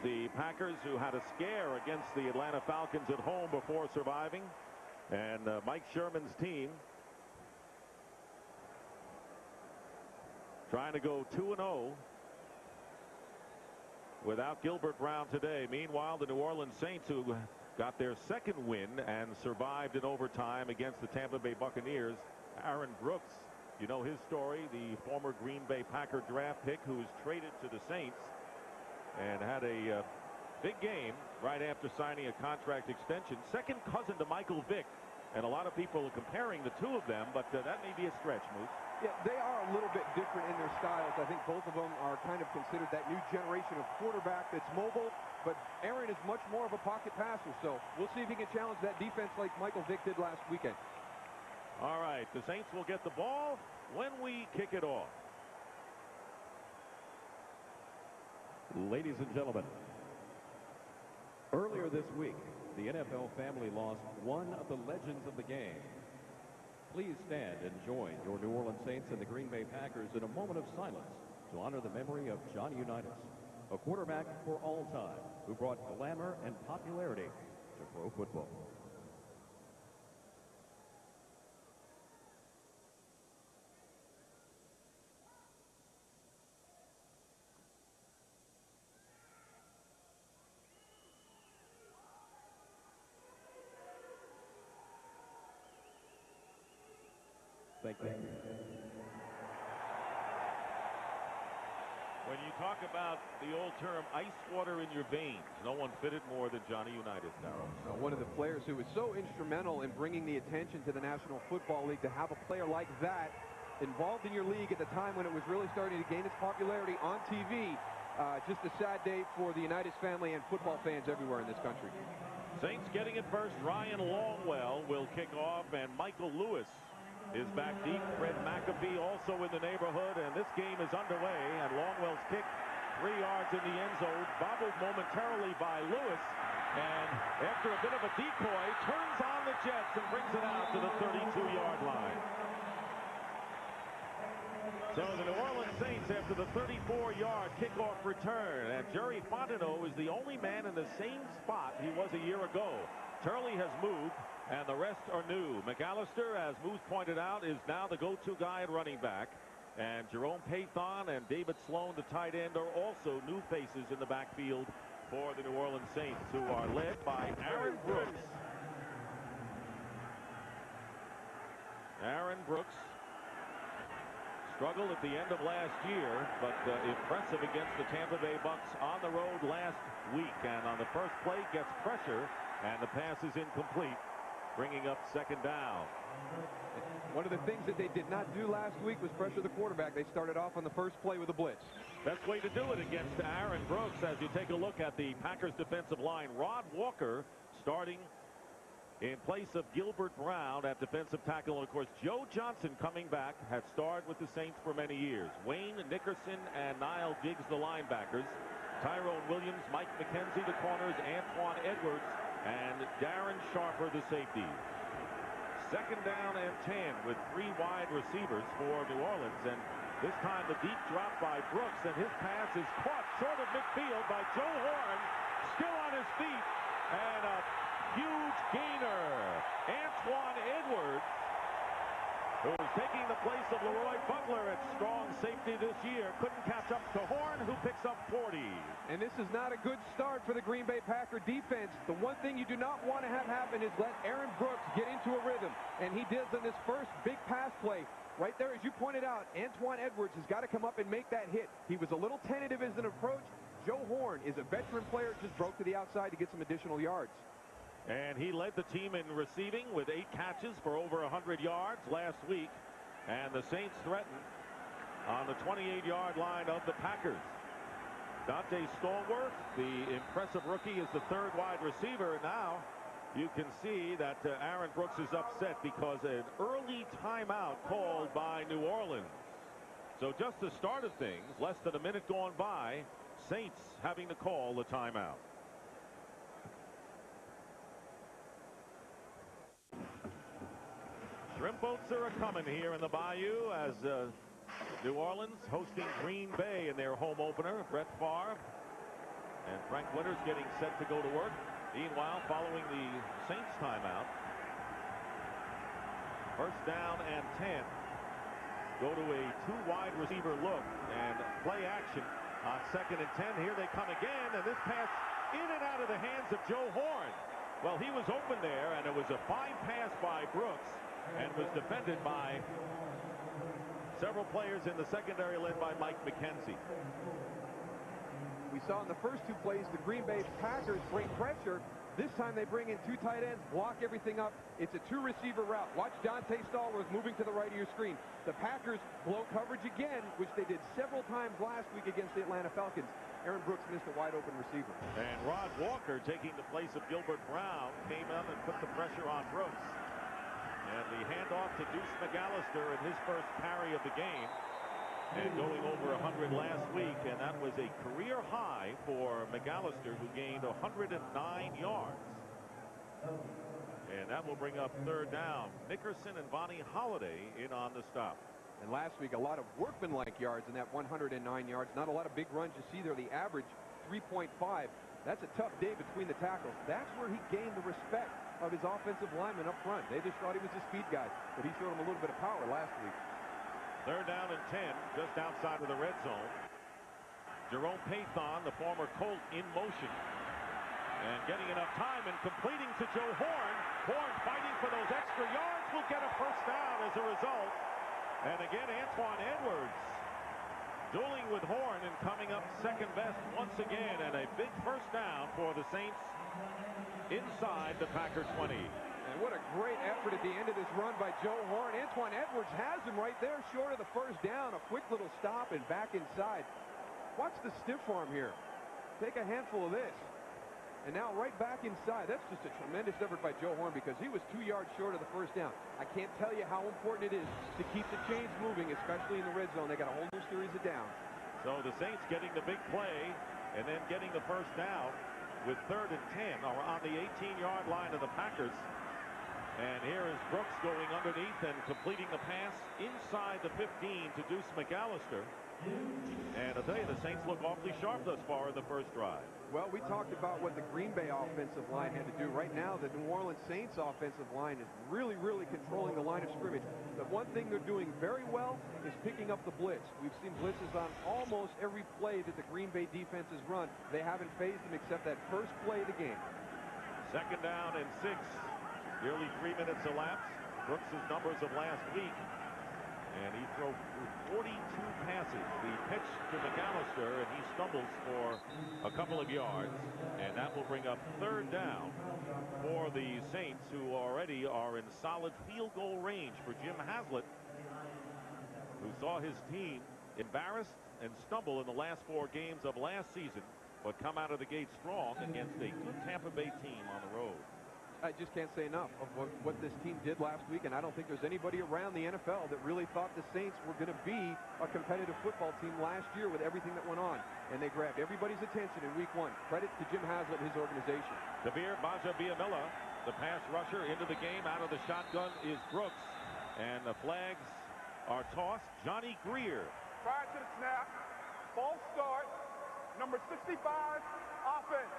The Packers, who had a scare against the Atlanta Falcons at home before surviving, and Mike Sherman's team trying to go 2-0 without Gilbert Brown today. Meanwhile, the New Orleans Saints, who got their second win and survived in overtime against the Tampa Bay Buccaneers. Aaron Brooks, you know his story, the former Green Bay Packer draft pick who was traded to the Saints and had a big game right after signing a contract extension. Second cousin to Michael Vick, and a lot of people are comparing the two of them, but that may be a stretch, Moose. Yeah, they are a little bit different in their styles. I think both of them are kind of considered that new generation of quarterback that's mobile, but Aaron is much more of a pocket passer, so we'll see if he can challenge that defense like Michael Vick did last weekend. All right, the Saints will get the ball when we kick it off. Ladies and gentlemen, earlier this week, the NFL family lost one of the legends of the game. Please stand and join your New Orleans Saints and the Green Bay Packers in a moment of silence to honor the memory of Johnny Unitas, a quarterback for all time who brought glamour and popularity to pro football. Thank you. When you talk about the old term ice water in your veins, no one fit it more than Johnny Unitas, Daryl. One of the players who was so instrumental in bringing the attention to the National Football League, to have a player like that involved in your league at the time when it was really starting to gain its popularity on TV. Just a sad day for the Unitas family and football fans everywhere in this country. Saints getting it first. Ryan Longwell will kick off, and Michael Lewis is back deep. Fred McAfee also in the neighborhood, and this game is underway, and Longwell's kick 3 yards in the end zone, bobbled momentarily by Lewis, and after a bit of a decoy, turns on the Jets and brings it out to the 32-yard line. So the New Orleans Saints, after the 34-yard kickoff return, and Jerry Fontenot is the only man in the same spot he was a year ago. Turley has moved, and the rest are new. McAllister, as Moose pointed out, is now the go-to guy at running back. And Jerome Pathon and David Sloan, the tight end, are also new faces in the backfield for the New Orleans Saints, who are led by Aaron Brooks. Aaron Brooks struggled at the end of last year, but impressive against the Tampa Bay Bucks on the road last week. And on the first play, gets pressure, and the pass is incomplete, bringing up second down. One of the things that they did not do last week was pressure the quarterback. They started off on the first play with a blitz. Best way to do it against Aaron Brooks, as you take a look at the Packers defensive line. Rod Walker starting in place of Gilbert Brown at defensive tackle. And, of course, Joe Johnston coming back, had starred with the Saints for many years. Wayne Nickerson and Niall Diggs, the linebackers. Tyrone Williams, Mike McKenzie, the corners. Antoine Edwards and Darren Sharper, the safeties. Second down and 10 with 3 wide receivers for New Orleans. And this time the deep drop by Brooks, and his pass is caught short of midfield by Joe Horn, still on his feet, and a huge gainer. Antoine Edwards, who is taking the place of Leroy Butler at strong safety this year, couldn't catch up to Horn, who picks up 40. And this is not a good start for the Green Bay Packer defense. The one thing you do not want to have happen is let Aaron Brooks get into a rhythm. And he does in this first big pass play. Right there, as you pointed out, Antoine Edwards has got to come up and make that hit. He was a little tentative as an approach. Joe Horn is a veteran player, just broke to the outside to get some additional yards. And he led the team in receiving with 8 catches for over 100 yards last week. And the Saints threatened on the 28-yard line of the Packers. Dante Stallworth, the impressive rookie, is the 3rd wide receiver. And now you can see that Aaron Brooks is upset because an early timeout called by New Orleans. So just the start of things, less than a minute gone by, Saints having to call the timeout. Shrimp boats are a-coming here in the bayou as New Orleans hosting Green Bay in their home opener. Brett Favre and Frank Winters getting set to go to work. Meanwhile, following the Saints timeout, first down and 10. Go to a two-wide receiver look and play action on 2nd and 10. Here they come again, and this pass in and out of the hands of Joe Horn. Well, he was open there, and it was a fine pass by Brooks and was defended by several players in the secondary led by Mike McKenzie. We saw in the first two plays the Green Bay Packers bring pressure. This time they bring in two tight ends, block everything up. It's a two-receiver route. Watch Dante Stallworth moving to the right of your screen. The Packers blow coverage again, which they did several times last week against the Atlanta Falcons. Aaron Brooks missed a wide-open receiver. And Rod Walker, taking the place of Gilbert Brown, came in and put the pressure on Brooks. And the handoff to Deuce McAllister in his first carry of the game. And going over 100 last week, and that was a career high for McAllister, who gained 109 yards. And that will bring up third down. Nickerson and Vonnie Holliday in on the stop. And last week, a lot of workmanlike yards in that 109 yards. Not a lot of big runs. You see there the average 3.5. That's a tough day between the tackles. That's where he gained the respect of his offensive linemen up front. They just thought he was a speed guy, but he showed them a little bit of power last week. Third down and 10, just outside of the red zone. Jerome Pathon, the former Colt, in motion. And getting enough time and completing to Joe Horn. Horn fighting for those extra yards, will get a first down as a result. And again, Antoine Edwards dueling with Horn and coming up second best once again. And a big first down for the Saints inside the Packer 20. And what a great effort at the end of this run by Joe Horn. Antoine Edwards has him right there short of the first down. A quick little stop and back inside. Watch the stiff arm here. Take a handful of this. And now right back inside. That's just a tremendous effort by Joe Horn because he was 2 yards short of the first down. I can't tell you how important it is to keep the chains moving, especially in the red zone. They got a whole new series of downs. So the Saints getting the big play and then getting the first down with 3rd and 10 or on the 18-yard line of the Packers. And here is Brooks going underneath and completing the pass inside the 15 to Deuce McAllister. And I'll tell you, the Saints look awfully sharp thus far in the first drive. Well, we talked about what the Green Bay offensive line had to do. Right now, the New Orleans Saints offensive line is really controlling the line of scrimmage. The one thing they're doing very well is picking up the blitz. We've seen blitzes on almost every play that the Green Bay defense has run. They haven't phased them except that first play of the game. Second down and 6. Nearly 3 minutes elapsed. Brooks' numbers of last week. And he threw 42 passes. The pitch to McAllister, and he stumbles for a couple of yards. And that will bring up third down for the Saints, who already are in solid field goal range for Jim Haslett, who saw his team embarrassed and stumble in the last 4 games of last season, but come out of the gate strong against a good Tampa Bay team on the road. I just can't say enough of what this team did last week, and I don't think there's anybody around the NFL that really thought the Saints were going to be a competitive football team last year with everything that went on. And they grabbed everybody's attention in week 1. Credit to Jim Haslett and his organization. Davir Baja-Biamila, the pass rusher into the game. Out of the shotgun is Brooks. And the flags are tossed. Johnny Greer. Prior to the snap, false start, number 65, offense.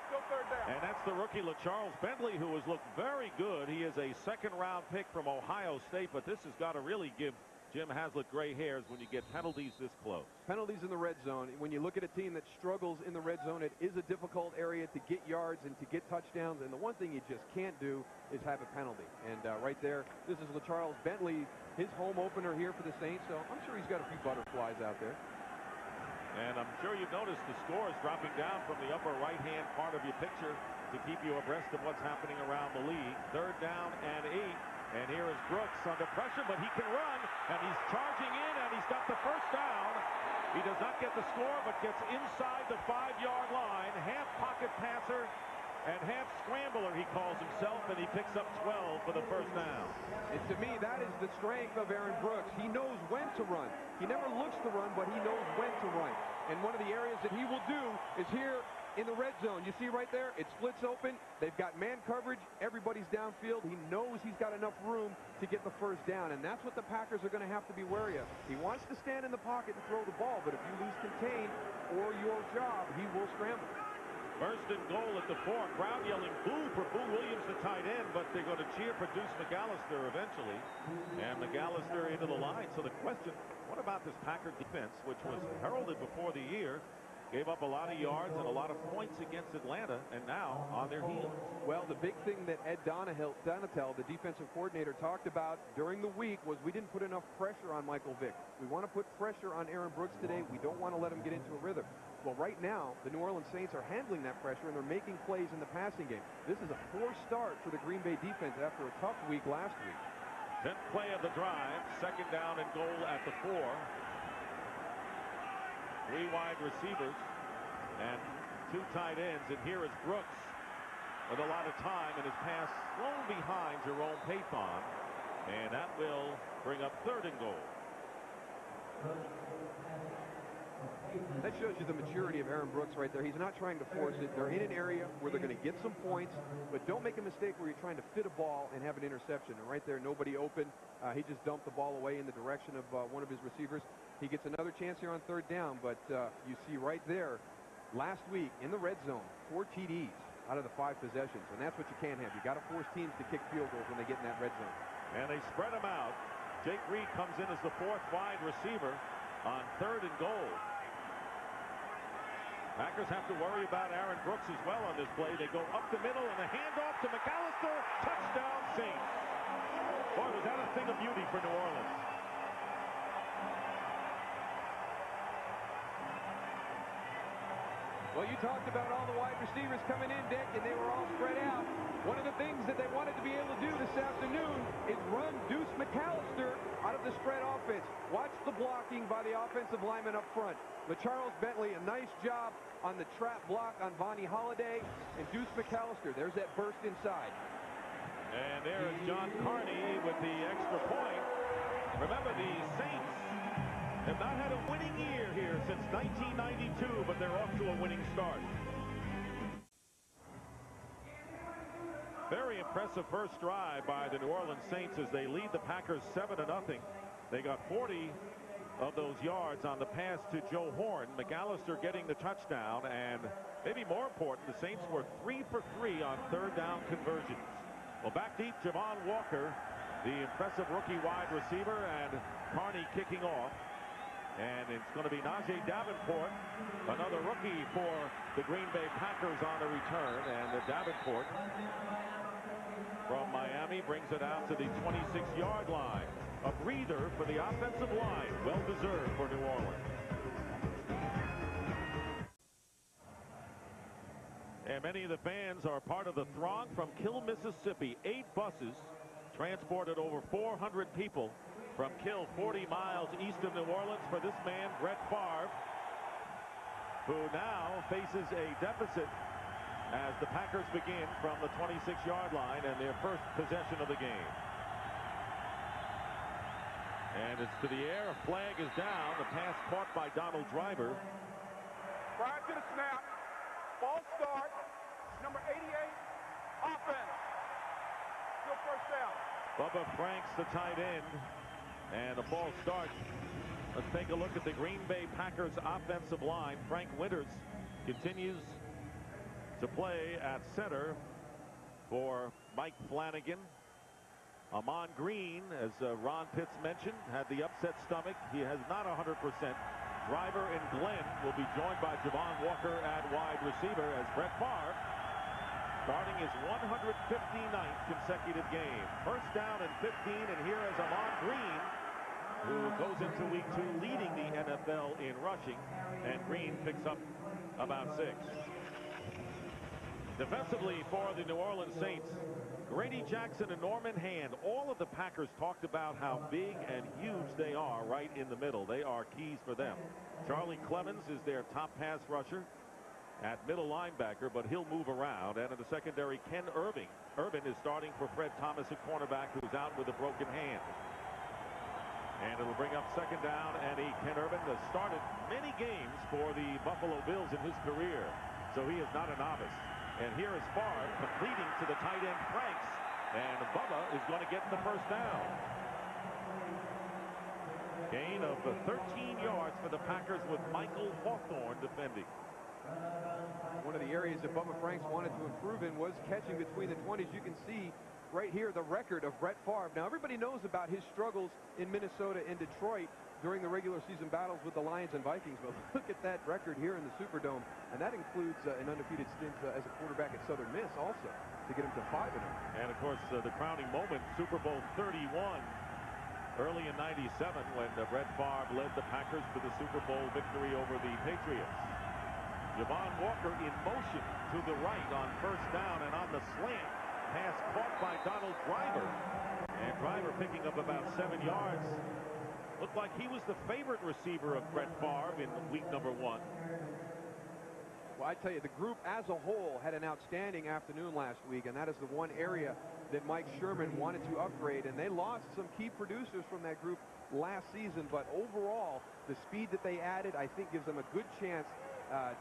Still third down. And that's the rookie LaCharles Bentley, who has looked very good. He is a second-round pick from Ohio State, but this has got to really give Jim Haslett gray hairs when you get penalties this close. Penalties in the red zone. When you look at a team that struggles in the red zone, it is a difficult area to get yards and to get touchdowns. And the one thing you just can't do is have a penalty. And right there, this is LaCharles Bentley, his home opener here for the Saints. So I'm sure he's got a few butterflies out there. And I'm sure you've noticed the scores dropping down from the upper right-hand part of your picture to keep you abreast of what's happening around the league. Third down and 8. And here is Brooks under pressure, but he can run. And he's charging in, and he's got the first down. He does not get the score, but gets inside the 5-yard line. Half pocket passer and half scrambler, he calls himself, and he picks up 12 for the first down. And to me, that is the strength of Aaron Brooks. He knows when to run. He never looks to run, but he knows when to run. And one of the areas that he will do is here in the red zone. You see right there, it splits open. They've got man coverage. Everybody's downfield. He knows he's got enough room to get the first down, and that's what the Packers are going to have to be wary of. He wants to stand in the pocket and throw the ball, but if you lose contain or your job, he will scramble. First and goal at the 4. Crowd yelling boo for Boo Williams, the tight end, but they're going to cheer for Deuce McAllister eventually. And McAllister into the line. So the question, what about this Packer defense, which was heralded before the year, gave up a lot of yards and a lot of points against Atlanta, and now on their heels? Well, the big thing that Ed Donatel, the defensive coordinator, talked about during the week was we didn't put enough pressure on Michael Vick. We want to put pressure on Aaron Brooks today. We don't want to let him get into a rhythm. Well, right now, the New Orleans Saints are handling that pressure, and they're making plays in the passing game. This is a poor start for the Green Bay defense after a tough week last week. 10th play of the drive, second down and goal at the 4. 3 wide receivers and 2 tight ends, and here is Brooks with a lot of time, and his pass thrown behind Jerome Payton, and that will bring up 3rd and goal. That shows you the maturity of Aaron Brooks right there. He's not trying to force it. They're in an area where they're going to get some points, but don't make a mistake where you're trying to fit a ball and have an interception. And right there, nobody open. He just dumped the ball away in the direction of one of his receivers. He gets another chance here on 3rd down, but you see right there, last week in the red zone, 4 TDs out of the 5 possessions, and that's what you can't have. You got to force teams to kick field goals when they get in that red zone. And they spread him out. Jake Reed comes in as the 4th wide receiver on 3rd and goal. Packers have to worry about Aaron Brooks as well on this play. They go up the middle, and a handoff to McAllister. Touchdown, Saints. Boy, was that a thing of beauty for New Orleans. Well, you talked about all the wide receivers coming in, Dick, and they were all spread out. One of the things that they wanted to be able to do this afternoon is run Deuce McAllister out of the spread offense. Watch the blocking by the offensive lineman up front. LaCharles Bentley, a nice job on the trap block on Vonnie Holliday, and Deuce McAllister. There's that burst inside. And there is John Carney with the extra point. Remember, the Saints have not had a winning year here since 1992, but they're off to a winning start. Very impressive first drive by the New Orleans Saints as they lead the Packers 7-0. They got 40 of those yards on the pass to Joe Horn. McAllister getting the touchdown, and maybe more important, the Saints were 3 for 3 on 3rd down conversions. Well, back deep, Javon Walker, the impressive rookie wide receiver, and Carney kicking off. And it's going to be Najee Davenport, another rookie for the Green Bay Packers on the return. And the Davenport from Miami brings it out to the 26-yard line. A breather for the offensive line. Well deserved for New Orleans. And many of the fans are part of the throng from Kill, Mississippi. 8 buses transported over 400 people from Kill, 40 miles east of New Orleans, for this man, Brett Favre, who now faces a deficit as the Packers begin from the 26-yard line and their first possession of the game. And it's to the air. A flag is down. The pass caught by Donald Driver. Prior to the snap, false start, number 88, offense. Still first down. Bubba Franks, the tight end. And a false start. Let's take a look at the Green Bay Packers offensive line. Frank Winters continues to play at center for Mike Flanagan. Amon Green, as Ron Pitts mentioned, had the upset stomach. He has not 100%. Driver and Glenn will be joined by Javon Walker at wide receiver as Brett Favre starting his 159th consecutive game. First down and 15, and here is Amon Green, who goes into week 2 leading the NFL in rushing, and Green picks up about 6. Defensively for the New Orleans Saints, Grady Jackson and Norman Hand. All of the Packers talked about how big and huge they are right in the middle. They are keys for them. Charlie Clemens is their top pass rusher at middle linebacker, but he'll move around. And in the secondary, Ken Irvin is starting for Fred Thomas, a cornerback who's out with a broken hand. And it'll bring up second down, and Ken Irvin has started many games for the Buffalo Bills in his career. so he is not a novice. And here is Favre completing to the tight end Franks, and Bubba is going to get the first down. Gain of 13 yards for the Packers with Michael Hawthorne defending. One of the areas that Bubba Franks wanted to improve in was catching between the 20s. You can see right here the record of Brett Favre. Now, everybody knows about his struggles in Minnesota and Detroit during the regular season battles with the Lions and Vikings, but look at that record here in the Superdome, and that includes an undefeated stint as a quarterback at Southern Miss also to get him to 5-0. And, of course, the crowning moment, Super Bowl 31, early in '97, when Brett Favre led the Packers to the Super Bowl victory over the Patriots. Javon Walker in motion to the right on first down, and on the slant, pass caught by Donald Driver, and Driver picking up about 7 yards. Looked like he was the favorite receiver of Brett Favre in week number 1. Well, I tell you, the group as a whole had an outstanding afternoon last week, and that is the one area that Mike Sherman wanted to upgrade, and they lost some key producers from that group last season, but overall, the speed that they added, I think, gives them a good chance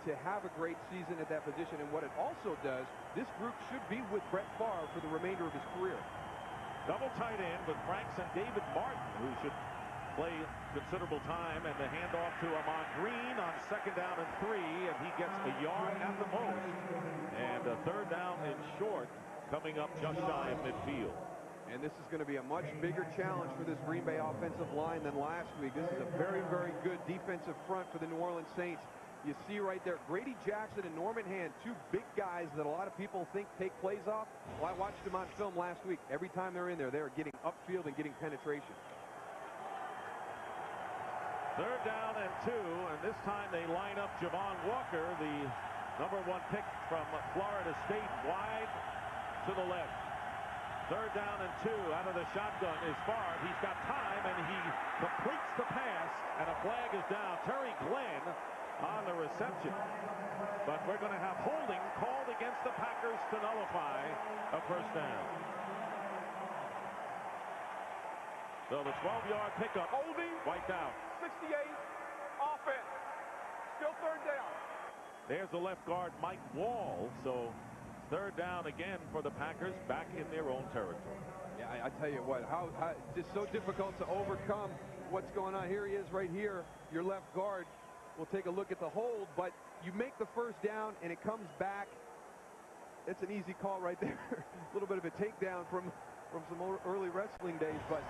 to have a great season at that position. And what it also does, this group should be with Brett Favre for the remainder of his career. Double tight end with Franks and David Martin, who should play considerable time, and the handoff to Ahman Green on second down and 3, and he gets a yard at the most, and a third down and short coming up just shy of midfield. And this is going to be a much bigger challenge for this Green Bay offensive line than last week. This is a very, very good defensive front for the New Orleans Saints. You see right there, Grady Jackson and Norman Hand, two big guys that a lot of people think take plays off. Well, I watched them on film last week. Every time they're in there, they're getting upfield and getting penetration. Third down and 2, and this time they line up Javon Walker, the number 1 pick from Florida State, wide to the left. Third down and 2, out of the shotgun is Favre. He's got time, and he completes the pass, and a flag is down. Terry Glenn on the reception. But we're going to have holding called against the Packers to nullify a first down. So the 12-yard pickup, Holding, wiped out. 68, offense, still third down. There's the left guard, Mike Wall. So third down again for the Packers, back in their own territory. Yeah, I tell you what, how just so difficult to overcome what's going on. Here he is right here, your left guard. We'll take a look at the hold, but you make the first down and it comes back. It's an easy call right there. A little bit of a takedown from some early wrestling days, but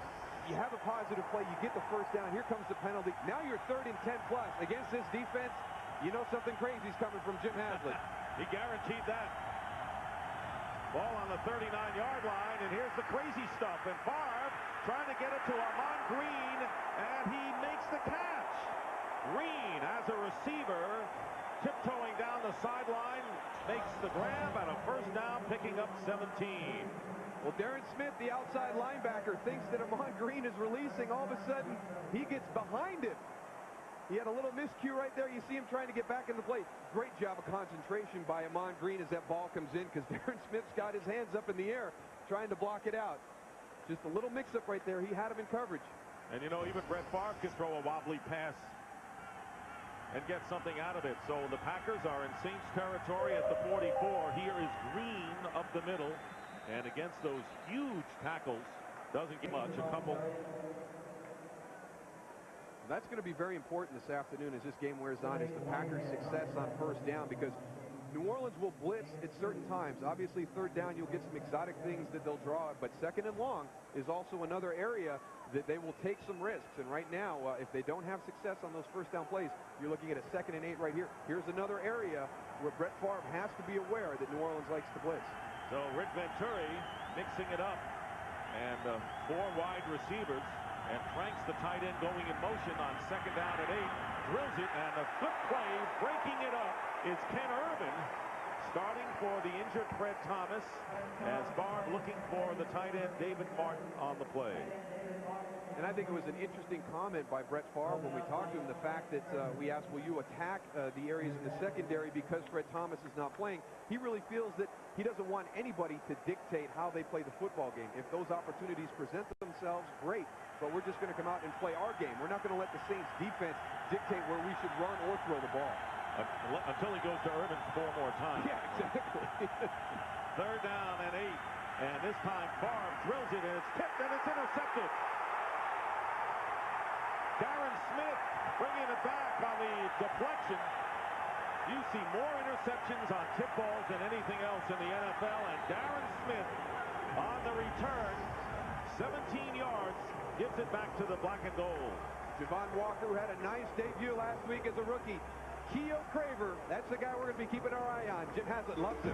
you have a positive play. You get the first down. Here comes the penalty. Now you're 3rd and 10 plus. Against this defense, you know something crazy is coming from Jim Haslett. He guaranteed that. Ball on the 39-yard line, and here's the crazy stuff. And Favre trying to get it to Ahman Green, and he makes the catch. Green, as a receiver, tiptoeing down the sideline, makes the grab, and a first down, picking up 17. Well, Darren Smith, the outside linebacker, thinks that Ahman Green is releasing. All of a sudden, he gets behind him. He had a little miscue right there. You see him trying to get back in the play. Great job of concentration by Ahman Green as that ball comes in, because Darren Smith's got his hands up in the air trying to block it out. Just a little mix-up right there. He had him in coverage. And, you know, even Brett Favre can throw a wobbly pass and get something out of it. So the Packers are in Saints territory at the 44. Here is Green up the middle. And against those huge tackles, doesn't get much, a couple. That's going to be very important this afternoon as this game wears on, is the Packers' success on first down, because New Orleans will blitz at certain times. Obviously, third down, you'll get some exotic things that they'll draw, but second and long is also another area that they will take some risks. And right now, if they don't have success on those first down plays, you're looking at a 2nd and 8 right here. Here's another area where Brett Favre has to be aware that New Orleans likes to blitz. So Rick Venturi mixing it up, and 4 wide receivers, and Franks, the tight end, going in motion on second down and 8, drills it, and a good play, breaking it up is Ken Urban, starting for the injured Fred Thomas, as Favre looking for the tight end David Martin on the play. And I think it was an interesting comment by Brett Favre when we talked to him, the fact that we asked, will you attack the areas in the secondary because Fred Thomas is not playing? He really feels that he doesn't want anybody to dictate how they play the football game. If those opportunities present themselves, great. But we're just going to come out and play our game. We're not going to let the Saints defense dictate where we should run or throw the ball. Until he goes to Irvin 4 more times. Yeah, exactly. 3rd down and 8. And this time Favre drills it, and it's tipped, and it's intercepted. Darren Smith bringing it back on the deflection. You see more interceptions on tip balls than anything else in the NFL, and Darren Smith on the return, 17 yards, gives it back to the black and gold. Javon Walker, who had a nice debut last week as a rookie. Keo Craver, that's the guy we're going to be keeping our eye on. Jim Haslett loves him.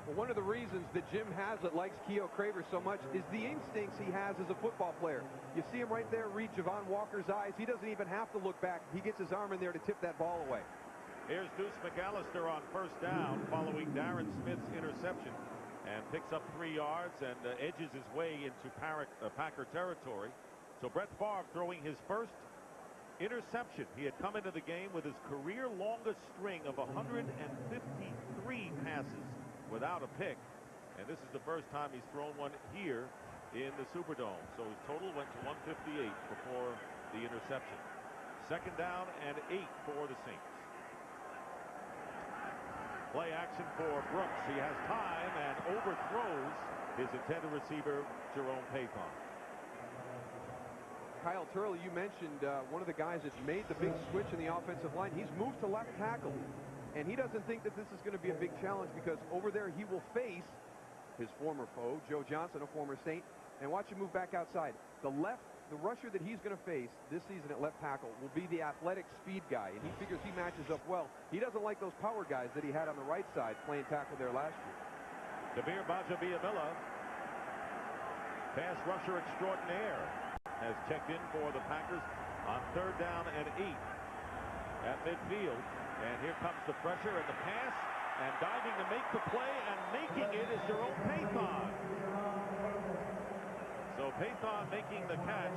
Well, one of the reasons that Jim Haslett likes Keo Craver so much is the instincts he has as a football player. You see him right there read Javon Walker's eyes. He doesn't even have to look back. He gets his arm in there to tip that ball away. Here's Deuce McAllister on 1st down following Darren Smith's interception, and picks up 3 yards and edges his way into Packer territory. So Brett Favre throwing his first interception. He had come into the game with his career longest string of 153 passes without a pick, and this is the first time he's thrown one here in the Superdome. So his total went to 158 before the interception. 2nd down and 8 for the Saints. Play action for Brooks. He has time and overthrows his intended receiver, Jerome Payton. Kyle Turley, you mentioned one of the guys that's made the big switch in the offensive line. He's moved to left tackle, and he doesn't think that this is going to be a big challenge, because over there he will face his former foe, Joe Johnston, a former Saint, and watch him move back outside. The rusher that he's going to face this season at left tackle will be the athletic speed guy, and he figures he matches up well. He doesn't like those power guys that he had on the right side playing tackle there last year. Demir Bajabiamila, pass rusher extraordinaire, has checked in for the Packers on 3rd down and 8 at midfield. And here comes the pressure and the pass, and diving to make the play and making it is Jerome Payton. So Payton making the catch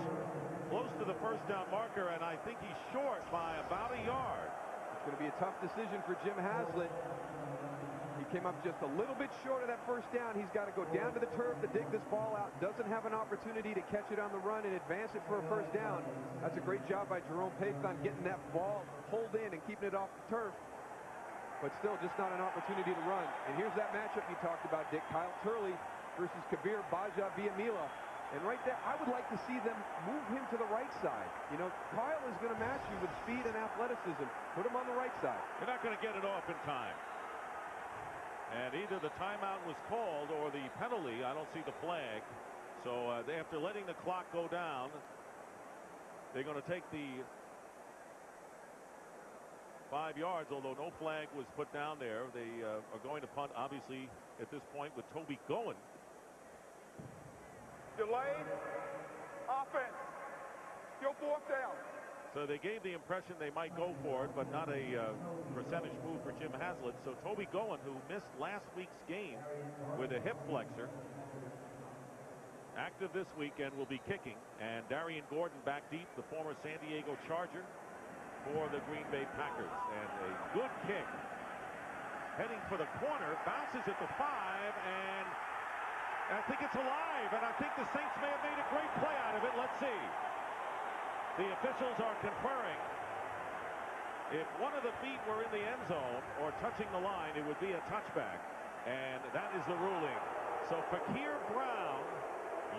close to the 1st down marker, and I think he's short by about a yard. It's going to be a tough decision for Jim Haslett. He came up just a little bit short of that 1st down. He's got to go down to the turf to dig this ball out. Doesn't have an opportunity to catch it on the run and advance it for a 1st down. That's a great job by Jerome Payton getting that ball pulled in and keeping it off the turf. But still just not an opportunity to run. And here's that matchup you talked about, Dick. Kyle Turley versus Kabir Bajabiamila. And right there, I would like to see them move him to the right side. You know, Kyle is going to match you with speed and athleticism. Put him on the right side. They're not going to get it off in time. And either the timeout was called or the penalty. I don't see the flag. So after letting the clock go down, they're going to take the 5 yards, although no flag was put down there. They are going to punt, obviously, at this point with Toby Goen. Delayed offense. Still 4th down. So they gave the impression they might go for it, but not a percentage move for Jim Haslett. So Toby Goen, who missed last week's game with a hip flexor, active this weekend, will be kicking. And Darian Gordon back deep, the former San Diego Charger, for the Green Bay Packers. And a good kick. Heading for the corner, bounces at the 5, and I think it's alive, and I think the Saints may have made a great play out of it. Let's see. The officials are conferring. If one of the feet were in the end zone or touching the line, it would be a touchback, and that is the ruling. So Fakir Brown,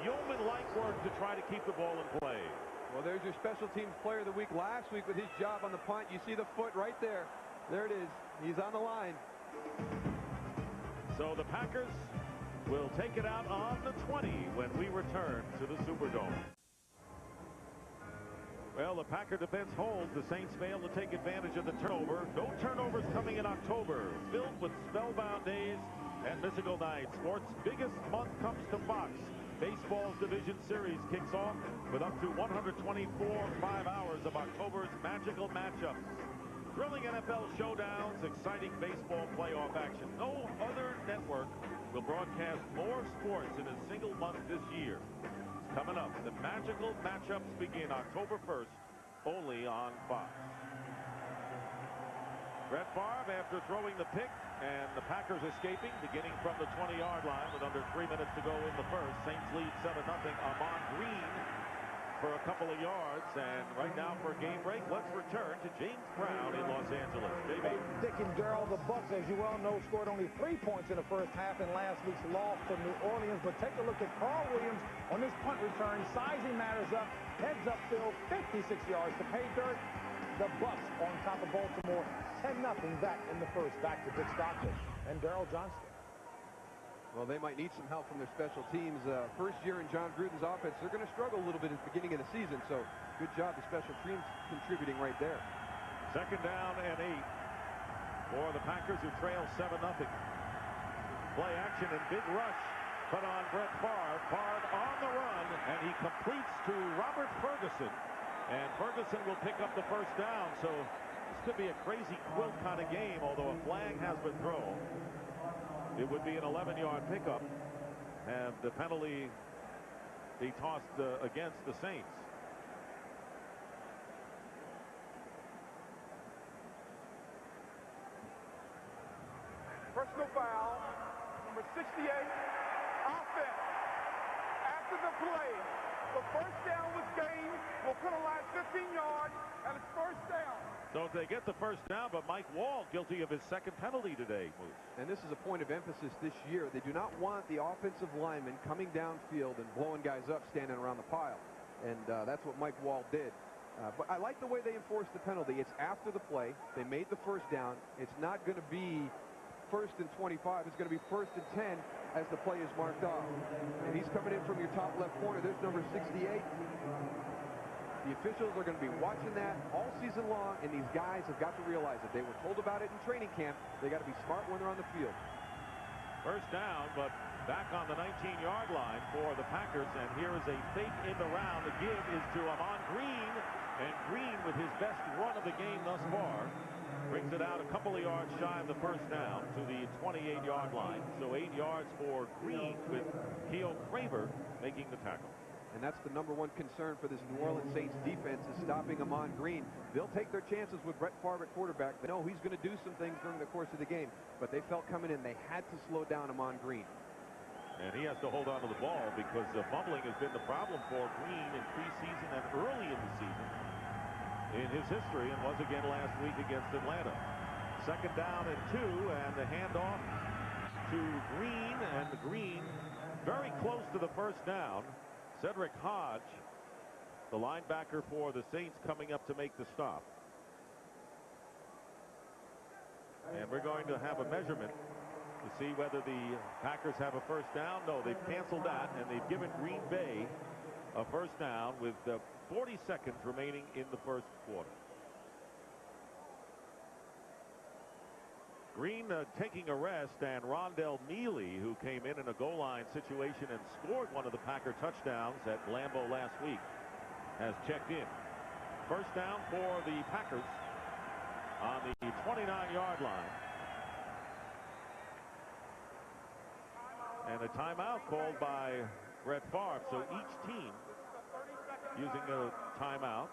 yeoman-like work to try to keep the ball in play. Well, there's your special teams player of the week last week with his job on the punt. You see the foot right there. There it is. He's on the line. So the Packers will take it out on the 20 when we return to the Superdome. Well, the Packer defense holds. The Saints fail to take advantage of the turnover. No turnovers coming in October, filled with spellbound days and mythical nights. Sports' biggest month comes to Fox. Baseball's Division Series kicks off with up to 124 hours of October's magical matchups. Thrilling NFL showdowns, exciting baseball playoff action. No other network will broadcast more sports in a single month this year. It's coming up. The magical matchups begin October 1st, only on Fox. Brett Favre, after throwing the pick, and the Packers escaping, beginning from the 20-yard line with under 3 minutes to go in the first. Saints lead 7-0. Amon Green for a couple of yards, and right now for a game break, let's return to James Brown in Los Angeles. JB. Dick and Daryl, the Bucs, as you well know, scored only 3 points in the first half in last week's loss to New Orleans. But take a look at Carl Williams on this punt return. Sizing matters up, heads upfield, 56 yards to pay dirt. The Bucs on top of Baltimore, 10-0 back in the first, back to Dick Stockton and Daryl Johnston. Well, they might need some help from their special teams. First year in John Gruden's offense, they're going to struggle a little bit at the beginning of the season. So good job, the special teams contributing right there. 2nd down and 8 for the Packers, who trail 7-0. Play action and big rush put on Brett Favre. Favre on the run, and he completes to Robert Ferguson. And Ferguson will pick up the first down. So this could be a crazy quilt kind of game, although a flag has been thrown. It would be an 11-yard pickup, and the penalty be tossed against the Saints. Personal foul, number 68, offense. After the play, the first down was gained, will penalize 15 yards, and it's first down. So if they get the first down, but Mike Wall guilty of his 2nd penalty today, Moose. And this is a point of emphasis this year. They do not want the offensive linemen coming downfield and blowing guys up standing around the pile. And that's what Mike Wall did. But I like the way they enforced the penalty. It's after the play. They made the first down. It's not going to be 1st and 25. It's going to be 1st and 10 as the play is marked off. And he's coming in from your top left corner. There's number 68. The officials are going to be watching that all season long, and these guys have got to realize it. They were told about it in training camp. They got to be smart when they're on the field. First down, but back on the 19-yard line for the Packers, and here is a fake in the round. The give is to Amon Green, and Green, with his best run of the game thus far, brings it out a couple of yards shy of the first down to the 28-yard line. So 8 yards for Green, with Keo Craver making the tackle. And that's the #1 concern for this New Orleans Saints defense, is stopping Amon Green. They'll take their chances with Brett Favre at quarterback. They know he's going to do some things during the course of the game, but they felt coming in they had to slow down Amon Green. And he has to hold on to the ball because fumbling has been the problem for Green in preseason and early in the season in his history, and was again last week against Atlanta. 2nd down and 2, and the handoff to Green, and Green very close to the first down. Cedric Hodge, the linebacker for the Saints, coming up to make the stop. And we're going to have a measurement to see whether the Packers have a first down. No, they've canceled that, and they've given Green Bay a first down with 40 seconds remaining in the first quarter. Green taking a rest, and Rondell Mealy, who came in a goal line situation and scored one of the Packer touchdowns at Lambeau last week, has checked in. First down for the Packers on the 29-yard line. And a timeout called by Brett Favre. So each team using a timeout.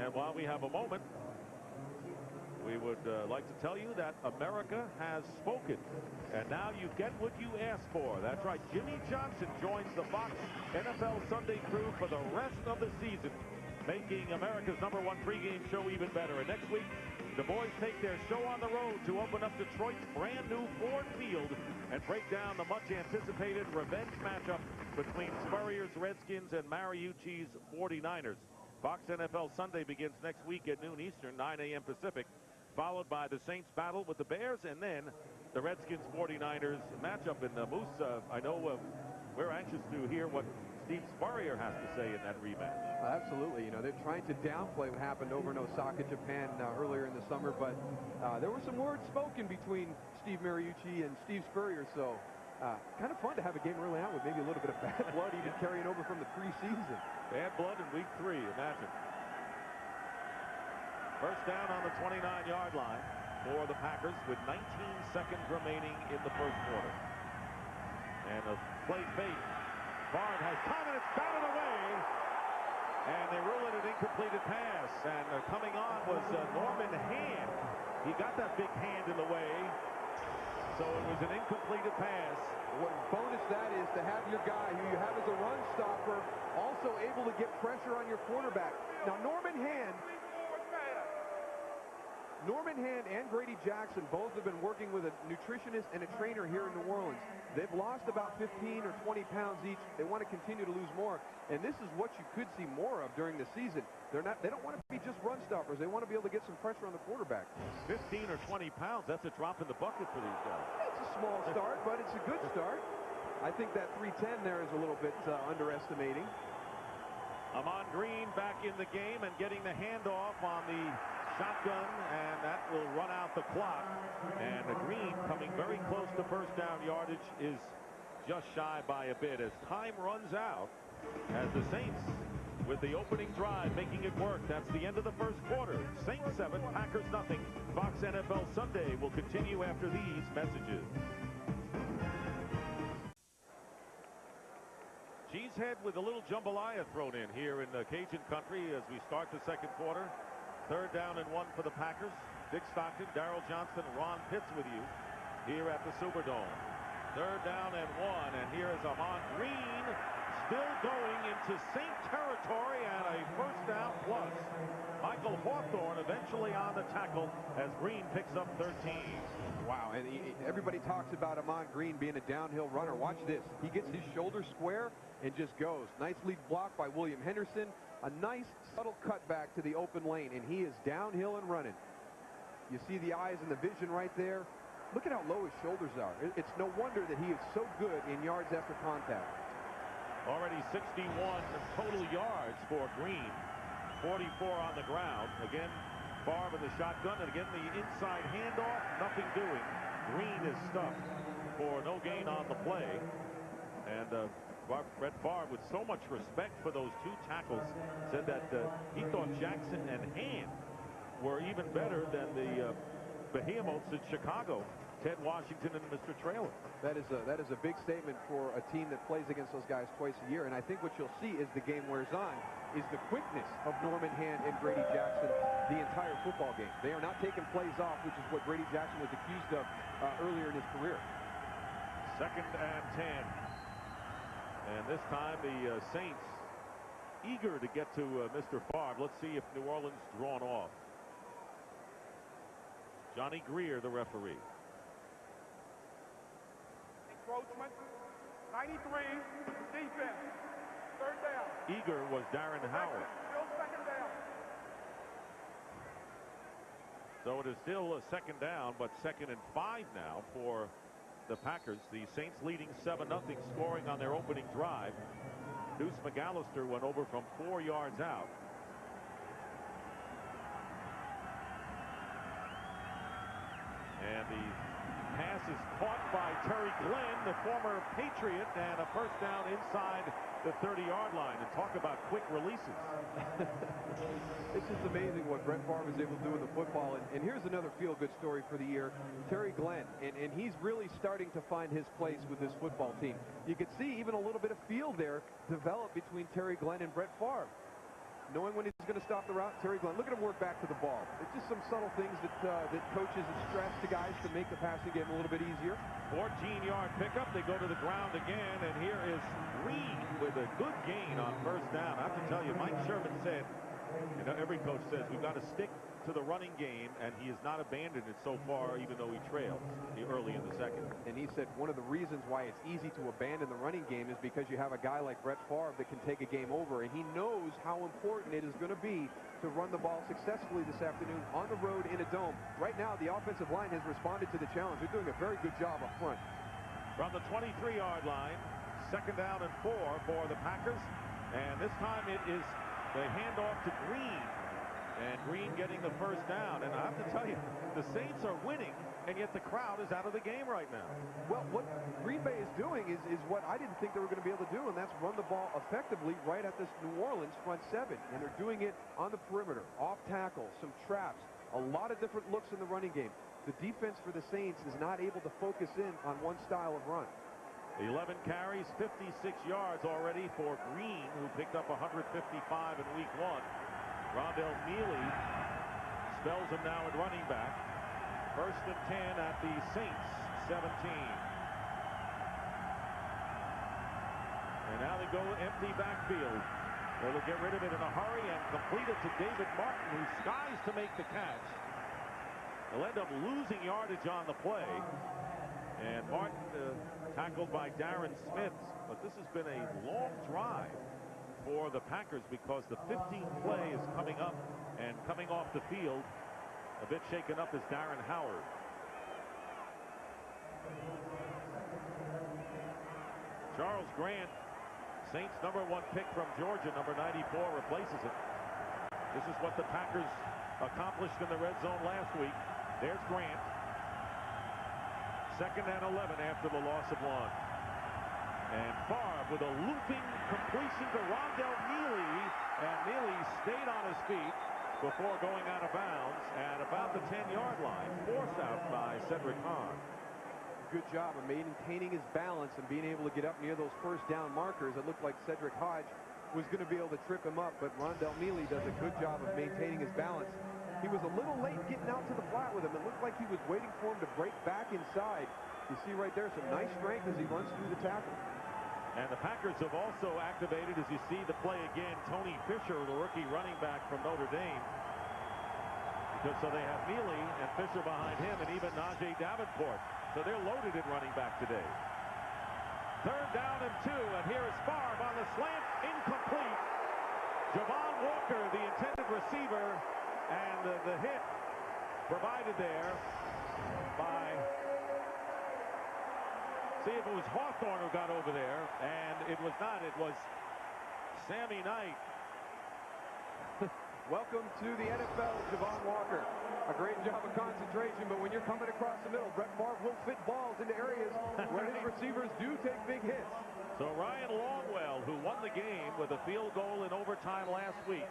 And while we have a moment, we would like to tell you that America has spoken, and now you get what you asked for. That's right. Jimmy Johnson joins the Fox NFL Sunday crew for the rest of the season, making America's #1 pregame show even better. And next week, the boys take their show on the road to open up Detroit's brand new Ford Field and break down the much anticipated revenge matchup between Spurrier's Redskins and Mariucci's 49ers. Fox NFL Sunday begins next week at noon Eastern, 9 a.m. Pacific, followed by the Saints battle with the Bears, and then the Redskins 49ers matchup. And Moose, I know we're anxious to hear what Steve Spurrier has to say in that rematch. Absolutely. You know, they're trying to downplay what happened over in Osaka, Japan earlier in the summer, but there were some words spoken between Steve Mariucci and Steve Spurrier, so kind of fun to have a game early on with maybe a little bit of bad blood even carrying over from the preseason. Bad blood in week 3, imagine. First down on the 29-yard line for the Packers with 19 seconds remaining in the first quarter. And a play fake. Favre has time, and it's batted away. And they rule it an incompleted pass. And coming on was Norman Hand. He got that big hand in the way. So it was an incompleted pass. What bonus that is to have your guy who you have as a run stopper also able to get pressure on your quarterback. Now Norman Hand and Grady Jackson both have been working with a nutritionist and a trainer here in New Orleans. They've lost about 15 or 20 pounds each. They want to continue to lose more. And this is what you could see more of during the season. They don't want to be just run stoppers. They want to be able to get some pressure on the quarterback. 15 or 20 pounds, that's a drop in the bucket for these guys. It's a small start, but it's a good start. I think that 310 there is a little bit underestimating. Ahman Green back in the game and getting the handoff on the shotgun, and that will run out the clock. And the Green coming very close to first down yardage is just shy by a bit as time runs out as the Saints with the opening drive making it work. That's the end of the first quarter. Saints 7, Packers nothing. Fox NFL Sunday will continue after these messages. Cheesehead with a little jambalaya thrown in here in Cajun country as we start the second quarter. 3rd down and 1 for the Packers. Dick Stockton, Daryl Johnston, Ron Pitts with you here at the Superdome. 3rd down and 1, and here is Ahman Green still going into Saint territory and a first down plus. Michael Hawthorne eventually on the tackle as Green picks up 13. Wow, and everybody talks about Ahman Green being a downhill runner. Watch this. He gets his shoulder square and just goes. Nice lead block by William Henderson. A nice subtle cutback to the open lane, and he is downhill and running. You see the eyes and the vision right there. Look at how low his shoulders are. It's no wonder that he is so good in yards after contact. Already 61 total yards for Green. 44 on the ground. Again, Favre in the shotgun, and again the inside handoff, nothing doing. Green is stuck for no gain on the play. And Brett Favre, with so much respect for those two tackles, said that he thought Jackson and Hand were even better than the behemoths in Chicago, Ted Washington and Mr. Traylor. That is a big statement for a team that plays against those guys twice a year. And I think what you'll see as the game wears on is the quickness of Norman Hand and Grady Jackson the entire football game. They are not taking plays off, which is what Grady Jackson was accused of earlier in his career. 2nd and 10. And this time the Saints eager to get to Mr. Favre. Let's see if New Orleans drawn off. Johnny Greer, the referee. Encroachment, 93, defense, 3rd down. Eager was Darren Howard. Still 2nd down. So it is still a 2nd down, but 2nd and 5 now for the Packers. The Saints leading 7-0, scoring on their opening drive. Deuce McAllister went over from 4 yards out. And the pass is caught by Terry Glenn, the former Patriot, and a first down inside the 30-yard line. And talk about quick releases. It's just amazing what Brett Favre is able to do with the football. And here's another feel-good story for the year. Terry Glenn, and he's really starting to find his place with this football team. You could see even a little bit of feel there develop between Terry Glenn and Brett Favre. Knowing when he's going to stop the route, Terry Glenn, look at him work back to the ball. It's just some subtle things that coaches have stressed to guys to make the passing game a little bit easier. 14-yard pickup. They go to the ground again, and here is Green with a good gain on first down. I have to tell you, Mike Sherman said, you know, every coach says we've got to stick to the running game, and he has not abandoned it so far, even though he trailed early in the second. And he said one of the reasons why it's easy to abandon the running game is because you have a guy like Brett Favre that can take a game over, and he knows how important it is going to be to run the ball successfully this afternoon on the road in a dome. Right now, the offensive line has responded to the challenge. They're doing a very good job up front. From the 23-yard line, 2nd down and 4 for the Packers, and this time it is the handoff to Green. And Green getting the first down. And I have to tell you, the Saints are winning, and yet the crowd is out of the game right now. Well, what Green Bay is doing is what I didn't think they were going to be able to do, and that's run the ball effectively right at this New Orleans front 7. And they're doing it on the perimeter, off tackle, some traps, a lot of different looks in the running game. The defense for the Saints is not able to focus in on one style of run. 11 carries, 56 yards already for Green, who picked up 155 in week 1. Rondell Neely spells him now at running back. 1st and 10 at the Saints 17. And now they go empty backfield. They'll get rid of it in a hurry and complete it to David Martin, who skies to make the catch. They'll end up losing yardage on the play. And Martin tackled by Darren Smith. But this has been a long drive for the Packers because the 15th play is coming up, and coming off the field a bit shaken up is Darren Howard. Charles Grant, Saints' #1 pick from Georgia, number 94, replaces it. This is what the Packers accomplished in the red zone last week. There's Grant. 2nd and 11 after the loss of 1. And Favre with a looping completion to Rondell Neely, and Neely stayed on his feet before going out of bounds at about the 10-yard line, forced out by Cedric Hahn. Good job of maintaining his balance and being able to get up near those first down markers. It looked like Cedric Hodge was going to be able to trip him up, but Rondell Neely does a good job of maintaining his balance. He was a little late getting out to the flat with him. It looked like he was waiting for him to break back inside. You see right there some nice strength as he runs through the tackle. And the Packers have also activated, as you see the play again, Tony Fisher, the rookie running back from Notre Dame. So they have Neely and Fisher behind him, and even Najee Davenport. So they're loaded at running back today. 3rd down and 2, and here is Favre on the slant, incomplete. Javon Walker, the intended receiver, and the hit provided there by, see if it was Hawthorne who got over there, and it was not. It was Sammy Knight. Welcome to the NFL, Javon Walker. A great job of concentration, but when you're coming across the middle, Brett Favre will fit balls into areas where his receivers do take big hits. So Ryan Longwell, who won the game with a field goal in overtime last week,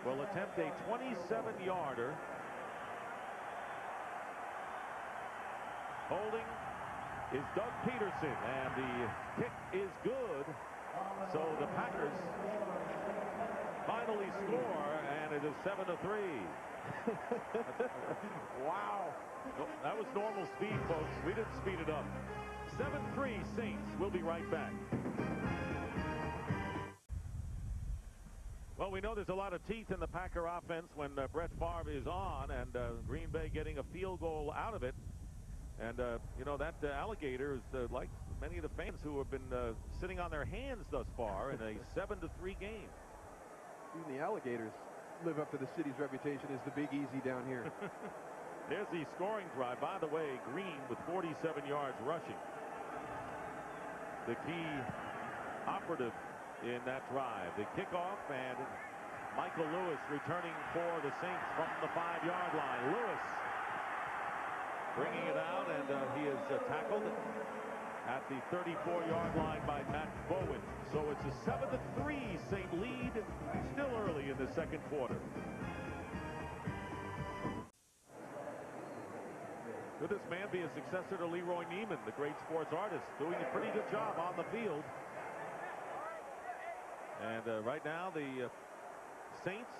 will attempt a 27-yarder. Holding is Doug Peterson, and the kick is good. So the Packers finally score, and it is 7-3. Wow. No, that was normal speed, folks. We didn't speed it up. 7-3 Saints. We'll be right back. Well, we know there's a lot of teeth in the Packer offense when Brett Favre is on, and Green Bay getting a field goal out of it. And, you know, that alligator is like many of the fans who have been sitting on their hands thus far in a 7-3 game. Even the alligators live up to the city's reputation as the Big Easy down here. There's the scoring drive. By the way, Green with 47 yards rushing. The key operative in that drive. The kickoff, and Michael Lewis returning for the Saints from the 5-yard line. Lewis bringing it out, and he is tackled at the 34-yard line by Matt Bowen. So it's a 7-3 Saint lead, still early in the second quarter. Could this man be a successor to Leroy Neiman, the great sports artist, doing a pretty good job on the field? And right now the Saints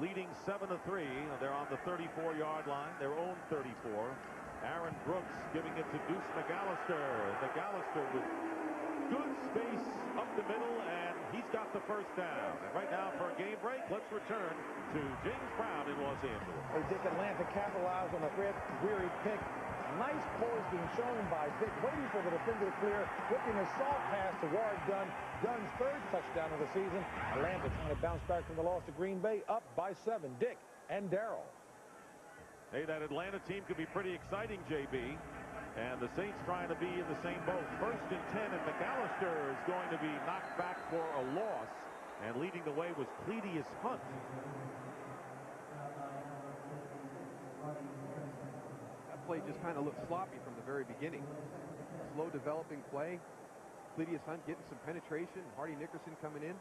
leading 7-3. They're on the 34-yard line, their own 34. Aaron Brooks giving it to Deuce McAllister. McAllister with good space up the middle, and he's got the first down. And right now for a game break, let's return to James Brown in Los Angeles. As Dick Atlanta capitalized on a weary pick. Nice poise being shown by Dick, waiting for the defender to clear, whipping a soft pass to Warren Dunn. Dunn's 3rd touchdown of the season. Atlanta trying to bounce back from the loss to Green Bay, up by 7. Dick and Daryl. Hey, that Atlanta team could be pretty exciting, JB. And the Saints trying to be in the same boat. 1st and 10, and McAllister is going to be knocked back for a loss. And leading the way was Cledius Hunt. That play just kind of looked sloppy from the very beginning. Slow developing play. Cledius Hunt getting some penetration. Hardy Nickerson coming in.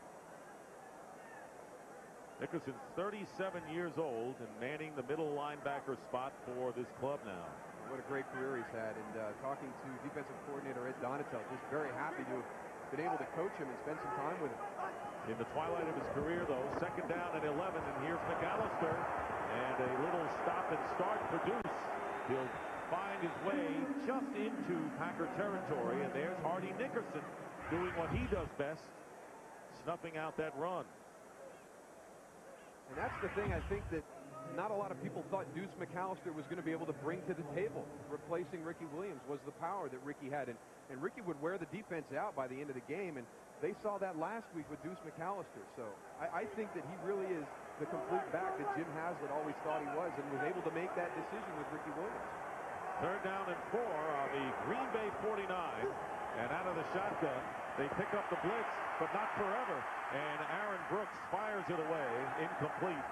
Nickerson's 37 years old and manning the middle linebacker spot for this club now. What a great career he's had. And talking to defensive coordinator Ed Donatel, just very happy to have been able to coach him and spend some time with him. In the twilight of his career, though, second down and 11, and here's McAllister, and a little stop and start for Deuce. He'll find his way just into Packer territory, and there's Hardy Nickerson doing what he does best, snuffing out that run. And that's the thing I think that not a lot of people thought Deuce McAllister was going to be able to bring to the table. Replacing Ricky Williams was the power that Ricky had. And Ricky would wear the defense out by the end of the game, and they saw that last week with Deuce McAllister. So I think that he really is the complete back that Jim Haslett always thought he was, and was able to make that decision with Ricky Williams. Third down and 4 on the Green Bay 49. And out of the shotgun, they pick up the blitz, but not forever. And Aaron Brooks fires it away, incomplete.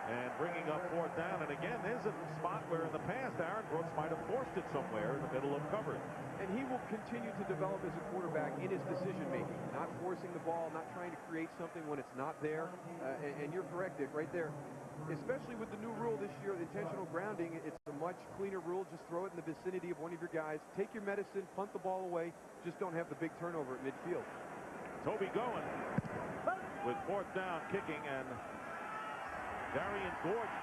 And bringing up fourth down. And again, there's a spot where in the past Aaron Brooks might have forced it somewhere in the middle of coverage. And he will continue to develop as a quarterback in his decision-making, not forcing the ball, not trying to create something when it's not there. And you're correct, Dick, right there. Especially with the new rule this year, intentional grounding, it's a much cleaner rule. Just throw it in the vicinity of one of your guys. Take your medicine, punt the ball away. Just don't have the big turnover at midfield. Toby going with fourth down kicking, and Darian Gordon.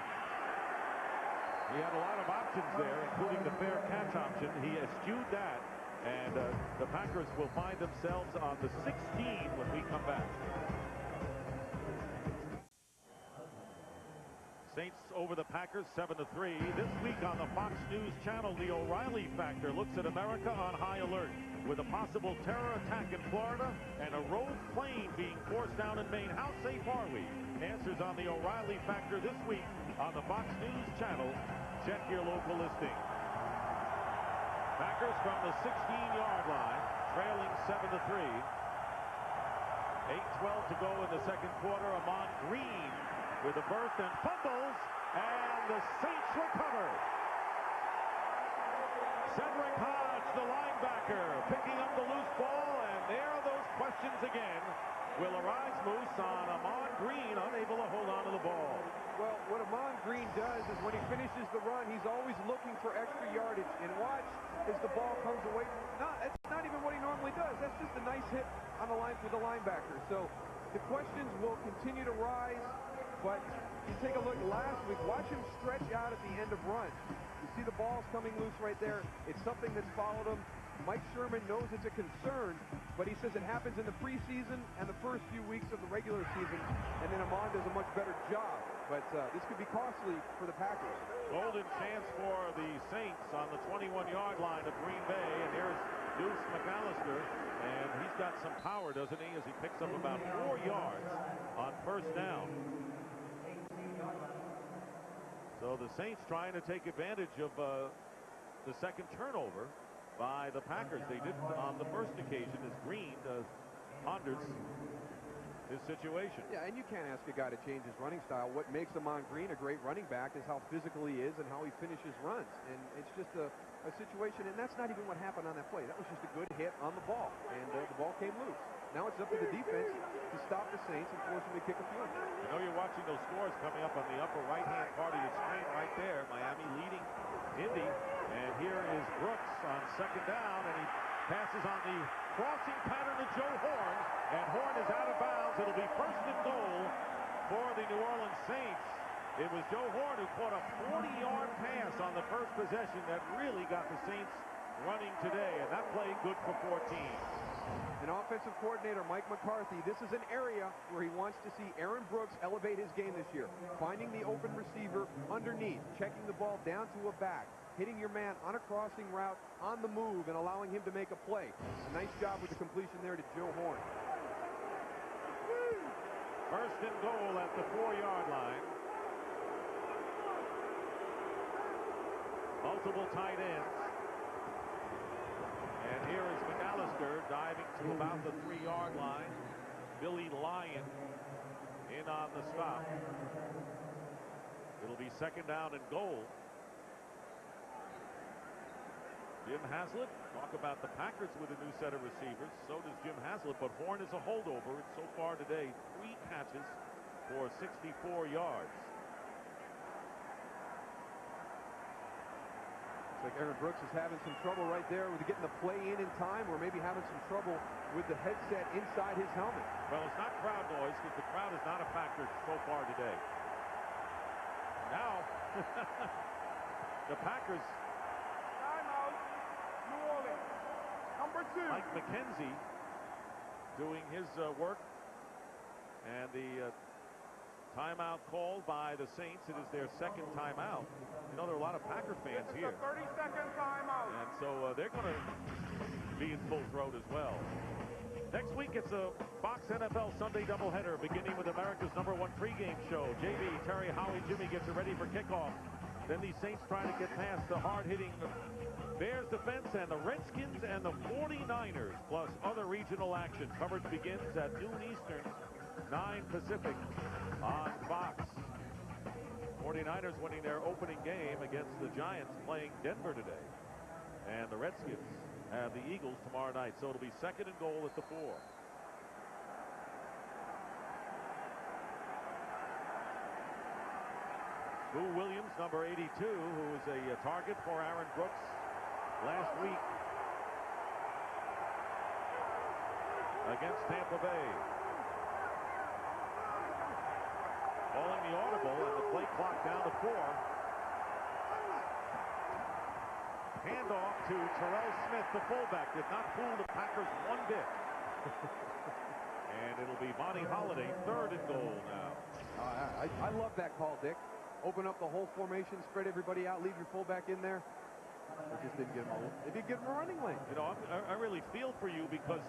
He had a lot of options there, including the fair catch option. He eschewed that, and the Packers will find themselves on the 16 when we come back. Saints over the Packers 7-3. This week on the Fox News channel, the O'Reilly Factor looks at America on high alert with a possible terror attack in Florida and a rogue plane being forced down in Maine. How safe are we? Answers on the O'Reilly Factor this week on the Fox News channel. Check your local listing. Packers from the 16-yard line, trailing 7-3. 8:12 to go in the second quarter. Amon Green with a burst and fumbles, and the Saints recover. Cedric Hodge, the linebacker, picking up the loose ball, and there are those questions again. Will Arise Moose on Amon Green, unable to hold on to the ball. Well, what Amon Green does is when he finishes the run, he's always looking for extra yardage. And watch as the ball comes away. No, that's not even what he normally does. That's just a nice hit on the line with the linebacker. So the questions will continue to rise. But you take a look last week, watch him stretch out at the end of runs. You see the balls coming loose right there. It's something that's followed him. Mike Sherman knows it's a concern, but he says it happens in the preseason and the first few weeks of the regular season, and then Amon does a much better job. But this could be costly for the Packers. Golden chance for the Saints on the 21-yard line of Green Bay, and here's Deuce McAllister, and he's got some power, doesn't he, as he picks up about 4 yards on first down. So the Saints trying to take advantage of the second turnover by the Packers. They didn't on the first occasion as Green ponders his situation. Yeah, and you can't ask a guy to change his running style. What makes Amon Green a great running back is how physical he is and how he finishes runs. And it's just a situation, and that's not even what happened on that play. That was just a good hit on the ball, and the ball came loose. Now it's up to the defense to stop the Saints and force them to kick a field goal. You know you're watching those scores coming up on the upper right-hand part of your screen right there. Miami leading Indy. And here is Brooks on second down, and he passes on the crossing pattern to Joe Horn. And Horn is out of bounds. It'll be first and goal for the New Orleans Saints. It was Joe Horn who caught a 40-yard pass on the first possession that really got the Saints running today. And that play good for 14. And offensive coordinator Mike McCarthy, this is an area where he wants to see Aaron Brooks elevate his game this year. Finding the open receiver underneath, checking the ball down to a back, hitting your man on a crossing route, on the move, and allowing him to make a play. Nice job with the completion there to Joe Horn. First and goal at the 4-yard line. Multiple tight ends. And here is McAllister diving to about the 3-yard line. Billy Lyon in on the stop. It'll be second down and goal. Jim Haslett, talk about the Packers with a new set of receivers. So does Jim Haslett, but Horn is a holdover. And so far today, 3 catches for 64 yards. Like Aaron Brooks is having some trouble right there with getting the play in time, or maybe having some trouble with the headset inside his helmet. Well, it's not crowd noise because the crowd is not a factor so far today. Now, the Packers. Timeout, New Orleans. Number 2. Mike McKenzie doing his work. And the timeout called by the Saints. It is their second timeout. You know, there are a lot of Packer fans This is here. a 30-second timeout. And so they're going to be in full throat as well. Next week, it's a Fox NFL Sunday doubleheader, beginning with America's #1 pregame show. JB, Terry, Howie, Jimmy gets it ready for kickoff. Then the Saints trying to get past the hard-hitting Bears defense and the Redskins and the 49ers, plus other regional action. Coverage begins at noon Eastern, 9 Pacific on Fox. 49ers winning their opening game against the Giants, playing Denver today. And the Redskins have the Eagles tomorrow night. So it'll be 2nd and goal at the 4. Boo Williams, number 82, who was a target for Aaron Brooks last week against Tampa Bay. Calling the audible and the play clock down to 4. Handoff to Terrell Smith, the fullback. Did not fool the Packers one bit. And it'll be Vonnie Holliday, 3rd and goal now. I love that call, Dick. Open up the whole formation, spread everybody out, leave your fullback in there. It just didn't give him a running lane. You know, I really feel for you because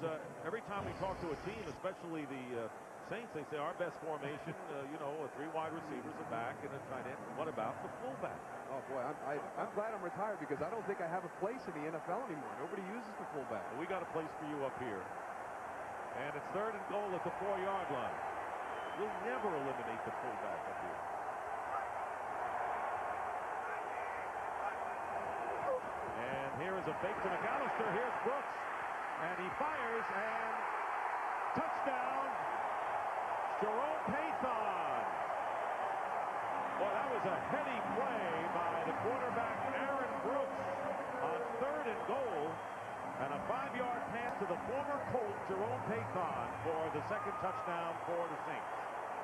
every time we talk to a team, especially the Saints, they say our best formation, you know, 3 wide receivers, a back, and a tight end. What about the fullback? Oh, boy, I'm glad I'm retired because I don't think I have a place in the NFL anymore. Nobody uses the fullback. Well, we got a place for you up here. And it's 3rd and goal at the 4-yard line. We'll never eliminate the fullback up here. And here is a fake to McAllister. Here's Brooks. And he fires, and touchdown, Jerome Paython. Boy, that was a heady play by the quarterback, Aaron Brooks, on 3rd and goal. And a 5-yard pass to the former Colt, Jerome Paython, for the 2nd touchdown for the Saints.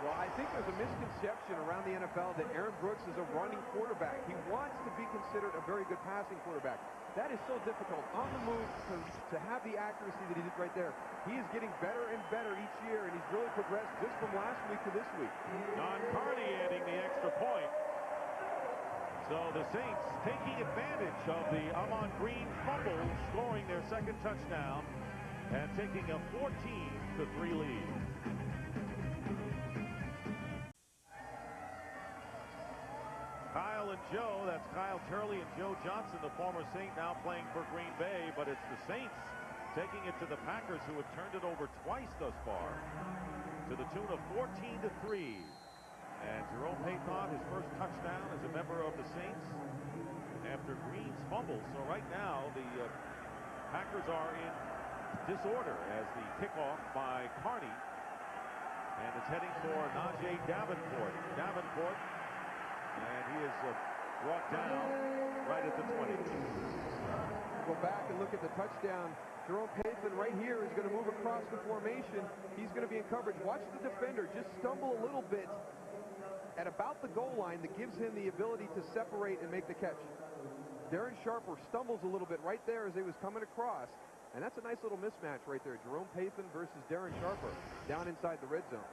Well, I think there's a misconception around the NFL that Aaron Brooks is a running quarterback. He wants to be considered a very good passing quarterback. That is so difficult on the move to have the accuracy that he did right there. He is getting better and better each year, and he's really progressed just from last week to this week. John Carney adding the extra point. So the Saints taking advantage of the Amon Green fumble, scoring their 2nd touchdown and taking a 14-3 lead. Kyle and Joe, that's Kyle Turley and Joe Johnston, the former Saint, now playing for Green Bay, but it's the Saints taking it to the Packers, who have turned it over twice thus far, to the tune of 14-3. And Jerome Paython, his first touchdown as a member of the Saints after Green's fumble. So right now the Packers are in disorder as the kickoff by Carney, and it's heading for Najee Davenport. And he is brought down right at the 20. Go back and look at the touchdown. Jerome Paython right here is going to move across the formation. He's going to be in coverage. Watch the defender just stumble a little bit at about the goal line that gives him the ability to separate and make the catch. Darren Sharper stumbles a little bit right there as he was coming across. And that's a nice little mismatch right there. Jerome Paython versus Darren Sharper down inside the red zone.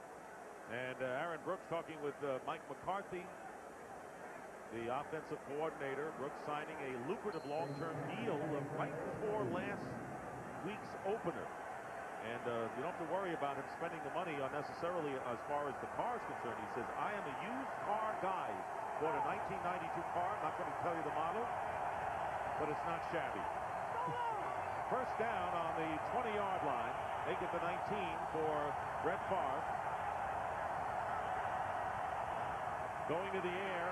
And Aaron Brooks talking with Mike McCarthy, the offensive coordinator. Brooks signing a lucrative long-term deal right before last week's opener. And you don't have to worry about him spending the money unnecessarily as far as the car is concerned. He says, I am a used car guy. Bought a 1992 car. I'm not going to tell you the model, but it's not shabby. First down on the 20-yard line. Make it the 19 for Brett Favre. Going to the air,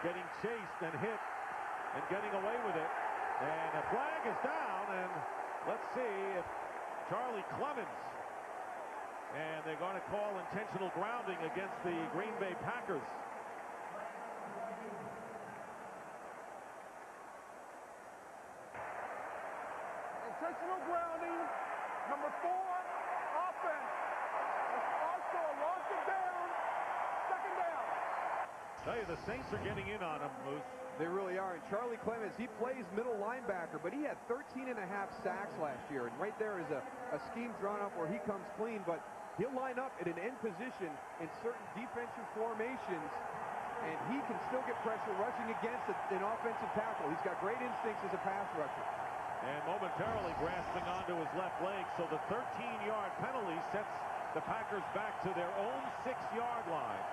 getting chased and hit and getting away with it. And a flag is down, and let's see if Charlie Clemens, and they're going to call intentional grounding against the Green Bay Packers. Intentional grounding. Number 4, offense. Also a loss of down. Second down. Tell you, the Saints are getting in on him, Moose. They really are. And Charlie Clemens, he plays middle linebacker, but he had 13 and a half sacks last year. And right there is a scheme drawn up where he comes clean, but he'll line up at an end position in certain defensive formations, and he can still get pressure rushing against an offensive tackle. He's got great instincts as a pass rusher. And momentarily grasping onto his left leg, so the 13-yard penalty sets the Packers back to their own 6-yard line.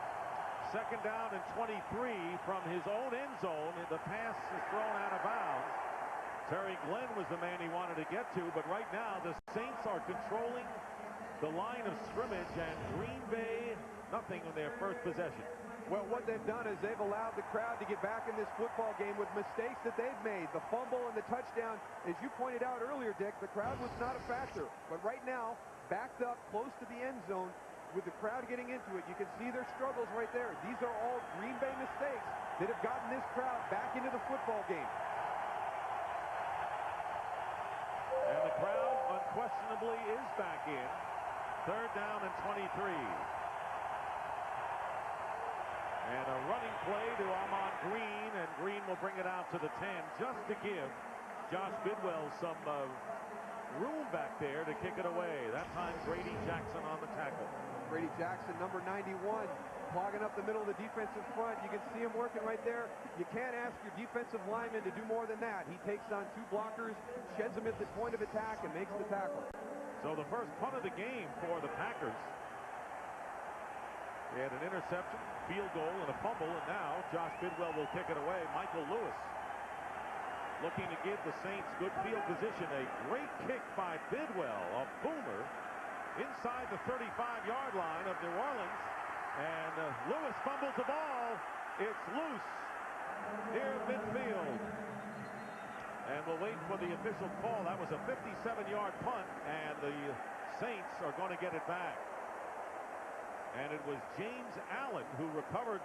Second down and 23 from his own end zone. The pass is thrown out of bounds. Terry Glenn was the man he wanted to get to, but right now the Saints are controlling the line of scrimmage, and Green Bay nothing on their first possession. Well, what they've done is they've allowed the crowd to get back in this football game with mistakes that they've made. The fumble and the touchdown, as you pointed out earlier, Dick, the crowd was not a factor. But right now, backed up close to the end zone, with the crowd getting into it, you can see their struggles right there. These are all Green Bay mistakes that have gotten this crowd back into the football game. And the crowd unquestionably is back in. Third down and 23. And a running play to Ahman Green, and Green will bring it out to the 10 just to give Josh Bidwell some room back there to kick it away. That time Grady Jackson on the tackle. Grady Jackson, number 91, clogging up the middle of the defensive front. You can see him working right there. You can't ask your defensive lineman to do more than that. He takes on 2 blockers, sheds them at the point of attack, and makes the tackle. So the first punt of the game for the Packers. They had an interception, field goal, and a fumble, and now Josh Bidwell will kick it away. Michael Lewis looking to give the Saints good field position. A great kick by Bidwell, a boomer, inside the 35-yard line of New Orleans. And Lewis fumbles the ball. It's loose near midfield. And we'll wait for the official call. That was a 57-yard punt, and the Saints are going to get it back. And it was James Allen who recovered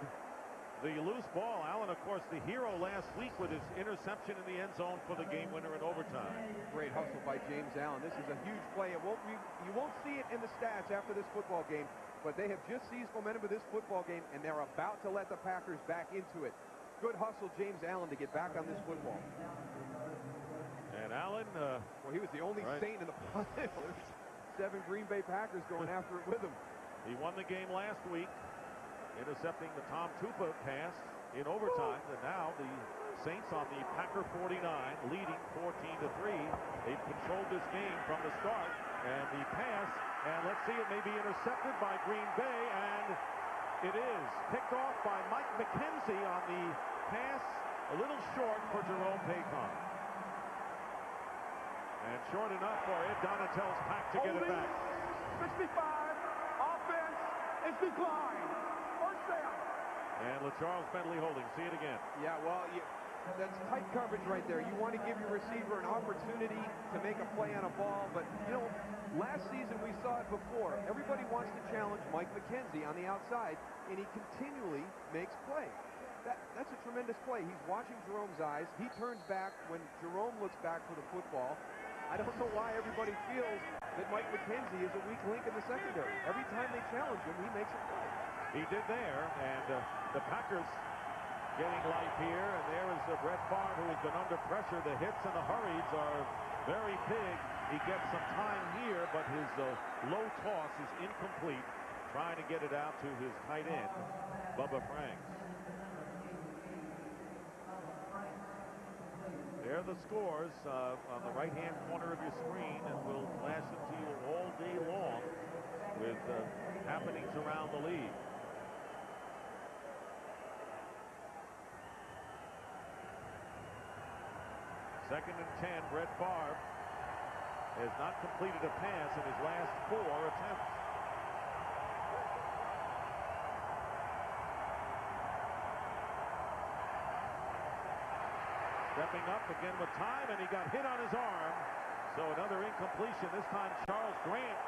the loose ball. Allen, of course, the hero last week with his interception in the end zone for the game winner in overtime. Great hustle by James Allen. This is a huge play. You won't see it in the stats after this football game, but they have just seized momentum of this football game, and they're about to let the Packers back into it. Good hustle, James Allen, to get back on this football. And Allen, well, he was the only Saint in the punt. 7 Green Bay Packers going after it with him. He won the game last week, intercepting the Tom Tupa pass in overtime. And now the Saints on the Packer 49, leading 14-3. They've controlled this game from the start. And the pass, and let's see, it may be intercepted by Green Bay, and it is picked off by Mike McKenzie on the pass, a little short for Jerome Payton. And short enough for Ed Donatell's pack to get it back. 65, offense is declined. First down. And LaCharles Bentley holding. See it again. Yeah, well, that's tight coverage right there. You want to give your receiver an opportunity to make a play on a ball, but, you know, last season we saw it before. Everybody wants to challenge Mike McKenzie on the outside, and he continually makes plays. That's a tremendous play. He's watching Jerome's eyes. He turns back when Jerome looks back for the football. I don't know why everybody feels that Mike McKenzie is a weak link in the secondary. Every time they challenge him, he makes a play. He did there, and the Packers getting life here, and there is Brett Favre, who has been under pressure. The hits and the hurries are very big. He gets some time here, but his low toss is incomplete, trying to get it out to his tight end, Bubba Franks. There are the scores on the right-hand corner of your screen, and we'll flash them to you all day long with happenings around the league. Second and 10, Brett Favre has not completed a pass in his last 4 attempts. Stepping up again with time, and he got hit on his arm. So another incompletion. This time Charles Grant,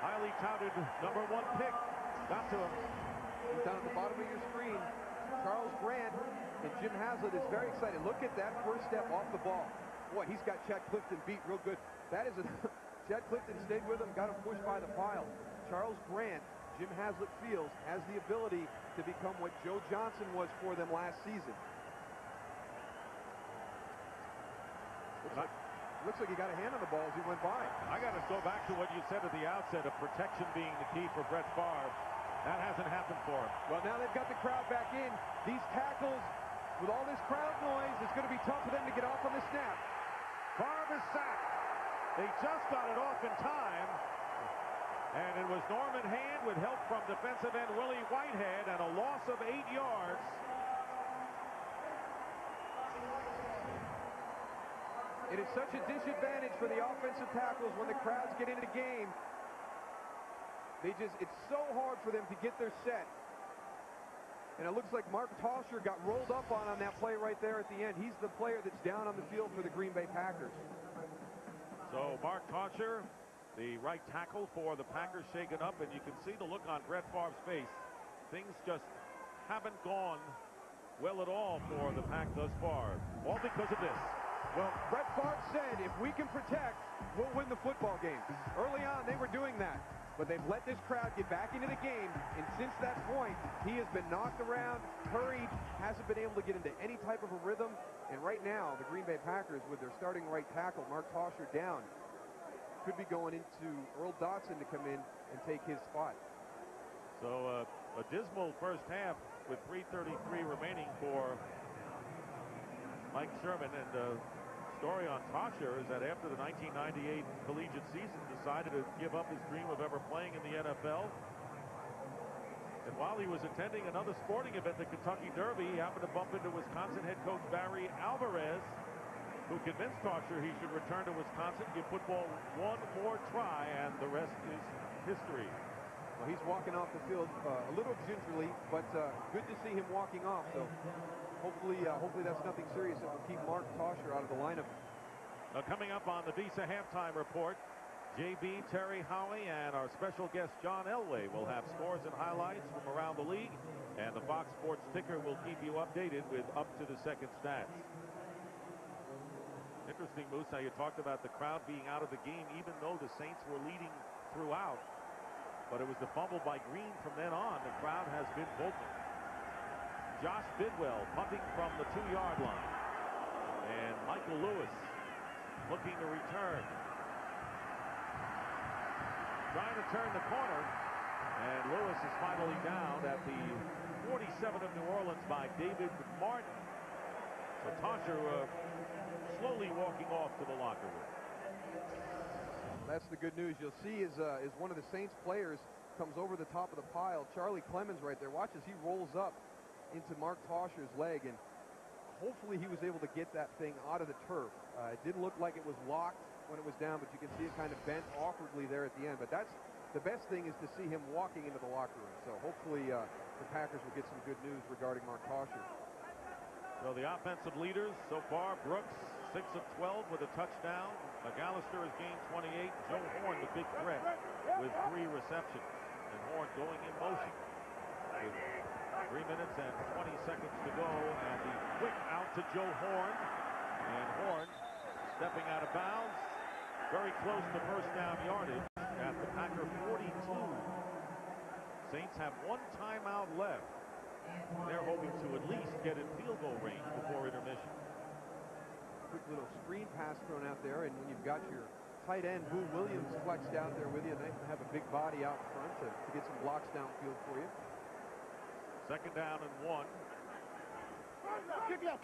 highly touted #1 pick, got to him. He's down at the bottom of your screen. Charles Grant and Jim Haslett is very excited. Look at that first step off the ball. Boy, he's got Chad Clifton beat real good. That is a Chad Clifton stayed with him, got him pushed by the pile. Charles Grant, Jim Haslett feels, has the ability to become what Joe Johnston was for them last season. Looks like he got a hand on the ball as he went by. I got to go back to what you said at the outset of protection being the key for Brett Favre. That hasn't happened for him. Well, now they've got the crowd back in. These tackles, with all this crowd noise, it's going to be tough for them to get off on the snap. Favre is sacked. They just got it off in time. And it was Norman Hand with help from defensive end Willie Whitehead and a loss of 8 yards. It is such a disadvantage for the offensive tackles when the crowds get into the game. It's so hard for them to get their set. And it looks like Mark Tosher got rolled up on that play right there at the end. He's the player that's down on the field for the Green Bay Packers. So Mark Tosher, the right tackle for the Packers, shaken up, and you can see the look on Brett Favre's face. Things just haven't gone well at all for the Pack thus far, all because of this. Well, Brett Favre said, if we can protect, we'll win the football game. Early on, they were doing that. But they've let this crowd get back into the game. And since that point, he has been knocked around, hurried, hasn't been able to get into any type of a rhythm. And right now, the Green Bay Packers, with their starting right tackle, Mark Tosher, down, could be going into Earl Dotson to come in and take his spot. So a dismal first half with 3:33 remaining for Mike Sherman. And story on Tosher is that after the 1998 collegiate season, decided to give up his dream of ever playing in the NFL. And while he was attending another sporting event, the Kentucky Derby, he happened to bump into Wisconsin head coach Barry Alvarez, who convinced Tosher he should return to Wisconsin, give football one more try, and the rest is history. Well, he's walking off the field a little gingerly, but good to see him walking off. So hopefully that's nothing serious that will keep Mark Tosher out of the lineup. Coming up on the Visa halftime report, JB, Terry Howie, and our special guest John Elway will have scores and highlights from around the league, and the Fox Sports ticker will keep you updated with up to the second stats. Interesting, Moose, how you talked about the crowd being out of the game even though the Saints were leading throughout, but it was the fumble by Green from then on. The crowd has been vocal. Josh Bidwell punting from the 2-yard line, and Michael Lewis looking to return. Trying to turn the corner, and Lewis is finally down at the 47 of New Orleans by David Martin. So Tosher slowly walking off to the locker room. That's the good news. You'll see is one of the Saints players comes over the top of the pile. Charlie Clemens right there. Watch as he rolls up into Mark Tosher's leg, and hopefully he was able to get that thing out of the turf. It didn't look like it was locked when it was down, but you can see it kind of bent awkwardly there at the end. But that's the best thing, is to see him walking into the locker room. So hopefully the Packers will get some good news regarding Mark Tosher. So the offensive leaders so far, Brooks 6 of 12 with a touchdown. McAllister has gained 28. Joe Horn, the big threat, with 3 receptions. And Horn going in motion with 3 minutes and 20 seconds to go, and the quick out to Joe Horn, and Horn stepping out of bounds, very close to first down yardage at the Packer 42. Saints have 1 timeout left. They're hoping to at least get in field goal range before intermission. Quick little screen pass thrown out there, and when you've got your tight end Boo Williams flexed out there with you, nice to have a big body out front to get some blocks downfield for you. Second down and 1. Kick out.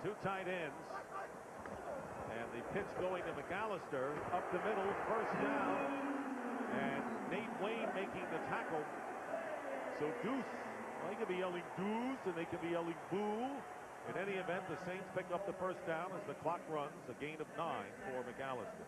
2 tight ends. And the pitch going to McAllister up the middle, first down. And Nate Wayne making the tackle. So Deuce, well, they can be yelling Deuce and they can be yelling Boo. In any event, the Saints pick up the first down as the clock runs, a gain of 9 for McAllister.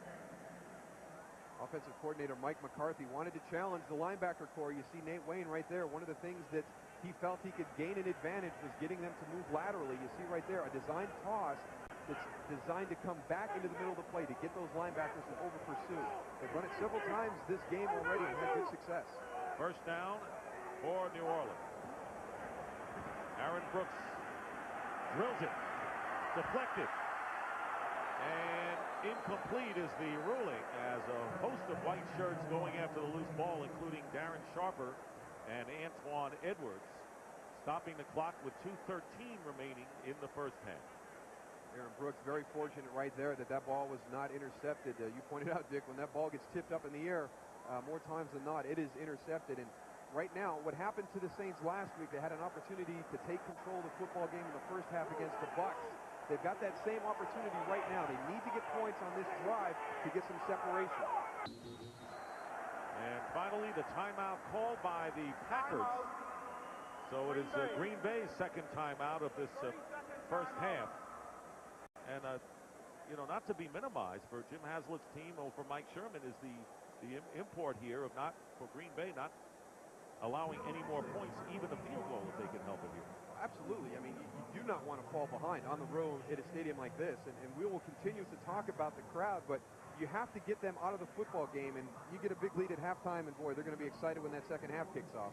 Offensive coordinator Mike McCarthy wanted to challenge the linebacker core. You see Nate Wayne right there. One of the things that he felt he could gain an advantage was getting them to move laterally. You see right there a designed toss that's designed to come back into the middle of the play to get those linebackers to over pursue. They've run it several times this game already and had good success. First down for New Orleans. Aaron Brooks drills it. Deflected. And incomplete is the ruling as a host of white shirts going after the loose ball, including Darren Sharper and Antoine Edwards, stopping the clock with 2:13 remaining in the first half. Aaron Brooks very fortunate right there that ball was not intercepted. You pointed out, Dick, when that ball gets tipped up in the air, more times than not, it is intercepted. And right now, what happened to the Saints last week, they had an opportunity to take control of the football game in the first half against the Bucs. They've got that same opportunity right now. They need to get points on this drive to get some separation. And finally, the timeout called by the Packers. So it is Green Bay's second timeout of this first half. And, you know, not to be minimized for Jim Haslett's team or for Mike Sherman is the import here of not, for Green Bay, not allowing any more points, even a field goal if they can help it here. Absolutely. I mean, you do not want to fall behind on the road at a stadium like this. And we will continue to talk about the crowd, but you have to get them out of the football game. And you get a big lead at halftime, and boy, they're going to be excited when that second half kicks off.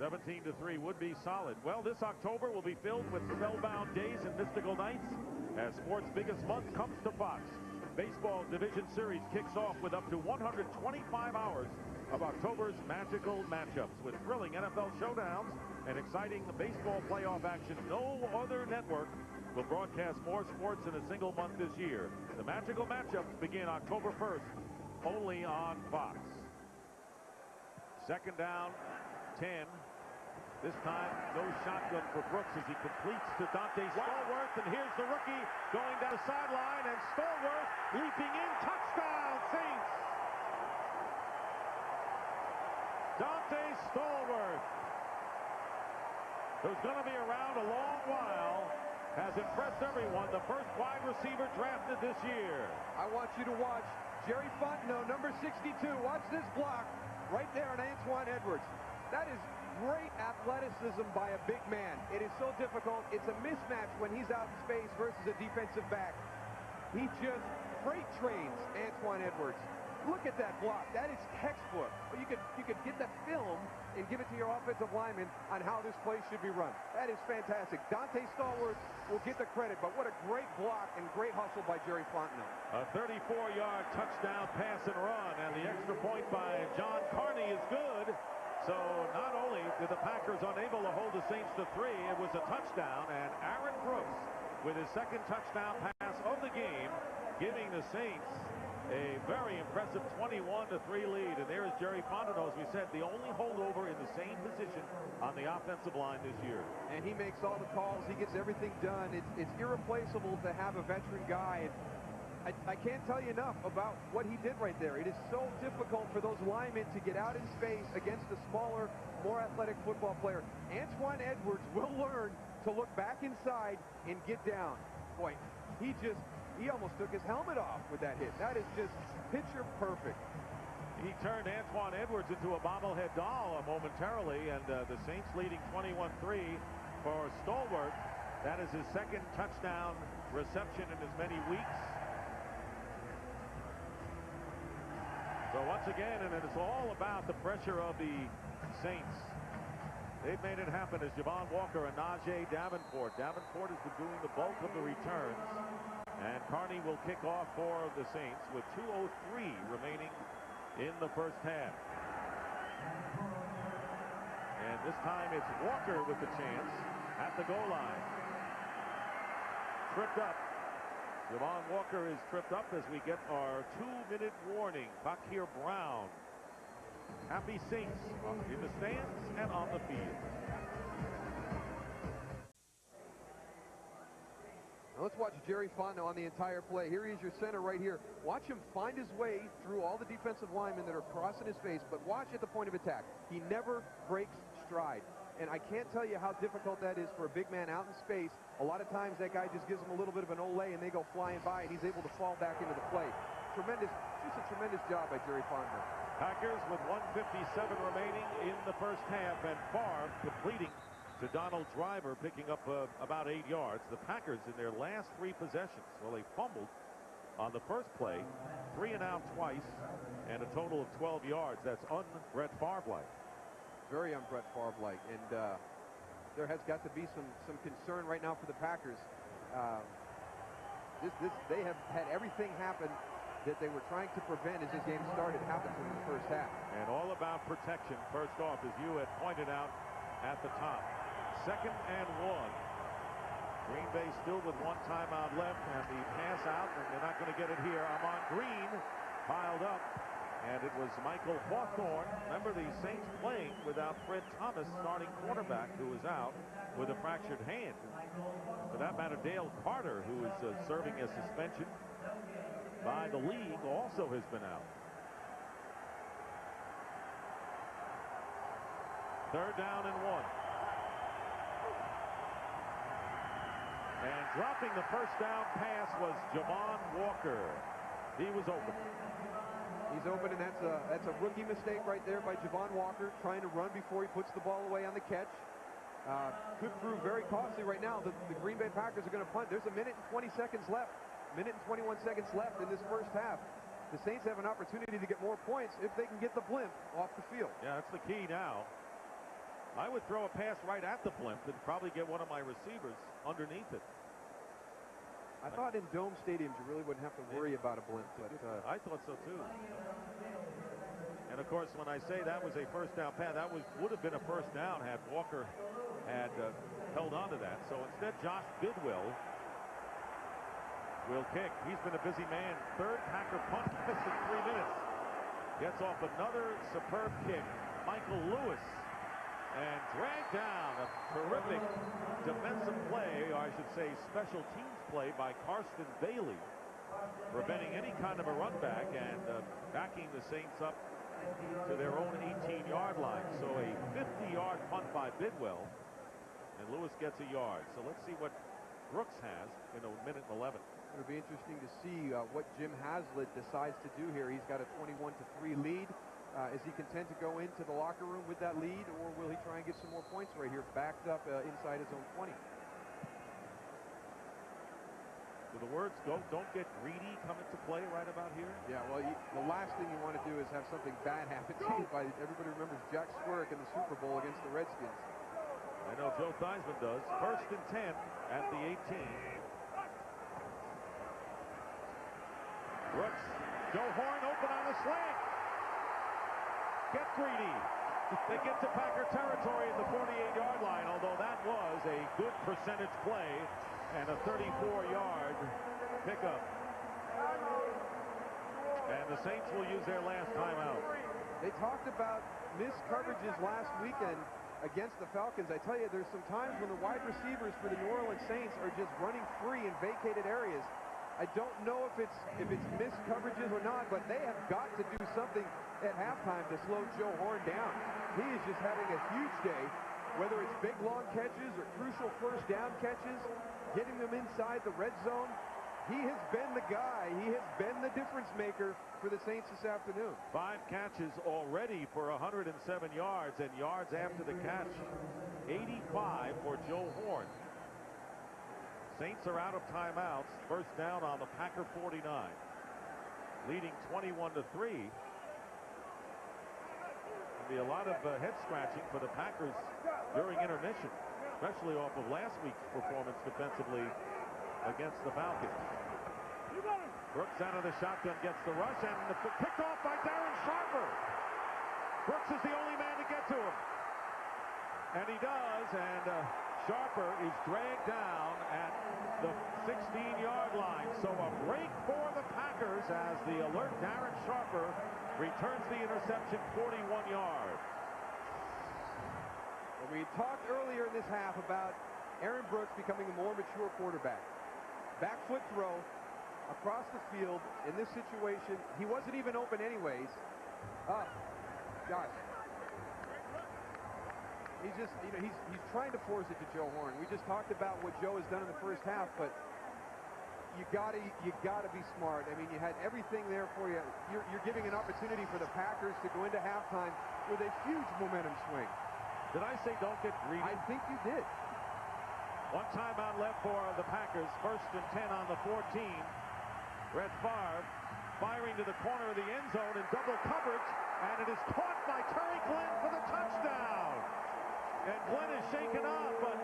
17-3 would be solid. Well, this October will be filled with spellbound days and mystical nights as sports' biggest month comes to Fox. Baseball Division Series kicks off with up to 125 hours of October's magical matchups with thrilling NFL showdowns and exciting baseball playoff action. No other network will broadcast more sports in a single month this year. The magical matchups begin October 1st, only on Fox. Second down, 10. This time, no shotgun for Brooks as he completes to Dante Stallworth, and here's the rookie going down the sideline, and Stallworth leaping in, touchdown, Saints! Dante Stallworth, who's going to be around a long while, has impressed everyone. The first wide receiver drafted this year. I want you to watch Jerry Fontenot, number 62. Watch this block right there on Antoine Edwards. That is great athleticism by a big man. It is so difficult. It's a mismatch when he's out in space versus a defensive back. He just freight trains Antoine Edwards. Look at that block. That is textbook. You could get that film and give it to your offensive lineman on how this play should be run. That is fantastic. Dante Stallworth will get the credit, but what a great block and great hustle by Jerry Fontenot. A 34-yard touchdown pass and run, and the extra point by John Carney is good. So not only did the Packers unable to hold the Saints to 3, it was a touchdown, and Aaron Brooks with his second touchdown pass of the game, giving the Saints a very impressive 21-3 lead. And there is Jerry Fontenot, as we said, the only holdover in the same position on the offensive line this year. And he makes all the calls. He gets everything done. It's irreplaceable to have a veteran guy. I can't tell you enough about what he did right there. It is so difficult for those linemen to get out in space against a smaller, more athletic football player. Antoine Edwards will learn to look back inside and get down. Boy, he almost took his helmet off with that hit. That is just picture perfect. He turned Antoine Edwards into a bobblehead doll momentarily, and the Saints leading 21-3 for Stallworth. That is his second touchdown reception in as many weeks. So once again, and it's all about the pressure of the Saints. They've made it happen as Javon Walker and Najee Davenport. Davenport has been doing the bulk of the returns. And Carney will kick off for the Saints with 2:03 remaining in the first half. And this time it's Walker with the chance at the goal line. Tripped up. Javon Walker is tripped up as we get our 2-minute warning. Bakir Brown. Happy Saints in the stands and on the field. Now let's watch Jerry Fontenot on the entire play. Here he is, your center right here. Watch him find his way through all the defensive linemen that are crossing his face, but watch at the point of attack. He never breaks stride. And I can't tell you how difficult that is for a big man out in space. A lot of times that guy just gives him a little bit of an olay and they go flying by, and he's able to fall back into the play. Just a tremendous job by Jerry Fontenot. Packers with 1:57 remaining in the first half, and Favre completing to Donald Driver, picking up about 8 yards. The Packers in their last 3 possessions, well, they fumbled on the first play, 3 and out twice, and a total of 12 yards. That's un-Brett Favre-like. Very un-Brett Favre-like. And there has got to be some concern right now for the Packers. They have had everything happen that they were trying to prevent as this game started happen in the first half. And all about protection, first off, as you had pointed out at the top. 2nd and 1. Green Bay still with 1 timeout left, and the pass out, and they're not going to get it here. Ahman Green piled up, and it was Michael Hawthorne. Remember, the Saints playing without Fred Thomas, starting quarterback, who was out with a fractured hand. For that matter, Dale Carter, who is serving a suspension by the league, also has been out. 3rd down and 1. And dropping the first down pass was Javon Walker. He was open. He's open, and that's a rookie mistake right there by Javon Walker, trying to run before he puts the ball away on the catch. Could prove very costly right now. The Green Bay Packers are going to punt. There's a minute and 20 seconds left. Minute and 21 seconds left in this first half. The Saints have an opportunity to get more points if they can get the blimp off the field. Yeah, that's the key now. I would throw a pass right at the blimp and probably get one of my receivers underneath it. I thought in dome stadiums you really wouldn't have to worry about a blimp, but I thought so too. And of course, when I say that was a first down pass, that would have been a first down had Walker had held on to that. So instead, Josh Bidwell will kick. He's been a busy man. 3rd Packer punt miss in 3 minutes. Gets off another superb kick. Michael Lewis. And dragged down. A terrific defensive play, or I should say special teams play, by Karsten Bailey, preventing any kind of a run back and backing the Saints up to their own 18-yard line. So a 50-yard punt by Bidwell, and Lewis gets a yard. So let's see what Brooks has in a minute and 11. It'll be interesting to see what Jim Haslett decides to do here. He's got a 21-3 lead. Is he content to go into the locker room with that lead, or will he try and get some more points right here, backed up inside his own 20? Do the words don't get greedy come into play right about here? Yeah, well, the last thing you want to do is have something bad happen to you. Everybody remembers Jack Squirk in the Super Bowl against the Redskins. I know Joe Theismann does. 1st and 10 at the 18. Brooks, Joe Horn open on the slant. Get greedy. They get to Packer territory at the 48-yard line, although that was a good percentage play and a 34-yard pickup. And the Saints will use their last timeout. They talked about missed coverages last weekend against the Falcons. I tell you, there's some times when the wide receivers for the New Orleans Saints are just running free in vacated areas. I don't know if it's missed coverages or not, but they have got to do something at halftime to slow Joe Horn down. He is just having a huge day, whether it's big long catches or crucial first down catches, getting them inside the red zone. He has been the guy. He has been the difference maker for the Saints this afternoon. 5 catches already for 107 yards, and yards after the catch, 85 for Joe Horn. Saints are out of timeouts. First down on the Packer 49. Leading 21-3. Be a lot of head scratching for the Packers during intermission, especially off of last week's performance defensively against the Falcons. Brooks out of the shotgun, gets the rush, and picked off by Darren Sharper. Brooks is the only man to get to him, and he does, and Sharper is dragged down at the 16-yard line. So a break for the Packers as the alert Darren Sharper returns the interception 41 yards. Well, we talked earlier in this half about Aaron Brooks becoming a more mature quarterback. Back foot throw across the field in this situation. He wasn't even open anyways. Gosh. He's just, he's trying to force it to Joe Horn. We just talked about what Joe has done in the first half, but you gotta be smart. I mean, you had everything there for you. You're giving an opportunity for the Packers to go into halftime with a huge momentum swing. Did I say don't get greedy? I think you did. 1 timeout left for the Packers. 1st and 10 on the 14. Brett Favre firing to the corner of the end zone in double coverage, and it is caught by Terry Glenn for the touchdown. And Glenn is shaken up, but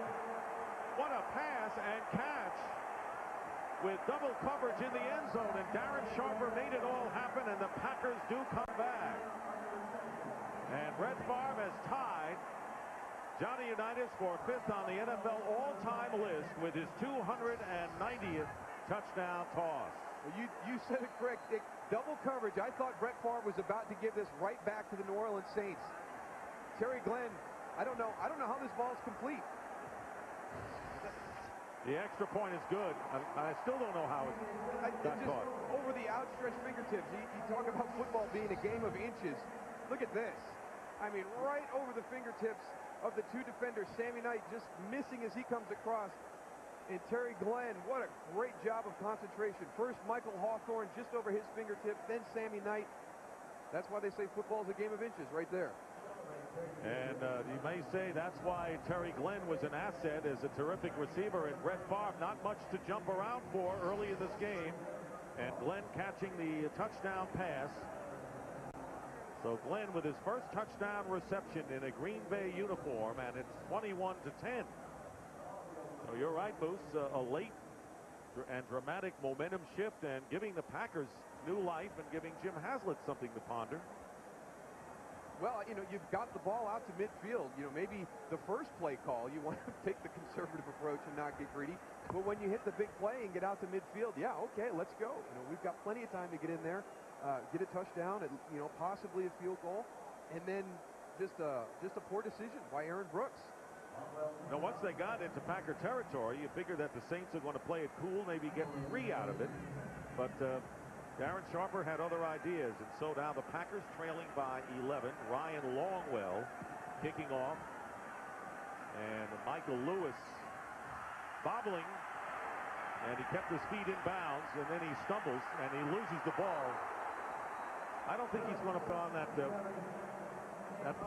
what a pass and catch with double coverage in the end zone. And Darren Sharper made it all happen, and the Packers do come back. And Brett Favre has tied Johnny Unitas for 5th on the NFL all-time list with his 290th touchdown toss. Well, you said it correct, Dick. Double coverage. I thought Brett Favre was about to give this right back to the New Orleans Saints. Terry Glenn, I don't know how this ball is complete. The extra point is good. I still don't know how it got caught. Over the outstretched fingertips. You talk about football being a game of inches. Look at this. I mean, right over the fingertips of the two defenders. Sammy Knight just missing as he comes across. And Terry Glenn, what a great job of concentration. First, Michael Hawthorne just over his fingertips, then Sammy Knight. That's why they say football is a game of inches right there. And you may say that's why Terry Glenn was an asset as a terrific receiver, and Brett Favre not much to jump around for early in this game. And Glenn catching the touchdown pass. So Glenn with his first touchdown reception in a Green Bay uniform, and it's 21-10. So you're right, Moose, a late and dramatic momentum shift and giving the Packers new life and giving Jim Haslett something to ponder. Well, you know, you've got the ball out to midfield. You know, maybe the first play call, you want to take the conservative approach and not get greedy. But when you hit the big play and get out to midfield, yeah, okay, let's go. You know, we've got plenty of time to get in there, get a touchdown, and, you know, possibly a field goal. And then just a poor decision by Aaron Brooks. Now, once they got into Packer territory, you figure that the Saints are going to play it cool, maybe get 3 out of it. But Darren Sharper had other ideas, and so now the Packers trailing by 11. Ryan Longwell kicking off, and Michael Lewis bobbling, and he kept his feet in bounds, and then he stumbles and he loses the ball. I don't think he's going to put on that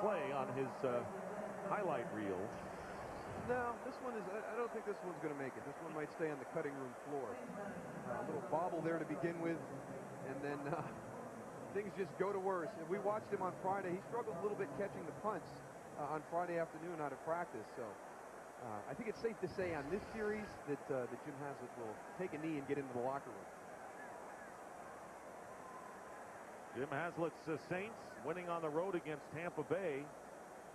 play on his highlight reel. No, this one is, I don't think this one's going to make it. This one might stay on the cutting room floor. A little bobble there to begin with, and then things just go to worse. And we watched him on Friday. He struggled a little bit catching the punts on Friday afternoon out of practice. So I think it's safe to say on this series that Jim Haslett will take a knee and get into the locker room. Jim Haslett's Saints winning on the road against Tampa Bay.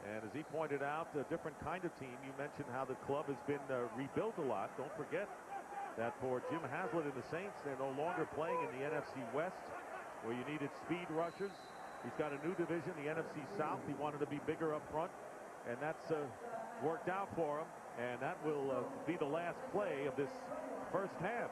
And as he pointed out, a different kind of team. You mentioned how the club has been rebuilt a lot. Don't forget that for Jim Haslett and the Saints, they're no longer playing in the NFC West, where you needed speed rushers. He's got a new division, the NFC South. He wanted to be bigger up front, and that's worked out for him. And that will be the last play of this first half.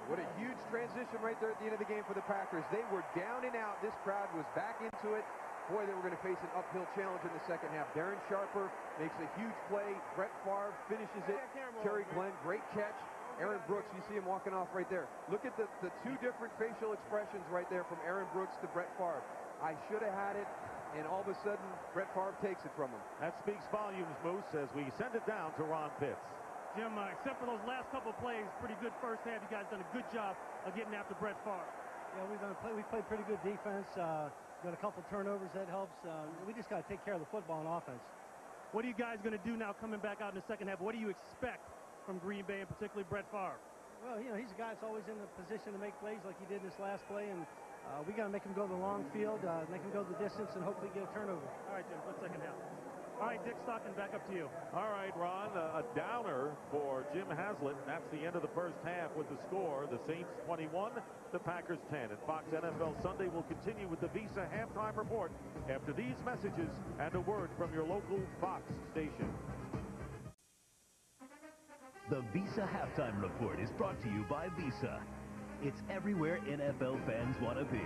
What a huge transition right there at the end of the game for the Packers. They were down and out. This crowd was back into it. Boy, they were going to face an uphill challenge in the second half. Darren Sharper makes a huge play. Brett Favre finishes it. Terry Glenn, great catch. Aaron Brooks, you see him walking off right there. Look at the two different facial expressions right there from Aaron Brooks to Brett Favre. I should have had it, and all of a sudden, Brett Favre takes it from him. That speaks volumes, Moose, as we send it down to Ron Pitts. Jim, except for those last couple of plays, pretty good first half. You guys done a good job of getting after Brett Favre. Yeah, we played pretty good defense. Got a couple turnovers, that helps. We just got to take care of the football on offense. What are you guys going to do now coming back out in the second half? What do you expect from Green Bay, and particularly Brett Favre? Well, you know, he's a guy that's always in the position to make plays like he did this last play, and we got to make him go the long field, make him go the distance, and hopefully get a turnover. All right, Jim, good second half. All right, Dick Stockton, back up to you. All right, Ron, a downer for Jim Haslett. That's the end of the first half with the score. The Saints 21, the Packers 10. And Fox NFL Sunday will continue with the Visa halftime report after these messages and a word from your local Fox station. The Visa halftime report is brought to you by Visa. It's everywhere NFL fans want to be.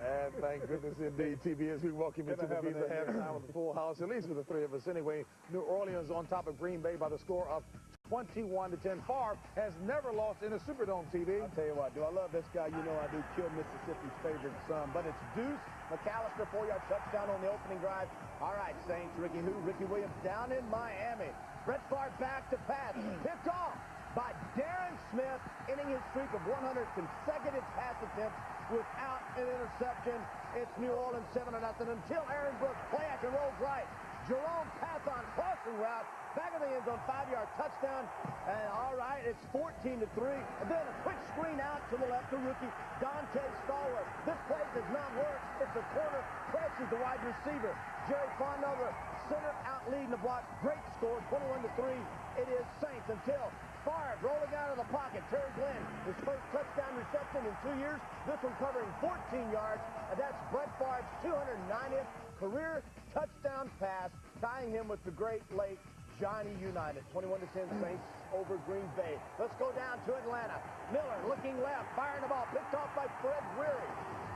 And thank goodness indeed, TBS, we welcome you to the Visa halftime with the full house, at least for the 3 of us anyway. New Orleans on top of Green Bay by the score of 21-10. Favre has never lost in a Superdome, TV. I'll tell you what, do I love this guy? You know I do. Kill Mississippi's favorite son. But it's Deuce McAllister, 4-yard touchdown on the opening drive. All right, Saints, Ricky Williams down in Miami. Brett Favre back to pass. Picked off by Darren Smith, ending his streak of 100 consecutive pass attempts without an interception. It's New Orleans 7-0 until Aaron Brooks play action rolls right. Jerome Pathon crossing route. Back of the end zone, 5-yard touchdown. And all right, it's 14-3. And then a quick screen out to the left to rookie Dante Stallworth. This play does not work. It's a corner, presses the wide receiver. Jerry Fondover, center out leading the block. Great score, 21-3. It is Saints until Favre rolling out of the pocket. Terry Glenn, his first touchdown reception in 2 years. This one covering 14 yards. And that's Brett Favre's 290th career touchdown pass, tying him with the great late Johnny Unitas. 21-10 Saints over Green Bay. Let's go down to Atlanta. Miller looking left, firing the ball, picked off by Fred Weary.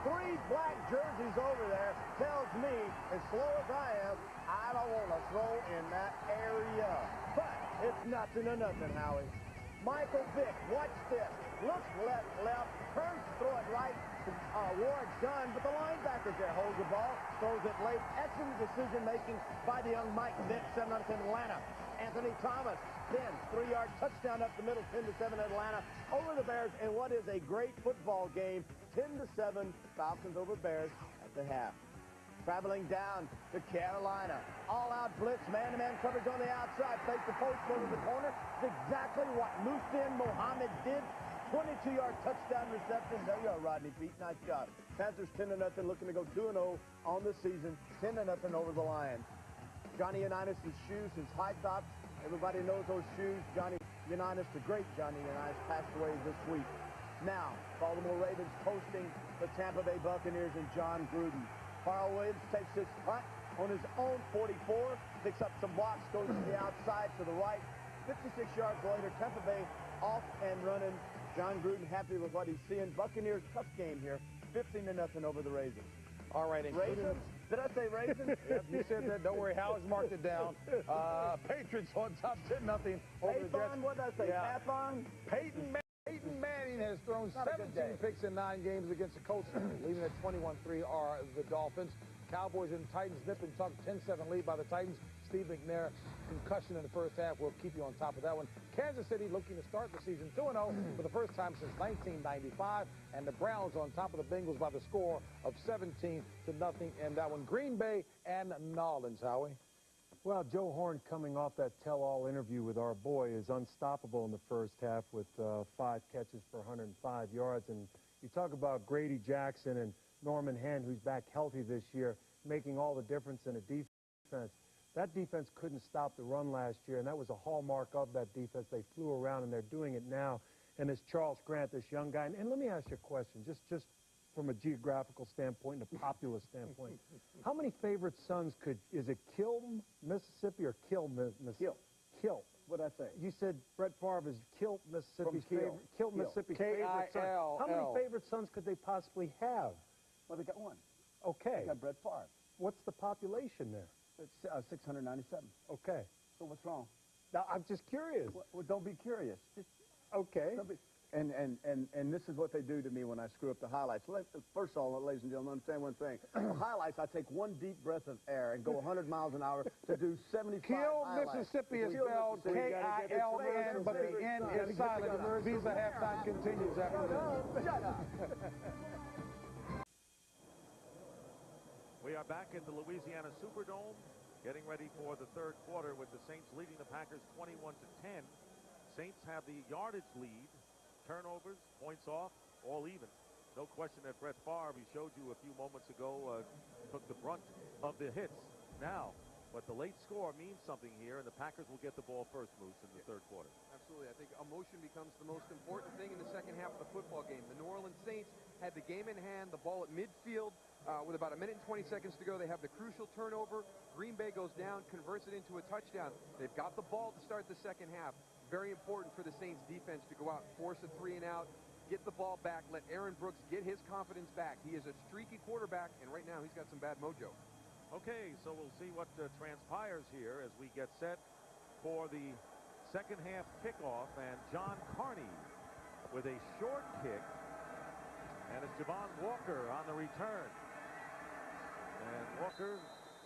3 black jerseys over there tells me, as slow as I am, I don't want to throw in that area. But it's nothing to nothing, Howie. Michael Vick, watch this. Looks left, turns to throw it right. Ward done, but the linebacker there holds the ball, throws it late. Excellent decision-making by the young Mike Vick, 7-0 Atlanta. Anthony Thomas, then 3-yard touchdown up the middle, 10-7 Atlanta over the Bears, and what is a great football game, 10-7 Falcons over Bears at the half. Traveling down to Carolina. All-out blitz, man-to-man coverage on the outside. Fake the post, go to the corner. It's exactly what Muhsin Mohammed did. 22-yard touchdown reception. There you go, Rodney Pete. Nice job. Panthers 10-0, looking to go 2-0 on the season. 10-0 over the Lions. Johnny Unitas' shoes, his high tops. Everybody knows those shoes. Johnny Unitas, the great Johnny Unitas, passed away this week. Now, Baltimore Ravens hosting the Tampa Bay Buccaneers and John Gruden. Carl Williams takes his punt on his own 44, picks up some blocks, goes to the outside to the right. 56 yards later, Tampa Bay off and running. John Gruden happy with what he's seeing. Buccaneers, tough game here. 15-0 over the Raisins. All right, Raisins? Did I say Raisins? Yep, you said that. Don't worry, Howard's marked it down. Patriots on top, 10-0 over the Jets. What did I say? Yeah. Pathon? Peyton Manning has thrown 17 picks in 9 games against the Colts, leaving at 21-3 are the Dolphins. Cowboys and Titans nip and tuck, 10-7 lead by the Titans. Steve McNair, concussion in the first half. We'll keep you on top of that one. Kansas City looking to start the season 2-0 for the first time since 1995. And the Browns on top of the Bengals by the score of 17-0 in that one. Green Bay and New Orleans, Howie. Well, Joe Horn, coming off that tell-all interview with our boy, is unstoppable in the first half with 5 catches for 105 yards. And you talk about Grady Jackson and Norman Henn, who's back healthy this year, making all the difference in a defense. That defense couldn't stop the run last year, and that was a hallmark of that defense. They flew around, and they're doing it now. And it's Charles Grant, this young guy. And let me ask you a question, just from a geographical standpoint and a populist standpoint. How many favorite sons is it Kill, Mississippi, or Kill, Mississippi? Kill. What'd I say? You said Brett Favre is Kill, Mississippi's favorite. Kill, Mississippi's favorite son. How many favorite sons could they possibly have? Well, they got one. Okay. They got Brett Favre. What's the population there? It's 697. Okay. So what's wrong? Now, I'm just curious. Well, don't be curious. Just, okay. And this is what they do to me when I screw up the highlights. First of all, ladies and gentlemen, understand one thing. The highlights, I take one deep breath of air and go 100 miles an hour to do 75 Kill, highlights. Mississippi is spelled K-I-L-N, but the N is silent. Visa halftime continues after this. Shut up. We are back at the Louisiana Superdome, getting ready for the third quarter with the Saints leading the Packers 21-10. Saints have the yardage lead, turnovers, points off, all even. No question that Brett Favre, we showed you a few moments ago, took the brunt of the hits. Now, but the late score means something here, and the Packers will get the ball first, Moose, in the third quarter. Absolutely. I think emotion becomes the most important thing in the second half of the football game. The New Orleans Saints had the game in hand, the ball at midfield. With about 1 minute and 20 seconds to go, they have the crucial turnover. Green Bay goes down, converts it into a touchdown. They've got the ball to start the second half. Very important for the Saints defense to go out, force a 3-and-out, get the ball back, let Aaron Brooks get his confidence back. He is a streaky quarterback, and right now he's got some bad mojo. Okay, so we'll see what transpires here as we get set for the second half kickoff. And John Carney with a short kick. And it's Javon Walker on the return. And Walker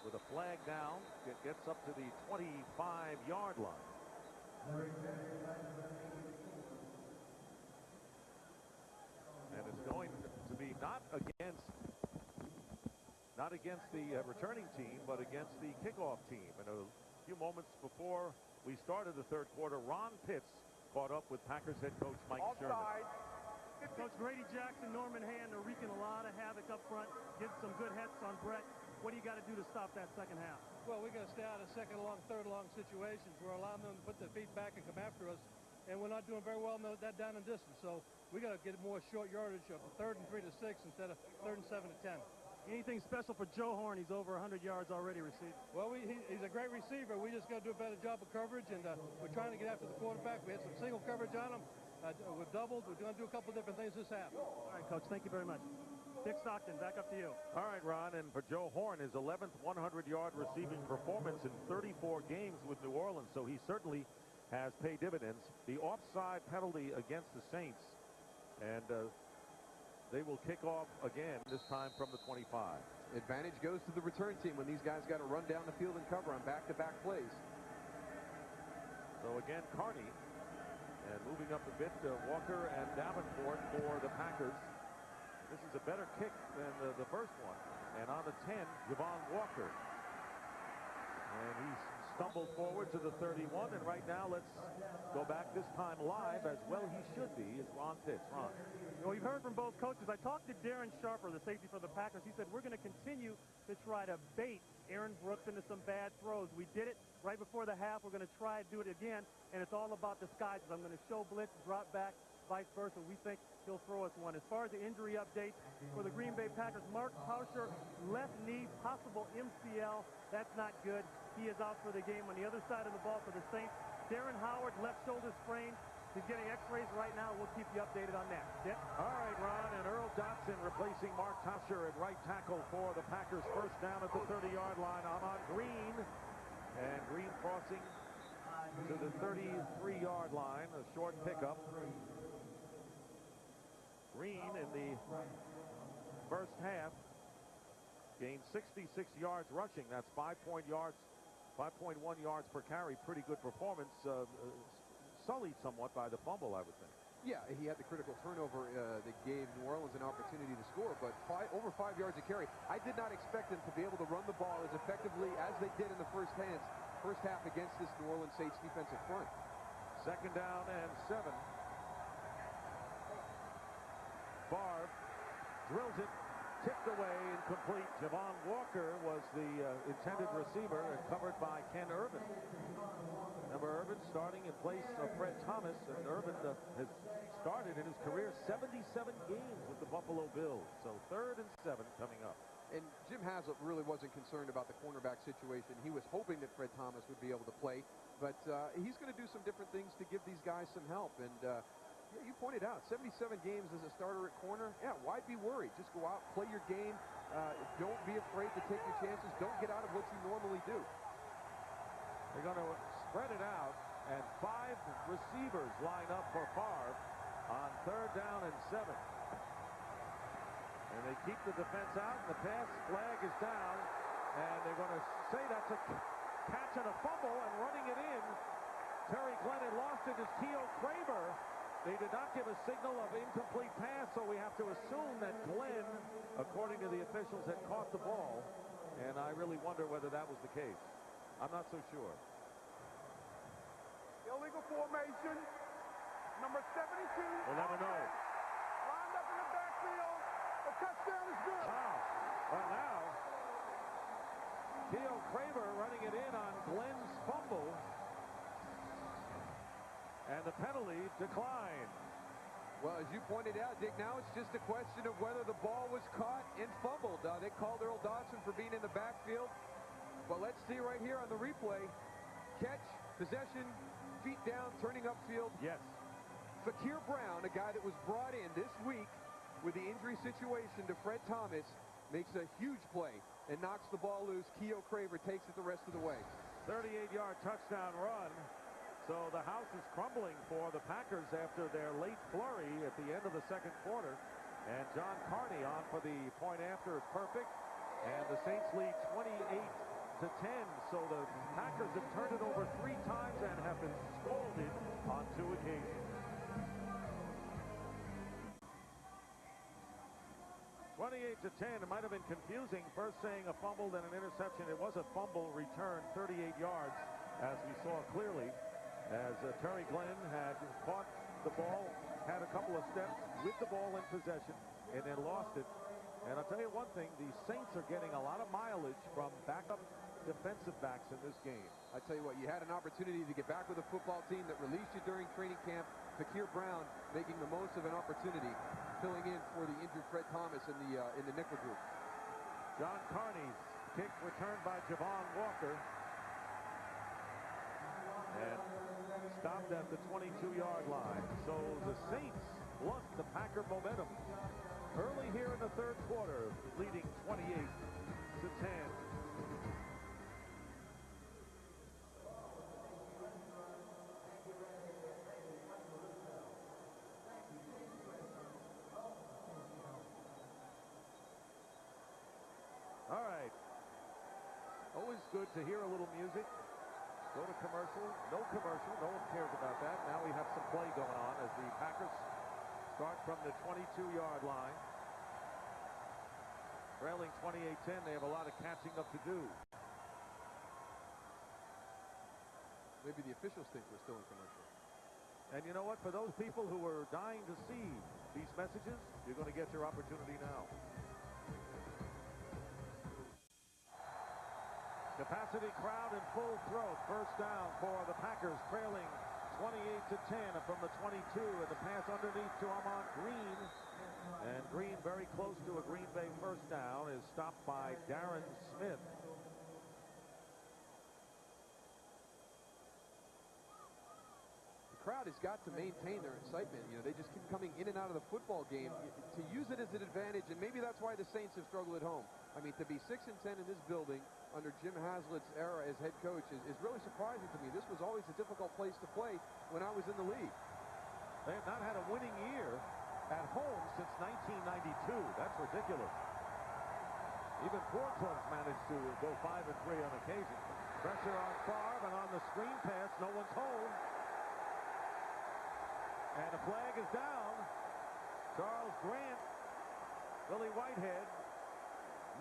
with a flag down gets up to the 25-yard line. And it's going to be not not against the returning team, but against the kickoff team. And a few moments before we started the third quarter, Ron Pitts caught up with Packers head coach Mike Sherman. Coach Grady Jackson, Norman Hand are wreaking a lot of havoc up front, getting some good hits on Brett. What do you got to do to stop that second half? Well, we got to stay out of second long, third long situations. We're allowing them to put their feet back and come after us, and we're not doing very well in that down and distance. So we got to get more short yardage of 3rd and 3 to 6 instead of 3rd and 7 to 10. Anything special for Joe Horn? He's over 100 yards already received. Well, he's a great receiver. We just got to do a better job of coverage, and we're trying to get after the quarterback. We had some single coverage on him. We've doubled. We're going to do a couple different things this half. All right, Coach, thank you very much. Dick Stockton, back up to you. All right, Ron, and for Joe Horn, his 11th 100-yard receiving performance in 34 games with New Orleans, so he certainly has paid dividends. The offside penalty against the Saints, and they will kick off again, this time from the 25. Advantage goes to the return team when these guys got to run down the field and cover on back-to-back plays. So again, Carney, and moving up a bit, Walker and Davenport for the Packers. This is a better kick than the first one. And on the 10, Javon Walker. And he's stumbled forward to the 31. And right now, let's go back this time live, as well he should be, is Ron Pitts. Ron. Well, you've heard from both coaches. I talked to Darren Sharper, the safety for the Packers. He said, we're going to continue to try to bait Aaron Brooks into some bad throws. We did it right before the half. We're going to try to do it again. And it's all about disguises. I'm going to show blitz, drop back, vice versa. We think he'll throw us one. As far as the injury update for the Green Bay Packers, Mark Tauscher, left knee, possible MCL. That's not good. He is out for the game. On the other side of the ball for the Saints, Darren Howard, left shoulder sprain. He's getting x-rays right now. We'll keep you updated on that. Dick? All right, Ron, and Earl Johnson replacing Mark Tauscher at right tackle for the Packers. First down at the 30-yard line. On Green. And Green crossing to the 33-yard line. A short pickup. Green in the first half gained 66 yards rushing. That's 5.1 yards per carry. Pretty good performance. Sullied somewhat by the fumble, I would think. Yeah, he had the critical turnover that gave New Orleans an opportunity to score, but over 5 yards a carry. I did not expect them to be able to run the ball as effectively as they did in the first half against this New Orleans Saints defensive front. Second down and 7. Favre drills it, tipped away, incomplete. Javon Walker was the intended receiver and covered by Ken Irvin. Remember, Irvin starting in place of Fred Thomas, and Irvin has started in his career 77 games with the Buffalo Bills. So 3rd and 7 coming up. And Jim Haslett really wasn't concerned about the cornerback situation. He was hoping that Fred Thomas would be able to play, but he's going to do some different things to give these guys some help. And yeah, you pointed out, 77 games as a starter at corner. Yeah, why be worried? Just go out, play your game. Don't be afraid to take your chances. Don't get out of what you normally do. They're going to spread it out, and 5 receivers line up for Favre on 3rd down and 7. And they keep the defense out, and the pass flag is down, and they're going to say that's a catch and a fumble, and running it in, Terry Glenn had lost it as Keo Craver. They did not give a signal of incomplete pass, so we have to assume that Glenn, according to the officials, had caught the ball, and I really wonder whether that was the case. I'm not so sure. Illegal formation. Number 72. We'll never know. Lined up in the backfield. The touchdown is good. Wow. Well, now, Keo Craver running it in on Glenn's fumble. And the penalty declined. Well, as you pointed out, Dick, now it's just a question of whether the ball was caught and fumbled. They called Earl Dodson for being in the backfield. But let's see right here on the replay. Catch, possession, feet down, turning upfield. Yes. Fakir Brown, a guy that was brought in this week with the injury situation to Fred Thomas, makes a huge play and knocks the ball loose. Keo Craver takes it the rest of the way. 38-yard touchdown run. So the house is crumbling for the Packers after their late flurry at the end of the second quarter. And John Carney on for the point after is perfect. And the Saints lead 28-10. So the Packers have turned it over 3 times and have been scolded on 2 occasions. 28-10 28-10. It might have been confusing, first saying a fumble, then an interception. It was a fumble return, 38 yards, as we saw clearly, as Terry Glenn had caught the ball, had a couple of steps with the ball in possession, and then lost it. And I'll tell you one thing, the Saints are getting a lot of mileage from backup defensive backs in this game. I tell you what, you had an opportunity to get back with a football team that released you during training camp. Fakir Brown making the most of an opportunity, filling in for the injured Fred Thomas in the nickel group. John Carney's kick returned by Javon Walker. And stopped at the 22-yard line. So the Saints lost the Packer momentum early here in the third quarter, leading 28-10. All right. Always good to hear a little music. Go to commercial. No commercial. No one cares about that. Now we have some play going on as the Packers start from the 22-yard line. Trailing 28-10. They have a lot of catching up to do. Maybe the officials think we're still in commercial. And you know what? For those people who are dying to see these messages, you're going to get your opportunity now. Capacity crowd in full throat. First down for the Packers, trailing 28-10 from the 22, and the pass underneath to Ahman Green. And Green, very close to a Green Bay first down, is stopped by Darren Smith. The crowd has got to maintain their excitement. You know, they just keep coming in and out of the football game to use it as an advantage, and maybe that's why the Saints have struggled at home. I mean, to be 6-10 in this building under Jim Haslett's era as head coach is really surprising to me. This was always a difficult place to play when I was in the league. They have not had a winning year at home since 1992. That's ridiculous. Even poor clubs managed to go 5-3 on occasion. Pressure on Favre, and on the screen pass, no one's home. And the flag is down. Charles Grant, Billy Whitehead,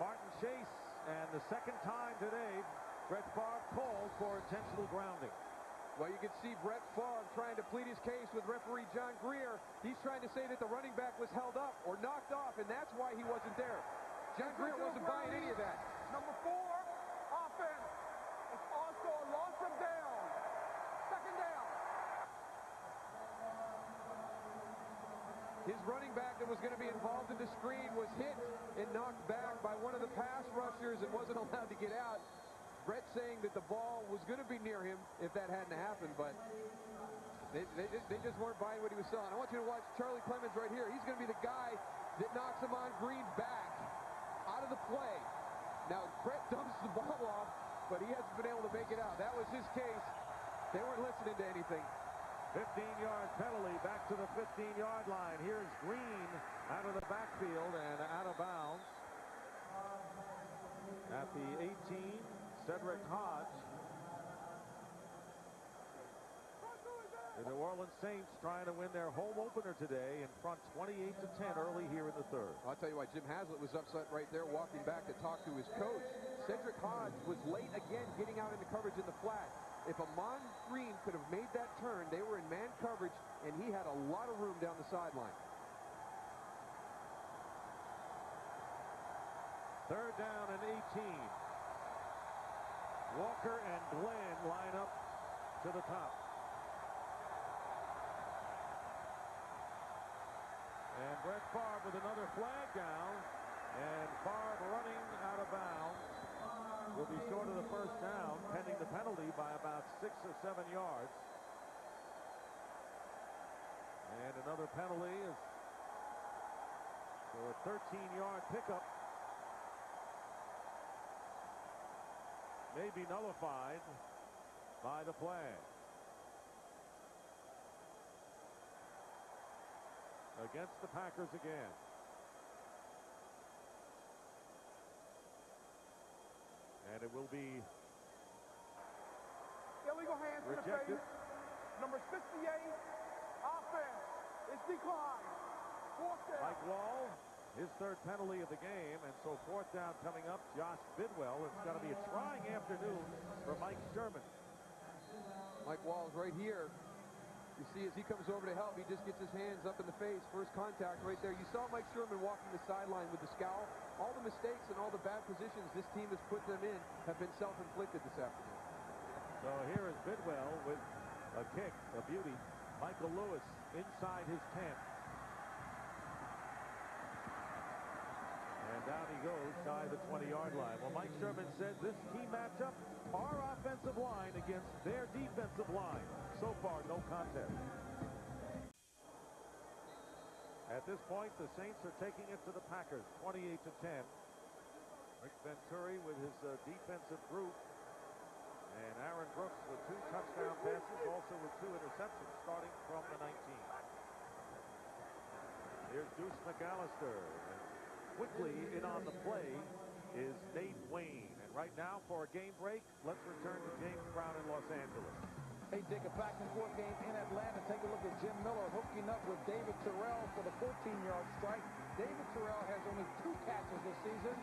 Martin Chase, and the second time today, Brett Favre called for intentional grounding. Well, you can see Brett Favre trying to plead his case with referee John Greer. He's trying to say that the running back was held up or knocked off, and that's why he wasn't there. John Greer wasn't buying any of that. Number 4, offense. It's also a loss of down. Second down. His running back that was going to be involved in the screen was hit and knocked back by one of the pass rushers and wasn't allowed to get out. Brett saying that the ball was going to be near him if that hadn't happened, but they just weren't buying what he was selling. I want you to watch Charlie Clemens right here. He's going to be the guy that knocks him on Green back out of the play. Now, Brett dumps the ball off, but he hasn't been able to make it out. That was his case. They weren't listening to anything. 15-yard penalty back to the 15-yard line. Here's Green out of the backfield and out of bounds. At the 18, Cedric Hodge. The New Orleans Saints trying to win their home opener today in front 28-10 early here in the third. I'll tell you why Jim Haslett was upset right there walking back to talk to his coach. Cedric Hodge was late again getting out into coverage in the flat. If Ahman Green could have made that turn, they were in man coverage, and he had a lot of room down the sideline. Third down and 18. Walker and Glenn line up to the top. And Brett Favre with another flag down, and Favre running out of bounds. Will be short of the first down, pending the penalty by about 6 or 7 yards. And another penalty is for a 13-yard pickup. May be nullified by the flag. Against the Packers again. And it will be illegal hands in the rejected. face. Number 68, offense. It's declined. Fourth down. Mike Wall his third penalty of the game, and so fourth down coming up. Josh Bidwell. It's going to be a trying afternoon for Mike Sherman. Mike Wall's right here. You see, as he comes over to help, he just gets his hands up in the face. First contact right there. You saw Mike Sherman walking the sideline with the scowl. All the mistakes and all the bad positions this team has put them in have been self-inflicted this afternoon. So here is Bidwell with a kick, a beauty. Michael Lewis inside his 10. And down he goes, shy the 20-yard line. Well, Mike Sherman said this key matchup, our offensive line against their defensive line. So far, no contest. At this point, the Saints are taking it to the Packers, 28-10. Rick Venturi with his defensive group. And Aaron Brooks with 2 touchdown passes, also with 2 interceptions, starting from the 19. Here's Deuce McAllister. And quickly in on the play is Nate Wayne. And right now, for a game break, let's return to James Brown in Los Angeles. Hey, Dick, a back-and-forth game in Atlanta. Take a look at Jim Miller hooking up with David Terrell for the 14-yard strike. David Terrell has only 2 catches this season,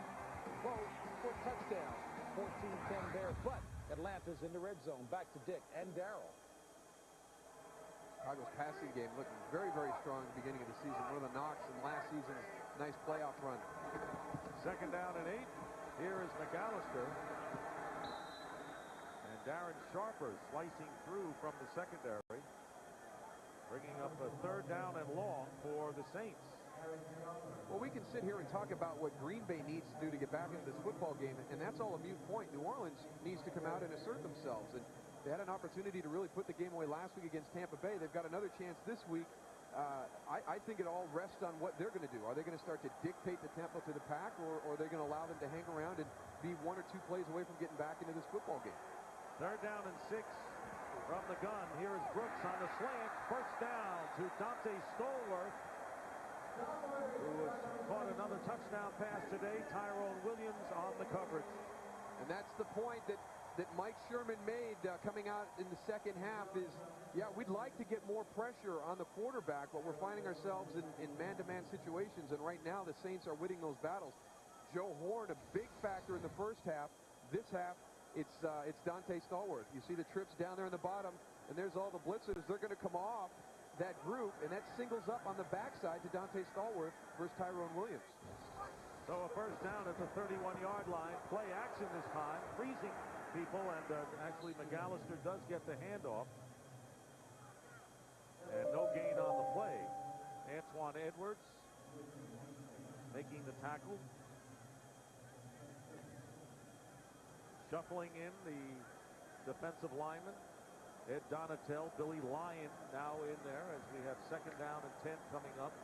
both for touchdowns. 14-10 Bears, but Atlanta's in the red zone. Back to Dick and Daryl. Chicago's passing game looking very, very strong at the beginning of the season. One of the knocks in last season's nice playoff run. Second down and 8. Here is McAllister. And Darren Sharper slicing through from the secondary. Bringing up a third down and long for the Saints. Well, we can sit here and talk about what Green Bay needs to do to get back into this football game, and that's all a moot point. New Orleans needs to come out and assert themselves, and they had an opportunity to really put the game away last week against Tampa Bay. They've got another chance this week. I think it all rests on what they're going to do. Are they going to start to dictate the tempo to the pack, or are they going to allow them to hang around and be 1 or 2 plays away from getting back into this football game? Third down and 6 from the gun. Here is Brooks on the slant. First down to Dante Stallworth, who has caught another touchdown pass today. Tyrone Williams on the coverage. And that's the point that Mike Sherman made coming out in the second half is, yeah, we'd like to get more pressure on the quarterback, but we're finding ourselves in man-to-man situations, and right now the Saints are winning those battles. Joe Horn, a big factor in the first half. This half, it's Dante Stallworth. You see the trips down there in the bottom, and there's all the blitzers. They're going to come off that group, and that singles up on the backside to Dante Stallworth versus Tyrone Williams. So a first down at the 31-yard line. Play action this time, freezing people, and actually McAllister does get the handoff. And no gain on the play. Antoine Edwards making the tackle. Shuffling in the defensive lineman. Ed Donatel, Billy Lyon now in there as we have second down and 10 coming up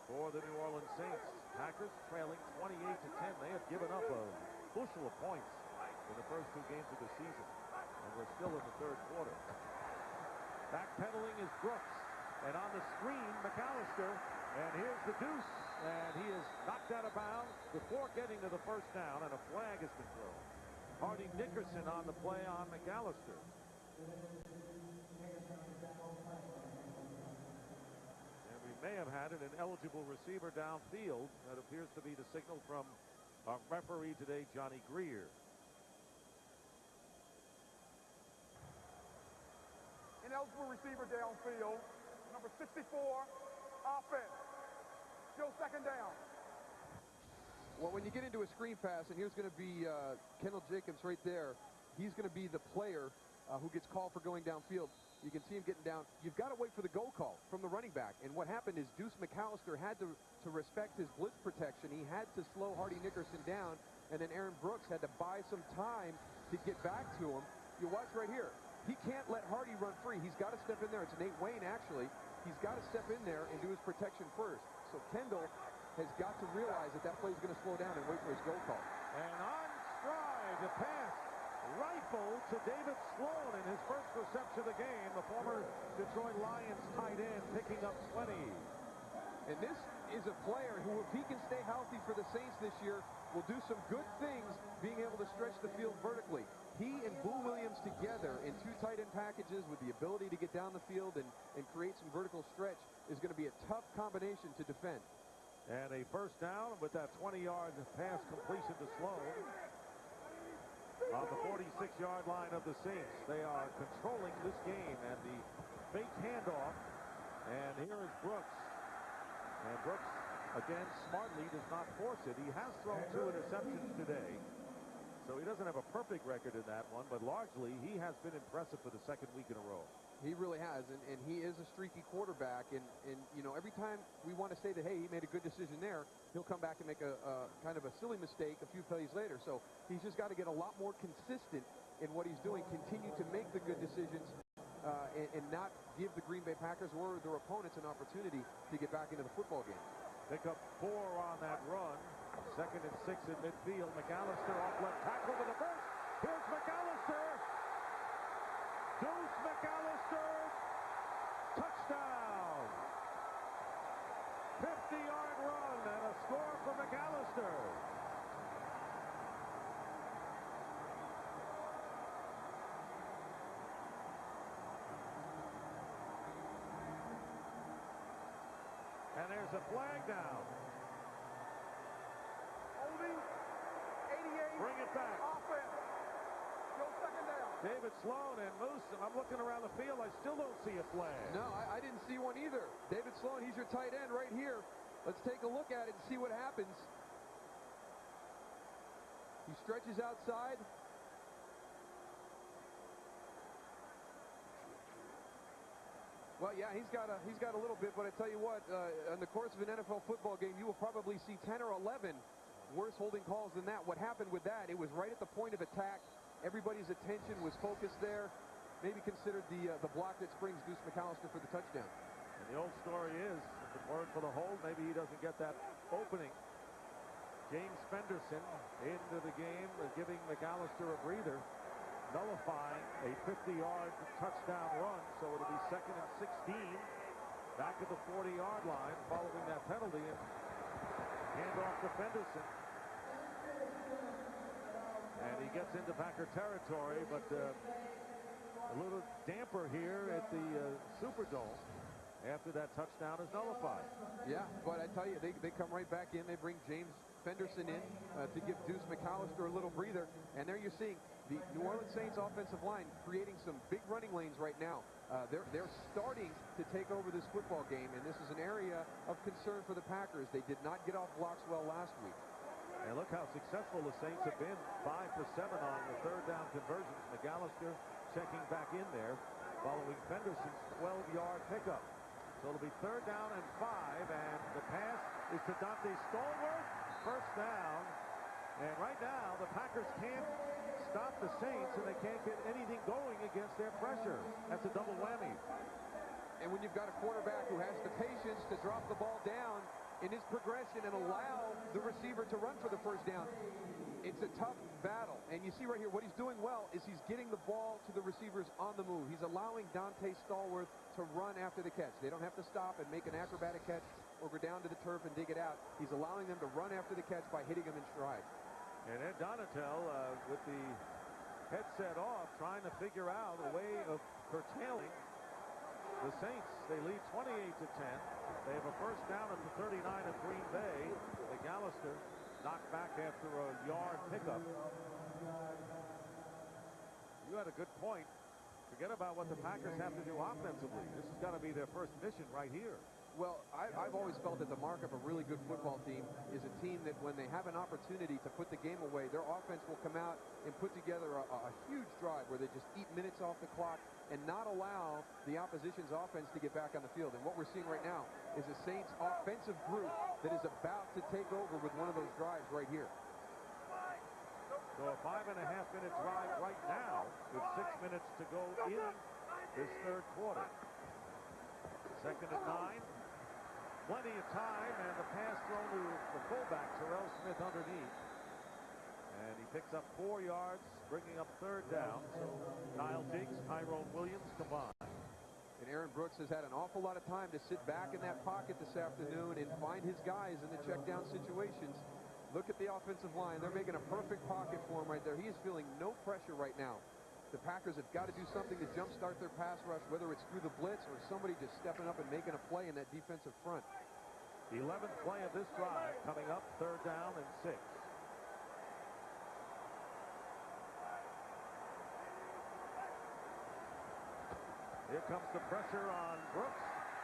for the New Orleans Saints. Packers trailing 28-10. They have given up a bushel of points in the first 2 games of the season, and we're still in the third quarter. Backpedaling is Brooks, and on the screen McAllister, and here's the deuce, and he is knocked out of bounds before getting to the first down, and a flag has been thrown. Hardy Nickerson on the play on McAllister. And we may have had an ineligible receiver downfield. That appears to be the signal from our referee today, Johnny Greer. Ineligible receiver downfield, number 64, offense. Still second down. Well, when you get into a screen pass, and here's going to be Kendall Jacobs right there, he's going to be the player who gets called for going downfield. You can see him getting down. You've got to wait for the go call from the running back. And what happened is Deuce McAllister had to respect his blitz protection. He had to slow Hardy Nickerson down, and then Aaron Brooks had to buy some time to get back to him. You watch right here. He can't let Hardy run free. He's got to step in there. It's Nate Wayne, actually. He's got to step in there and do his protection first. So Kendall has got to realize that play is going to slow down and wait for his go call. And on stride, the pass rifle to David Sloan in his first reception of the game. The former Detroit Lions tight end picking up 20. And this is a player who, if he can stay healthy for the Saints this year, will do some good things being able to stretch the field vertically. he and Boo Williams together in two tight end packages with the ability to get down the field and create some vertical stretch is going to be a tough combination to defend. And a first down with that 20-yard pass completion to Sloan on the 46-yard line of the Saints. They are controlling this game, and the fake handoff. And here is Brooks. And Brooks, again, smartly does not force it. He has thrown 2 interceptions today, so he doesn't have a perfect record in that one, but largely he has been impressive for the second week in a row. He really has, and he is a streaky quarterback, and you know, every time we want to say that, hey, he made a good decision there, he'll come back and make a kind of a silly mistake a few plays later. So he's just got to get a lot more consistent in what he's doing, continue to make the good decisions, and not give the Green Bay Packers or their opponents an opportunity to get back into the football game. Pick up 4 on that run. 2nd and 6 in midfield. McAllister off left tackle with a burst. Here's McAllister. Deuce McAllister. Touchdown. 50-yard run and a score for McAllister. And there's a flag down. Holding, 88. Bring it back. Offense. Go second down. David Sloan and Moose. I'm looking around the field. I still don't see a flag. No, I didn't see one either. David Sloan, he's your tight end right here. Let's take a look at it and see what happens. He stretches outside. Well, yeah, he's got a little bit, but I tell you what, in the course of an NFL football game, you will probably see 10 or 11 worse holding calls than that. What happened with that, it was right at the point of attack. Everybody's attention was focused there. Maybe considered the block that springs Deuce McAllister for the touchdown. And the old story is, if it weren't for the hold, maybe he doesn't get that opening. James Fenderson into the game, giving McAllister a breather, nullifying a 50-yard touchdown run, so it'll be 2nd and 16 back at the 40-yard line following that penalty, and hand off to Fenderson. And he gets into Packer territory, but a little damper here at the Superdome after that touchdown is nullified. Yeah, but I tell you, they come right back in. They bring James Fenderson in to give Deuce McAllister a little breather, and there you're seeing the New Orleans Saints offensive line creating some big running lanes right now. They're starting to take over this football game, and this is an area of concern for the Packers. They did not get off blocks well last week. And look how successful the Saints have been. 5 for 7 on the 3rd down conversions. McAllister checking back in there following Fenderson's 12-yard pickup. So it'll be 3rd down and 5, and the pass is to Dante Stallworth. First down. And right now, the Packers can't stop the Saints, and they can't get anything going against their pressure. That's a double whammy. And when you've got a quarterback who has the patience to drop the ball down in his progression and allow the receiver to run for the first down, it's a tough battle. And you see right here, what he's doing well is he's getting the ball to the receivers on the move. He's allowing Dante Stallworth to run after the catch. They don't have to stop and make an acrobatic catch or go down to the turf and dig it out. He's allowing them to run after the catch by hitting them in stride. And Ed Donatel with the headset off, trying to figure out a way of curtailing the Saints. They lead 28 to 10. They have a first down at the 39 of Green Bay. McAllister knocked back after a yard pickup. You had a good point. Forget about what the Packers have to do offensively. This has got to be their first mission right here. Well, I've always felt that the mark of a really good football team is a team that when they have an opportunity to put the game away, their offense will come out and put together a huge drive where they just eat minutes off the clock and not allow the opposition's offense to get back on the field. And what we're seeing right now is a Saints offensive group that is about to take over with one of those drives right here. So a 5.5-minute drive right now with 6 minutes to go in this 3rd quarter. 2nd and 9. Plenty of time, and the pass thrown to the fullback, Terrell Smith, underneath. And he picks up 4 yards, bringing up 3rd down. So Kyle Diggs, Tyrone Williams combined. And Aaron Brooks has had an awful lot of time to sit back in that pocket this afternoon and find his guys in the check down situations. Look at the offensive line. They're making a perfect pocket for him right there. He is feeling no pressure right now. The Packers have got to do something to jumpstart their pass rush, whether it's through the blitz or somebody just stepping up and making a play in that defensive front. The 11th play of this drive coming up, 3rd down and 6. Here comes the pressure on Brooks.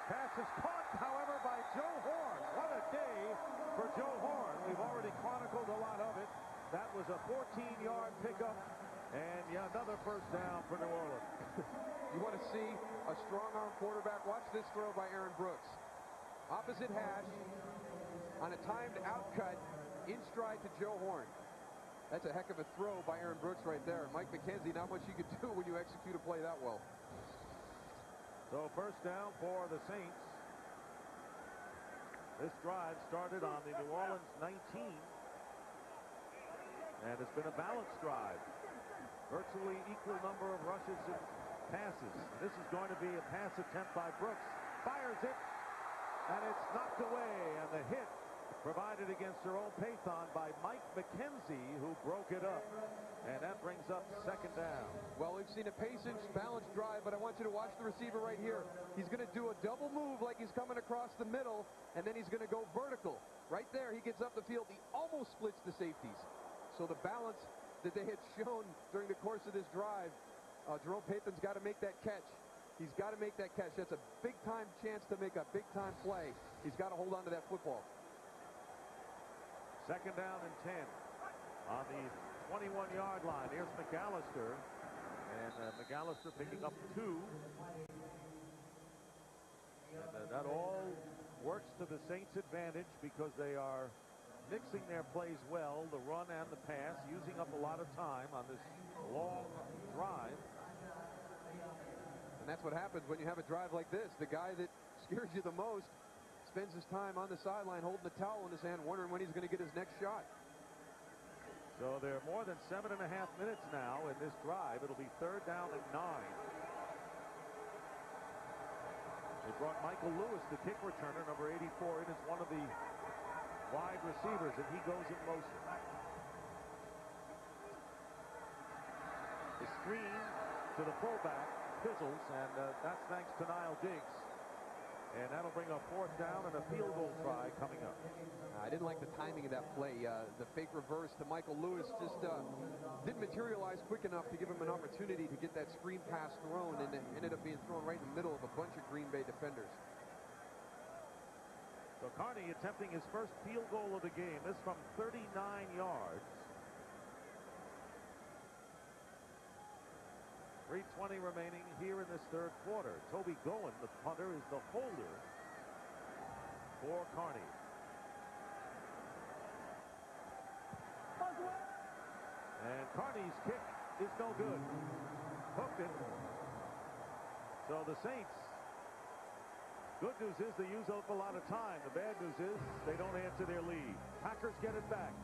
Pass is caught, however, by Joe Horn. What a day for Joe Horn. We've already chronicled a lot of it. That was a 14-yard pickup, and another first down for New Orleans. You want to see a strong-arm quarterback? Watch this throw by Aaron Brooks. Opposite hash, on a timed outcut, in stride to Joe Horn. That's a heck of a throw by Aaron Brooks right there. Mike McKenzie, not much you can do when you execute a play that well. So first down for the Saints. This drive started on the New Orleans 19. And it's been a balanced drive. Virtually equal number of rushes and passes. This is going to be a pass attempt by Brooks. Fires it. And it's knocked away. And the hit provided against Jerome Pathon by Mike McKenzie, who broke it up. And that brings up 2nd down. Well, we've seen a patient, balanced drive, but I want you to watch the receiver right here. He's going to do a double move like he's coming across the middle, and then he's going to go vertical. Right there, he gets up the field. He almost splits the safeties. So the balance that they had shown during the course of this drive, Jerome Pathon's got to make that catch. He's got to make that catch. That's a big-time chance to make a big-time play. He's got to hold on to that football. 2nd down and 10 on the 21-yard line. Here's McAllister, and McAllister picking up 2. And that all works to the Saints' advantage because they are mixing their plays well, the run and the pass, using up a lot of time on this long drive. And that's what happens when you have a drive like this. The guy that scares you the most spends his time on the sideline holding the towel in his hand, wondering when he's going to get his next shot. So they're more than 7.5 minutes now in this drive. It'll be 3rd down and 9. They brought Michael Lewis, the kick returner, number 84, in as one of the wide receivers, and he goes in motion. The screen to the fullback fizzles, and that's thanks to Niall Diggs. And that'll bring a 4th down and a field goal try coming up. I didn't like the timing of that play. The fake reverse to Michael Lewis just didn't materialize quick enough to give him an opportunity to get that screen pass thrown, and it ended up being thrown right in the middle of a bunch of Green Bay defenders. So Carney attempting his first field goal of the game. This from 39 yards. 3:20 remaining here in this 3rd quarter. Toby Goen, the punter, is the holder for Carney. And Carney's kick is no good. Hooked it. So the Saints, good news is they use up a lot of time. The bad news is they don't answer their lead. Packers get it back,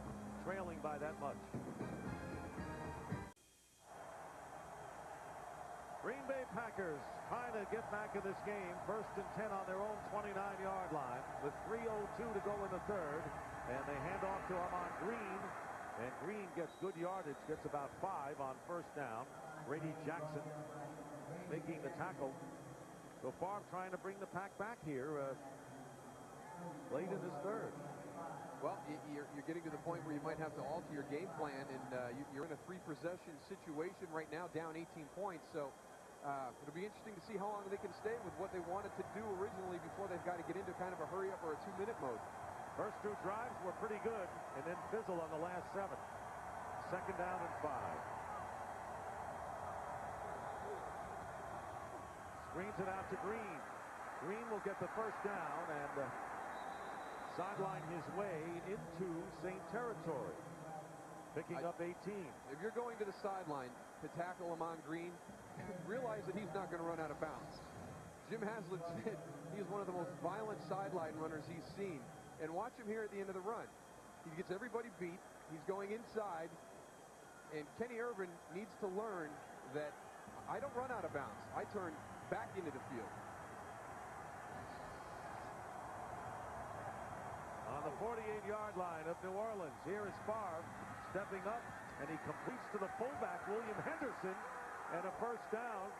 trailing by that much. Green Bay Packers trying to get back in this game. 1st and 10 on their own 29-yard line with 3:02 to go in the 3rd. And they hand off to Ahman Green. And Green gets good yardage, gets about 5 on 1st down. Brady Jackson making the tackle. So Favre trying to bring the pack back here late in this 3rd. Well, you're getting to the point where you might have to alter your game plan, and you're in a 3-possession situation right now, down 18 points. So it'll be interesting to see how long they can stay with what they wanted to do originally before they've got to get into kind of a hurry-up or a 2-minute mode. First 2 drives were pretty good, and then fizzle on the last 7. 2nd down and 5. Screens it out to Green. Green will get the 1st down and sideline his way into Saint territory, picking up 18. If you're going to the sideline to tackle Ahman Green, realize that he's not going to run out of bounds. Jim Haslett said he's one of the most violent sideline runners he's seen. And watch him here at the end of the run. He gets everybody beat. He's going inside. And Kenny Irvin needs to learn that I don't run out of bounds. I turn back into the field. On the 48-yard 11-yard line of New Orleans. Here is Favre stepping up, and he completes to the fullback, William Henderson, and a first down.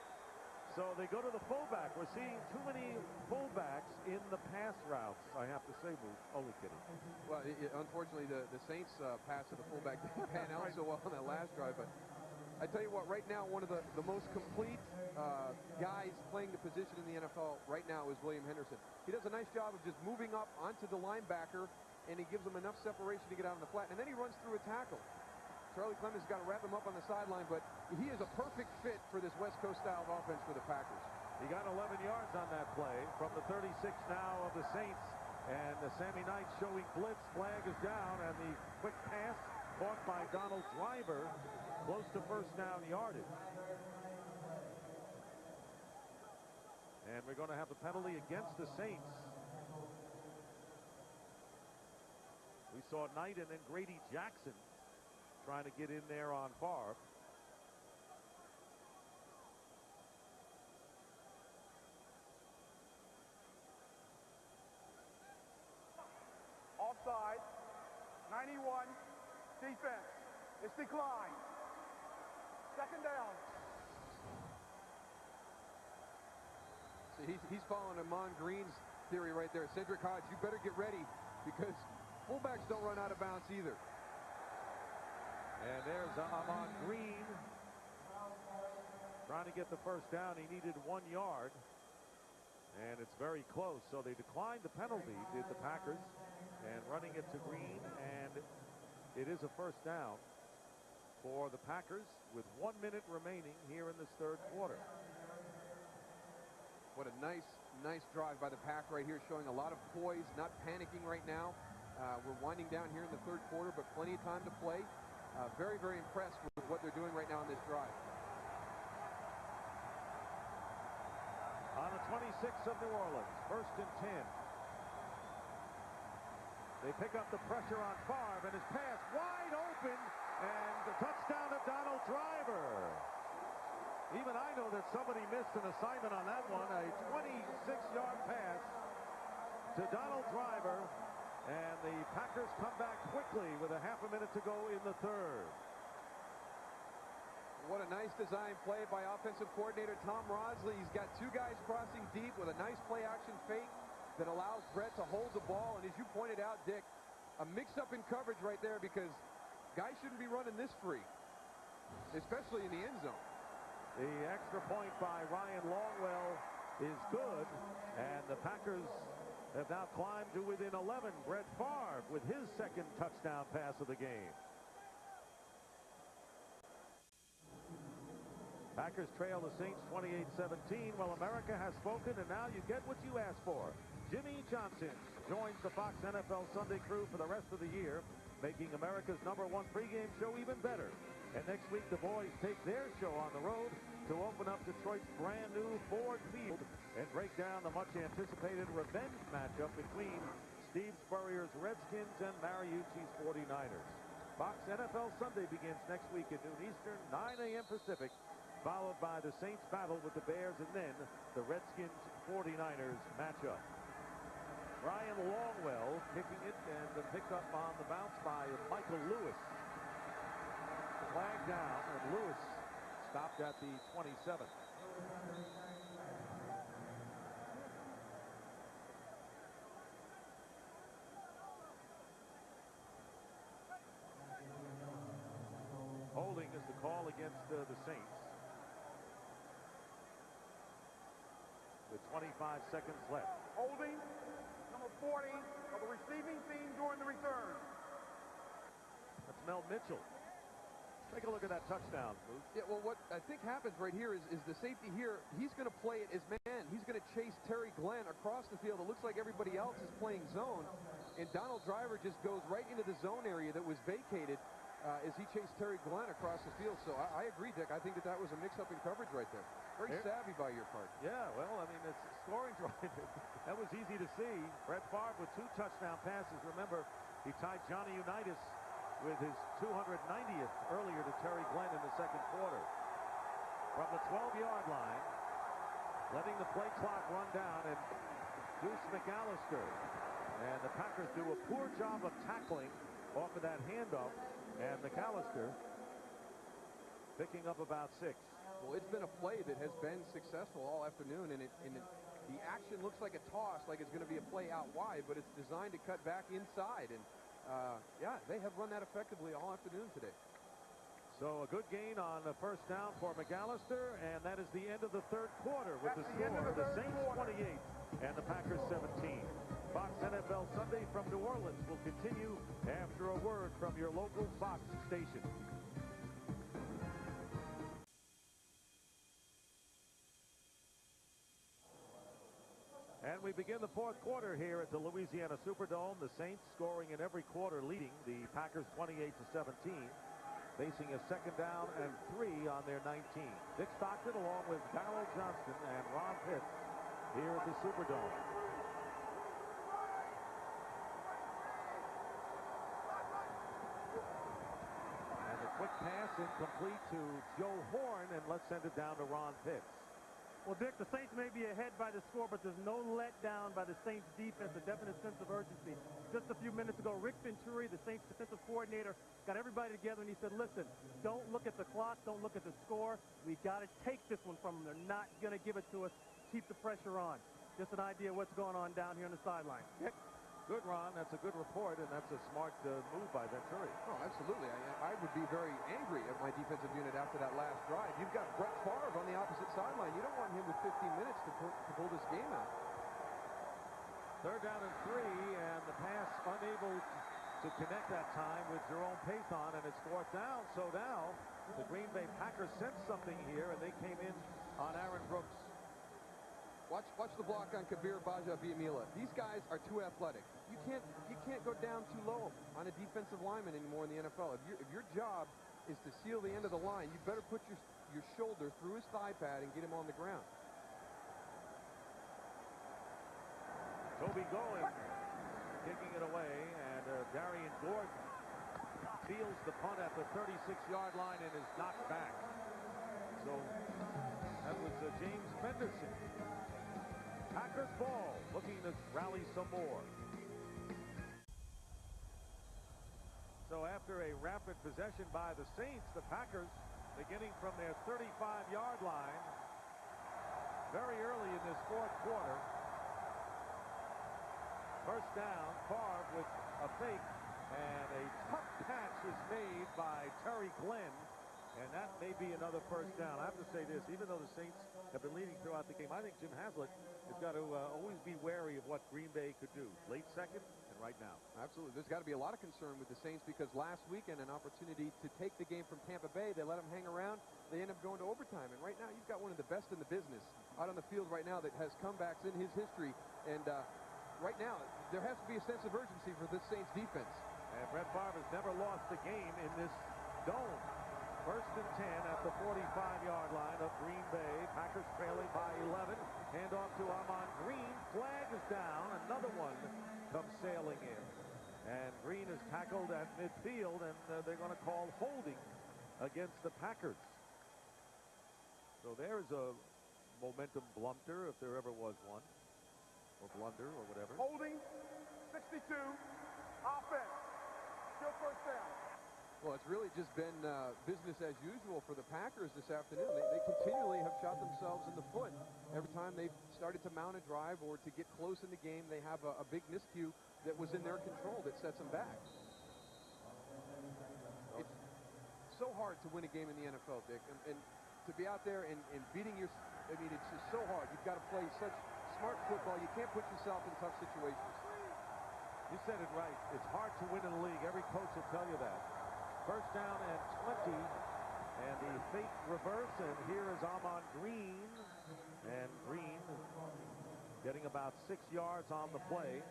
So they go to the fullback. We're seeing too many fullbacks in the pass routes, I have to say, Moose. Only kidding. Well, unfortunately, the Saints pass to the fullback didn't pan out so well on that last drive. But I tell you what, right now, one of the most complete guys playing the position in the NFL right now is William Henderson. He does a nice job of just moving up onto the linebacker, and he gives him enough separation to get out on the flat. And then he runs through a tackle. Charlie Clemens has got to wrap him up on the sideline, but he is a perfect fit for this West Coast style of offense for the Packers. He got 11 yards on that play from the 36 now of the Saints, and the Sammy Knight showing blitz. Flag is down, and the quick pass caught by Donald Driver close to first down yardage. And we're going to have a penalty against the Saints. We saw Knight and then Grady Jackson trying to get in there on Favre. Offside. 91. Defense. It's declined. Second down. See, he's following Amon Green's theory right there. Cedric Hodge, you better get ready because fullbacks don't run out of bounds either. And there's Amon Green trying to get the first down. He needed 1 yard, and it's very close. So they declined the penalty, did the Packers, and running it to Green, and it is a first down for the Packers with 1 minute remaining here in this third quarter. What a nice drive by the Pack right here, showing a lot of poise, not panicking right now. We're winding down here in the third quarter, but plenty of time to play. Very, very impressed with what they're doing right now on this drive. On the 26 of New Orleans, 1st and 10. They pick up the pressure on Favre, and his pass wide open, and the touchdown to Donald Driver. Even I know that somebody missed an assignment on that one. A 26-yard pass to Donald Driver. And the Packers come back quickly with a half a minute to go in the third. What a nice design play by offensive coordinator Tom Rosley. He's got two guys crossing deep with a nice play-action fake that allows Brett to hold the ball. And as you pointed out, Dick, a mix-up in coverage right there because guys shouldn't be running this free, especially in the end zone. The extra point by Ryan Longwell is good, and the Packers have now climbed to within 11. Brett Favre with his second touchdown pass of the game. Packers trail the Saints 28-17. Well, America has spoken, and now you get what you asked for. Jimmy Johnston joins the Fox NFL Sunday crew for the rest of the year, making America's #1 pregame show even better. And next week, the boys take their show on the road to open up Detroit's brand new Ford Field and break down the much-anticipated revenge matchup between Steve Spurrier's Redskins and Mariucci's 49ers. Fox NFL Sunday begins next week at noon Eastern, 9 a.m. Pacific, followed by the Saints battle with the Bears and then the Redskins-49ers matchup. Ryan Longwell kicking it and picked up on the bounce by Michael Lewis. Flag down, and Lewis stopped at the 27. Holding is the call against the Saints. With 25 seconds left. Holding, number 40 of the receiving team during the return. That's Mel Mitchell. Take a look at that touchdown, Bruce. Yeah, well, what I think happens right here is the safety here, he's going to play it as man. He's going to chase Terry Glenn across the field. It looks like everybody else is playing zone, and Donald Driver just goes right into the zone area that was vacated as he chased Terry Glenn across the field. So I agree, Dick. I think that was a mix-up in coverage right there. Very savvy by your part. Yeah, well, I mean, it's scoring drive. That was easy to see. Brett Favre with 2 touchdown passes. Remember, he tied Johnny Unitas with his 290th earlier to Terry Glenn in the second quarter. From the 12-yard line, letting the play clock run down, and Deuce McAllister And the Packers do a poor job of tackling off of that handoff. And McAllister picking up about 6. Well, it's been a play that has been successful all afternoon, and the action looks like a toss, like it's going to be a play out wide, but it's designed to cut back inside. And, yeah, they have run that effectively all afternoon today. So a good gain on the first down for McAllister, and that is the end of the third quarter with the score of the Saints 28 and the Packers 17. Fox NFL Sunday from New Orleans will continue after a word from your local Fox station. And we begin the fourth quarter here at the Louisiana Superdome. The Saints scoring in every quarter, leading the Packers 28-17. Facing a second down and 3 on their 19. Dick Stockton along with Daryl Johnston and Ron Pitts here at the Superdome. And a quick pass incomplete to Joe Horn, and let's send it down to Ron Pitts. Well, Dick, the Saints may be ahead by the score, but there's no letdown by the Saints defense, a definite sense of urgency. Just a few minutes ago, Rick Venturi, the Saints defensive coordinator, got everybody together and he said, listen, don't look at the clock, don't look at the score. We got to take this one from them. They're not going to give it to us. Keep the pressure on. Just an idea of what's going on down here on the sideline. Good, Ron. That's a good report, and that's a smart move by Venturi. Oh, absolutely. I would be very angry at my defensive unit after that last drive. You've got Brett Favre on the opposite sideline. You don't want him with 15 minutes to pull this game out. Third down and 3, and the pass unable to connect that time with Jerome Payton, and it's fourth down. So now the Green Bay Packers sensed something here, and they came in on Aaron Brooks. Watch the block on Kabir Baja-Biamila. These guys are too athletic. You can't go down too low on a defensive lineman anymore in the NFL. If your job is to seal the end of the line, you better put your shoulder through his thigh pad and get him on the ground. Toby Goen kicking it away, and Darian Gordon fields the punt at the 36-yard line and is knocked back. So that was James Fenderson. Packers ball, looking to rally some more. So after a rapid possession by the Saints, the Packers beginning from their 35-yard line very early in this fourth quarter. First down, Favre with a fake, and a tough catch is made by Terry Glenn, and that may be another first down. I have to say this, even though the Saints have been leading throughout the game, I think Jim Haslett has got to always be wary of what Green Bay could do. Late second and right now. Absolutely. There's got to be a lot of concern with the Saints because last weekend an opportunity to take the game from Tampa Bay. They let them hang around. They end up going to overtime. And right now you've got one of the best in the business out on the field right now that has comebacks in his history. And right now there has to be a sense of urgency for this Saints defense. And Brett Favre has never lost a game in this dome. First and 10 at the 45-yard line of Green Bay. Packers trailing by 11. Hand off to Ahman Green. Flag is down. Another one comes sailing in. And Green is tackled at midfield, and they're going to call holding against the Packers. So there's a momentum blunder, if there ever was one. Or blunder, or whatever. Holding, 62, offense. Still first down. Well, it's really just been business as usual for the Packers this afternoon. They continually have shot themselves in the foot. Every time they've started to mount a drive or to get close in the game, they have a big miscue that was in their control that sets them back. It's so hard to win a game in the NFL, Dick. And to be out there and beating your... I mean, it's just so hard. You've got to play such smart football. You can't put yourself in tough situations. You said it right. It's hard to win in the league. Every coach will tell you that. First down and 20, and the fake reverse, and here is Ahman Green, and Green getting about 6 yards on the play.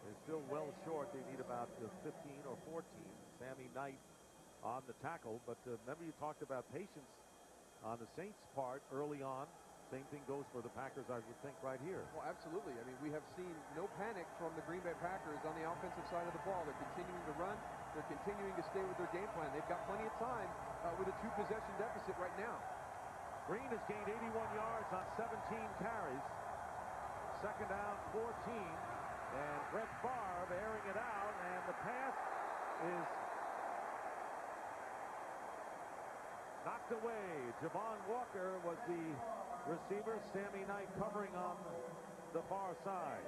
They're still well short. They need about 15 or 14. Sammy Knight on the tackle, but remember you talked about patience on the Saints' part early on. Same thing goes for the Packers, I would think, right here. Well, absolutely. I mean, we have seen no panic from the Green Bay Packers on the offensive side of the ball. They're continuing to run. They're continuing to stay with their game plan. They've got plenty of time with a 2-possession deficit right now. Green has gained 81 yards on 17 carries. Second down, 14. And Brett Favre airing it out, and the pass is knocked away. Javon Walker was the receiver. Sammy Knight covering on the far side.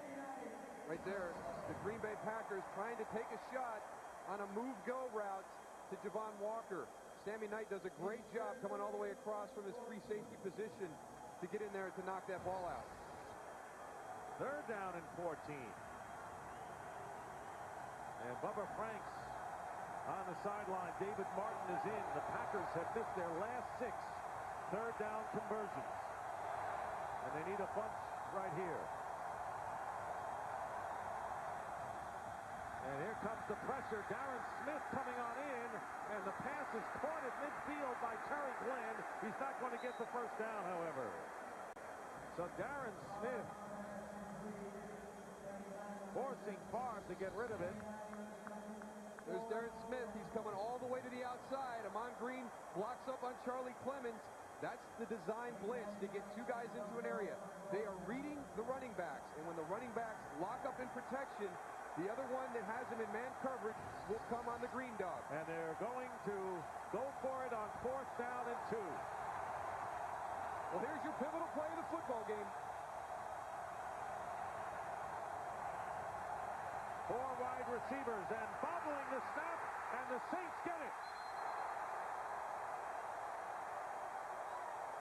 Right there, the Green Bay Packers trying to take a shot on a move-go route to Javon Walker. Sammy Knight does a great job coming all the way across from his free safety position to get in there to knock that ball out. 3rd down and 14. And Bubba Franks on the sideline. David Martin is in. The Packers have missed their last 6 3rd down conversions. And they need a bunch right here. And here comes the pressure. Darren Smith coming on in, and the pass is caught at midfield by Terry Glenn. He's not going to get the first down, however. So Darren Smith forcing Favre to get rid of it. There's Darren Smith. He's coming all the way to the outside. Amon Green blocks up on Charlie Clemens. That's the design blitz to get 2 guys into an area. They are reading the running backs, and when the running backs lock up in protection, the other one that has him in man coverage will come on the green dog. And they're going to go for it on 4th down and 2. Well, here's your pivotal play of the football game. 4 wide receivers and bobbling the snap, and the Saints get it.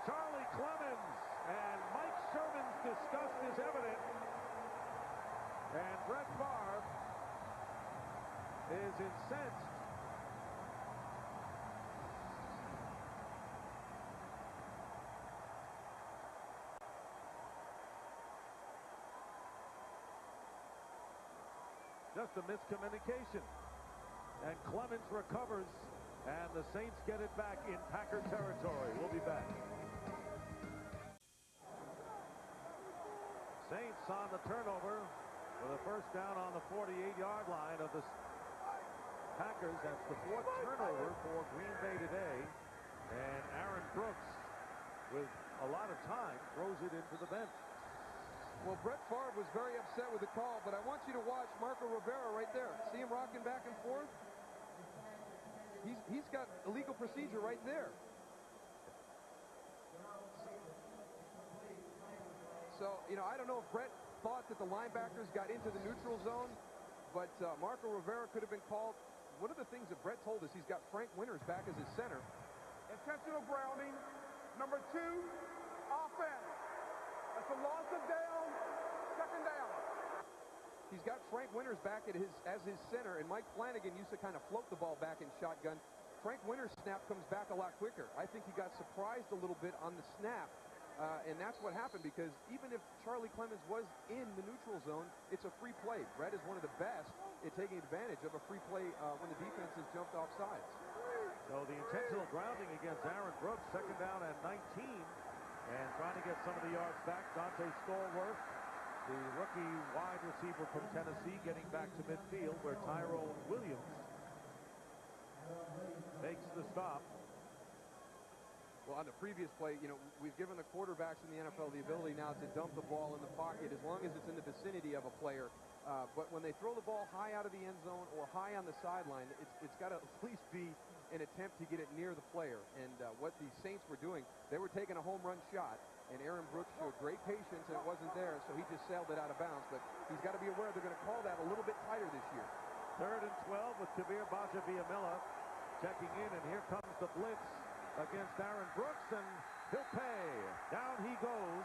Charlie Clemens and Mike Sherman's disgust is evident. And Brett Favre is incensed. Just a miscommunication. And Clemens recovers, and the Saints get it back in Packer territory. We'll be back. Saints on the turnover with a first down on the 48-yard line of the Packers. That's the 4th turnover for Green Bay today. And Aaron Brooks, with a lot of time, throws it into the bench. Well, Brett Favre was very upset with the call, but I want you to watch Marco Rivera right there. See him rocking back and forth? He's got illegal procedure right there. So, you know, I don't know if Brett thought that the linebackers got into the neutral zone, but Marco Rivera could have been called. One of the things that Brett told us, he's got Frank Winters back as his center. Intentional grounding. Number 2, offense. That's a loss of down. 2nd down. He's got Frank Winters back as his center, and Mike Flanagan used to kind of float the ball back in shotgun. Frank Winters' snap comes back a lot quicker. I think he got surprised a little bit on the snap. And that's what happened, because even if Charlie Clemens was in the neutral zone, it's a free play. Brett is one of the best at taking advantage of a free play when the defense has jumped off sides. So the intentional grounding against Aaron Brooks, 2nd down and 19. And trying to get some of the yards back, Dante Stallworth, the rookie wide receiver from Tennessee, getting back to midfield where Tyrone Williams makes the stop. Well, on the previous play, you know, we've given the quarterbacks in the NFL the ability now to dump the ball in the pocket as long as it's in the vicinity of a player. But when they throw the ball high out of the end zone or high on the sideline, it's got to at least be an attempt to get it near the player. And what the Saints were doing, they were taking a home run shot, and Aaron Brooks showed great patience, and it wasn't there, so he just sailed it out of bounds. But he's got to be aware they're going to call that a little bit tighter this year. 3rd and 12 with Kabir Baja-Villamilla checking in, and here comes the blitz against Aaron Brooks, and he'll pay. Down he goes,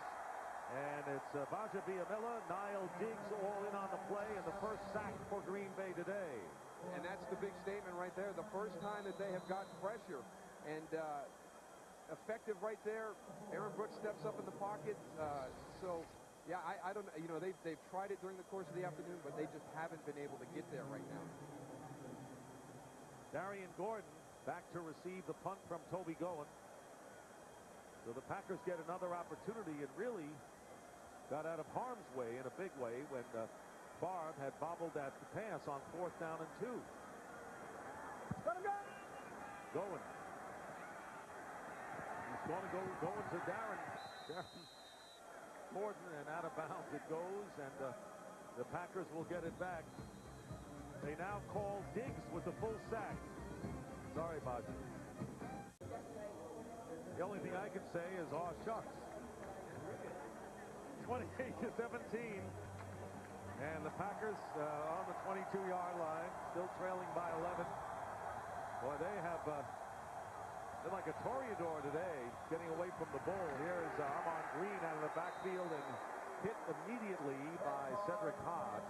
and it's Baja-Villamilla, Niall Diggs all in on the play, and the first sack for Green Bay today. And that's the big statement right there. The first time that they have gotten pressure, and effective right there. Aaron Brooks steps up in the pocket. So, yeah, I don't, you know, they've tried it during the course of the afternoon, but they just haven't been able to get there right now. Darian Gordon back to receive the punt from Toby Goen. So the Packers get another opportunity and really got out of harm's way in a big way when Favre had bobbled at the pass on 4th down and 2. Goen. He's going to go into Darren Gordon, and out of bounds it goes, and The Packers will get it back. They now call Diggs with the full sack. Sorry, Bodger. The only thing I can say is, aw, shucks. 28-17. And the Packers on the 22-yard line, still trailing by 11. Boy, they have been like a toreador today, getting away from the bull. Here is Armand Green out of the backfield and hit immediately by Cedric Hodge.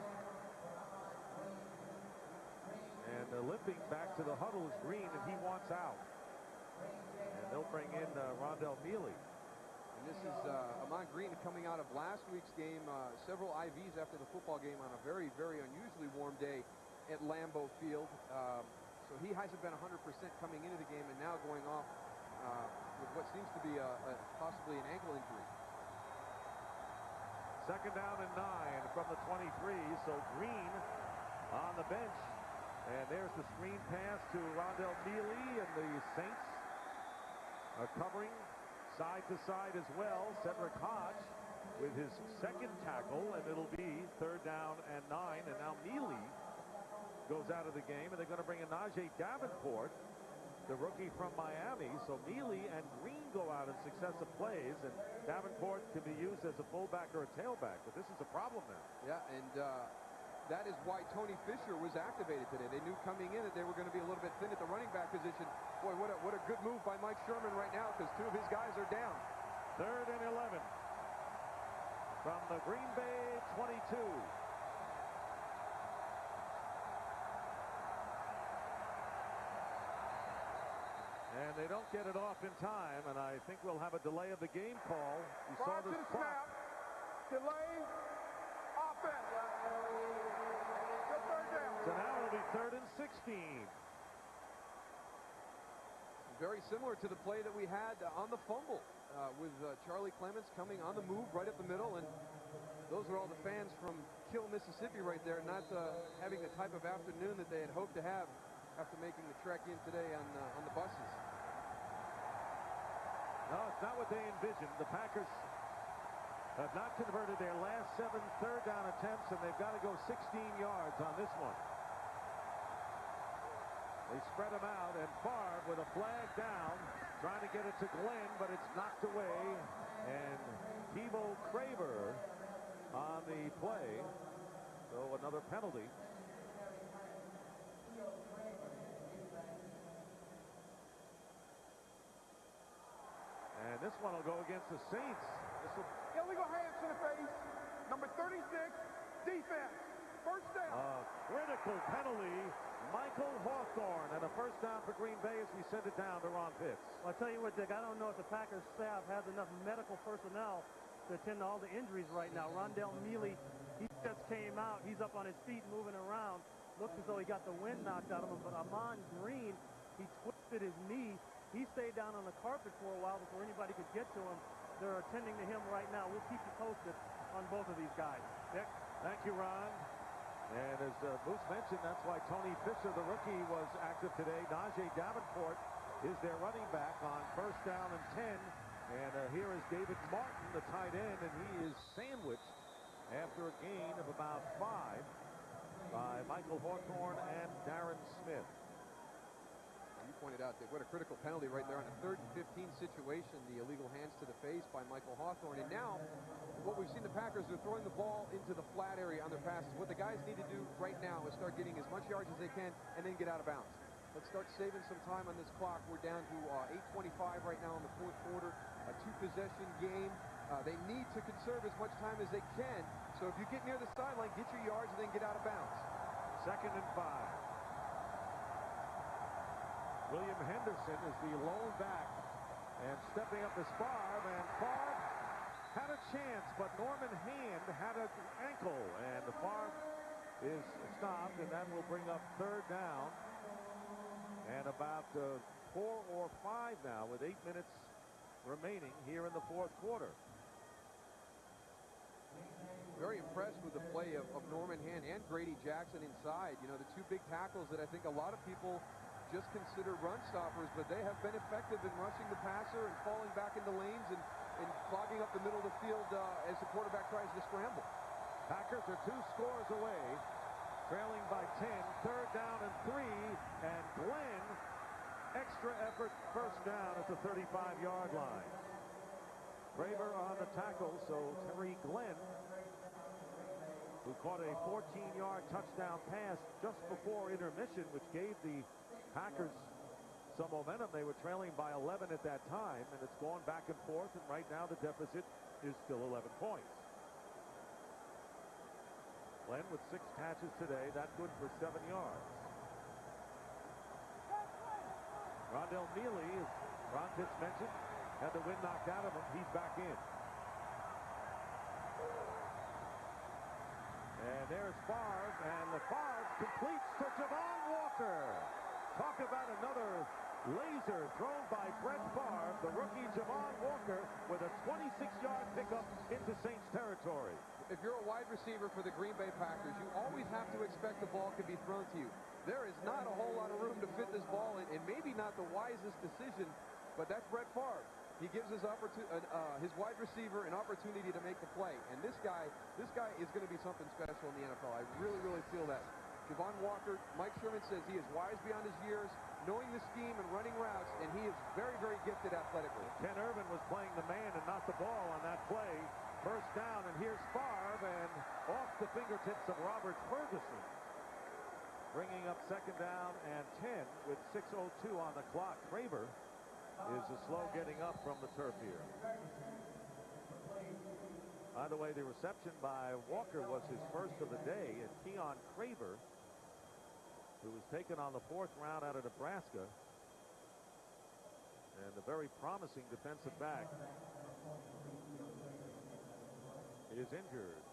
And limping back to the huddle is Green, and he wants out. And they'll bring in Rondell Mealy. And this is Armand Green coming out of last week's game, several IVs after the football game on a very, very unusually warm day at Lambeau Field. So he hasn't been 100% coming into the game, and now going off with what seems to be possibly an ankle injury. Second down and 9 from the 23, so Green on the bench. And there's the screen pass to Rondell Mealy, and the Saints are covering side to side as well. Cedric Hodge with his second tackle, and it'll be third down and 9. And now Mealy goes out of the game, and they're going to bring in Najee Davenport, the rookie from Miami. So Mealy and Green go out in successive plays, and Davenport can be used as a fullback or a tailback. But this is a problem now. Yeah, and that is why Tony Fisher was activated today. They knew coming in that they were going to be a little bit thin at the running back position. Boy, what a good move by Mike Sherman right now, because two of his guys are down. Third and 11 from the Green Bay 22. And they don't get it off in time, and I think we'll have a delay of the game call. You saw this snap, delay, offense. Third down. So now it'll be third and 16. Very similar to the play that we had on the fumble with Charlie Clements coming on the move right up the middle, and those are all the fans from Kill, Mississippi right there, not having the type of afternoon that they had hoped to have after making the trek in today on the buses. No, it's not what they envisioned. The Packers have not converted their last 7 third down attempts, and they've got to go 16 yards on this one. They spread them out, and Favre with a flag down, trying to get it to Glenn, but it's knocked away. And Devo Craver on the play, so another penalty. And this one will go against the Saints. Illegal hands to the face. Number 36, defense. First down. A critical penalty. Michael Hawthorne, and a first down for Green Bay as we send it down to Ron Pitts. Well, I'll tell you what, Dick, I don't know if the Packers staff has enough medical personnel to attend to all the injuries right now. Rondell Mealy, he just came out. He's up on his feet moving around. Looks as though he got the wind knocked out of him. But Armand Green, he twisted his knee. He stayed down on the carpet for a while before anybody could get to him. They're attending to him right now. We'll keep you posted on both of these guys. Dick, thank you, Ron. And as Moose mentioned, that's why Tony Fisher, the rookie, was active today. Najee Davenport is their running back on first down and 10. And here is David Martin, the tight end, and he is sandwiched after a gain of about 5 by Michael Hawthorne and Darren Smith. You pointed out that what a critical penalty right there on a 3rd and 15 situation, the illegal hands to the face by Michael Hawthorne. And now what we've seen, the Packers are throwing the ball into the flat area on their passes. What the guys need to do right now is start getting as much yards as they can and then get out of bounds. Let's start saving some time on this clock. We're down to 8:25 right now in the 4th quarter, a 2-possession game. They need to conserve as much time as they can. So if you get near the sideline, get your yards and then get out of bounds. Second and 5. William Henderson is the lone back, and stepping up is Favre, and Favre had a chance, but Norman Hand had an ankle, and Favre is stopped, and that will bring up third down, and about 4 or 5 now with 8 minutes remaining here in the 4th quarter. Very impressed with the play of Norman Hand and Grady Jackson inside. You know, the 2 big tackles that I think a lot of people just consider run stoppers, but they have been effective in rushing the passer and falling back into lanes and clogging up the middle of the field as the quarterback tries to scramble. Packers are 2 scores away, trailing by 10, 3rd down and 3, and Glenn, extra effort, first down at the 35-yard line. Favre on the tackle, so Terry Glenn, who caught a 14-yard touchdown pass just before intermission, which gave the Packers some momentum. They were trailing by 11 at that time, and it's gone back and forth, and right now the deficit is still 11 points. Glenn with 6 catches today. That's good for 7 yards. Rondell Neely, as Ron Pitts mentioned, had the wind knocked out of him. He's back in. And there's Favre, and the Favre completes to Javon Walker. Talk about another laser thrown by Brett Favre, the rookie Javon Walker, with a 26-yard pickup into Saints territory. If you're a wide receiver for the Green Bay Packers, you always have to expect the ball can be thrown to you. There is not a whole lot of room to fit this ball in, and maybe not the wisest decision, but that's Brett Favre. He gives his wide receiver an opportunity to make the play, and this guy is going to be something special in the NFL. I really, really feel that. Javon Walker, Mike Sherman says he is wise beyond his years, knowing the scheme and running routes, and he is very, very gifted athletically. Ken Irvin was playing the man and not the ball on that play. First down, and here's Favre, and off the fingertips of Robert Ferguson, bringing up 2nd down and 10 with 6:02 on the clock. Favre is slow getting up from the turf here. By the way, the reception by Walker was his first of the day, and Keon Craver, who was taken on the 4th round out of Nebraska, and a very promising defensive back, is injured.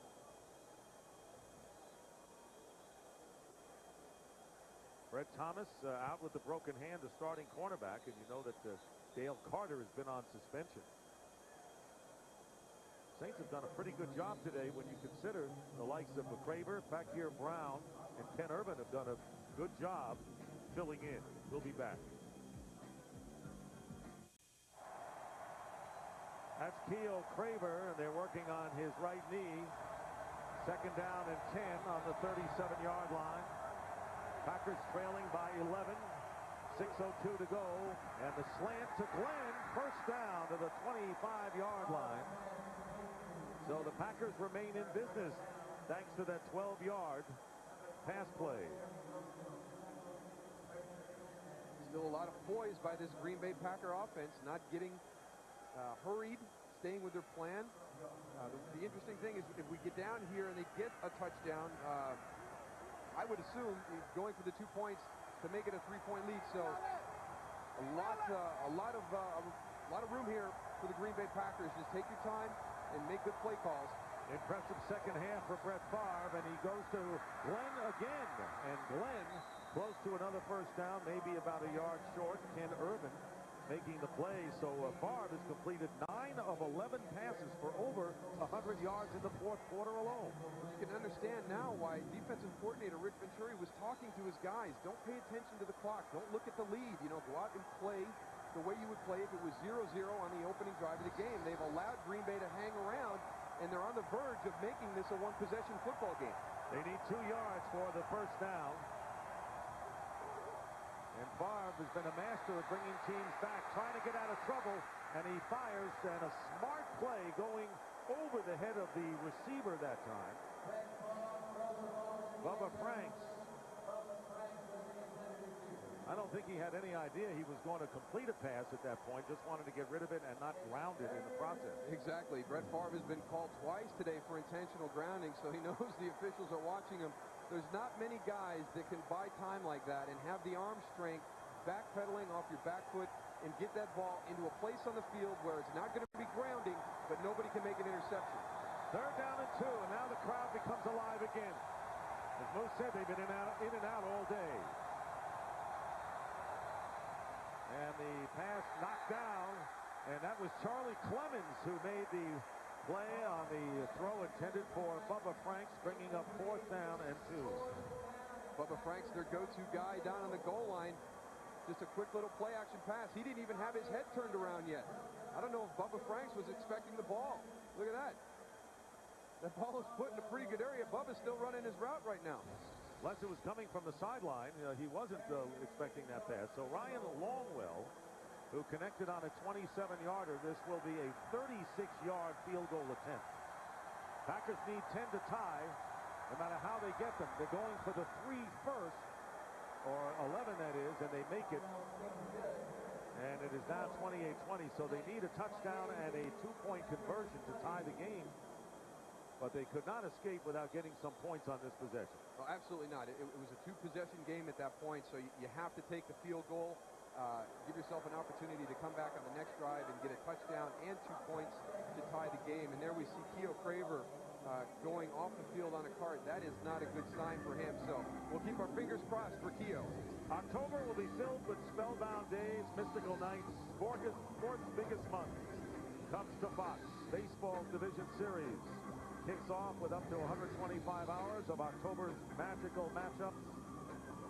Fred Thomas out with the broken hand, the starting cornerback, and you know that Dale Carter has been on suspension. Saints have done a pretty good job today when you consider the likes of McCraver, Fakir Brown, and Ken Irvin have done a good job filling in. We'll be back. That's Keo Craver, and they're working on his right knee. 2nd down and 10 on the 37-yard line. Packers trailing by 11. 6:02 to go, and the slant to Glenn. First down to the 25-yard line. So the Packers remain in business thanks to that 12-yard pass play. Still a lot of poise by this Green Bay Packer offense, not getting hurried, staying with their plan. The interesting thing is if we get down here and they get a touchdown, I would assume going for the 2 points to make it a 3-point lead. So a lot of room here for the Green Bay Packers. Just take your time and make good play calls. Impressive second half for Brett Favre, and he goes to Glenn again. And Glenn close to another first down, maybe about a yard short. Ken Irvin making the play. So Favre has completed 9 of 11 passes for over 100 yards in the 4th quarter alone. You can understand now why defensive coordinator Rick Venturi was talking to his guys. Don't pay attention to the clock. Don't look at the lead. You know, go out and play the way you would play if it was 0-0 on the opening drive of the game. They've allowed Green Bay to hang around, and they're on the verge of making this a one-possession football game. They need 2 yards for the first down. And Favre has been a master of bringing teams back, trying to get out of trouble, and he fires, and a smart play going over the head of the receiver that time. Bubba Franks. I don't think he had any idea he was going to complete a pass at that point, just wanted to get rid of it and not ground it in the process. Exactly. Brett Favre has been called twice today for intentional grounding, so he knows the officials are watching him. There's not many guys that can buy time like that and have the arm strength, backpedaling off your back foot, and get that ball into a place on the field where it's not going to be grounding, but nobody can make an interception. 3rd down and 2, and now the crowd becomes alive again. As Moose said, they've been in and out all day. And the pass knocked down, and that was Charlie Clemens who made the play on the throw intended for Bubba Franks, bringing up 4th down and 2. Bubba Franks, their go-to guy down on the goal line. Just a quick little play-action pass. He didn't even have his head turned around yet. I don't know if Bubba Franks was expecting the ball. Look at that. That ball was put in a pretty good area. is still running his route right now. Unless it was coming from the sideline. He wasn't expecting that pass. So Ryan Longwell, who connected on a 27-yarder, this will be a 36-yard field goal attempt. Packers need 10 to tie, no matter how they get them. They're going for the 3 first, or 11 that is, and they make it. And it is now 28-20, so they need a touchdown and a 2-point conversion to tie the game. But they could not escape without getting some points on this possession. Well, absolutely not. It was a 2-possession game at that point, so you have to take the field goal. Give yourself an opportunity to come back on the next drive and get a touchdown and 2 points to tie the game. And there we see Favre going off the field on a cart. That is not a good sign for him, so we'll keep our fingers crossed for Keogh. October will be filled with spellbound days, mystical nights, sport's biggest month. Comes to Fox. Baseball Division Series kicks off with up to 125 hours of October's magical matchups,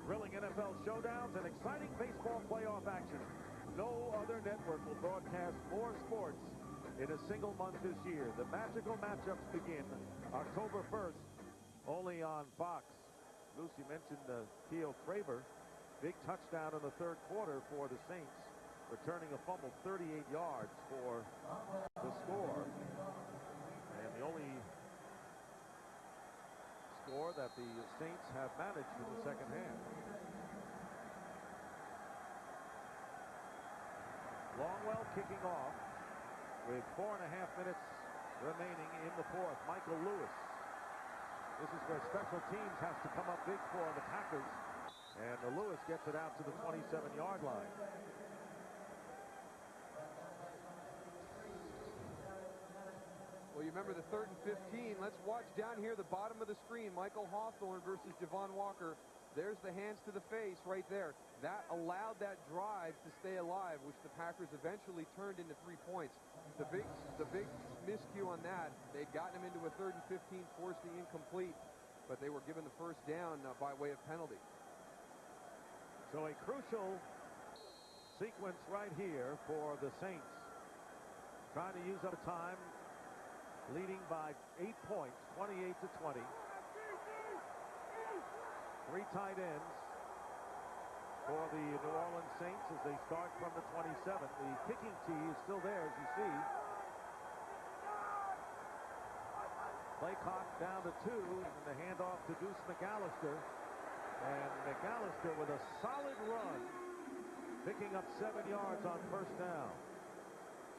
thrilling NFL showdowns, and exciting baseball playoff action. No other network will broadcast more sports in a single month this year. The magical matchups begin October 1st, only on Fox. Lucy mentioned Favre, big touchdown in the third quarter for the Saints, returning a fumble, 38 yards for the score. And the only score that the Saints have managed in the second half. Longwell kicking off with 4.5 minutes remaining in the fourth. Michael Lewis. This is where special teams has to come up big for the Packers. And Lewis gets it out to the 27-yard line. Well, you remember the 3rd and 15. Let's watch down here, the bottom of the screen. Michael Hawthorne versus Javon Walker. There's the hands to the face right there. That allowed that drive to stay alive, which the Packers eventually turned into 3 points. The big miscue on that, they'd gotten him into a 3rd and 15, forced the incomplete, but they were given the first down by way of penalty. So a crucial sequence right here for the Saints. Trying to use up time, leading by 8 points, 28-20. 3 tight ends for the New Orleans Saints as they start from the 27. The kicking tee is still there, as you see. Play clock down to 2, and the handoff to Deuce McAllister. And McAllister with a solid run, picking up 7 yards on first down.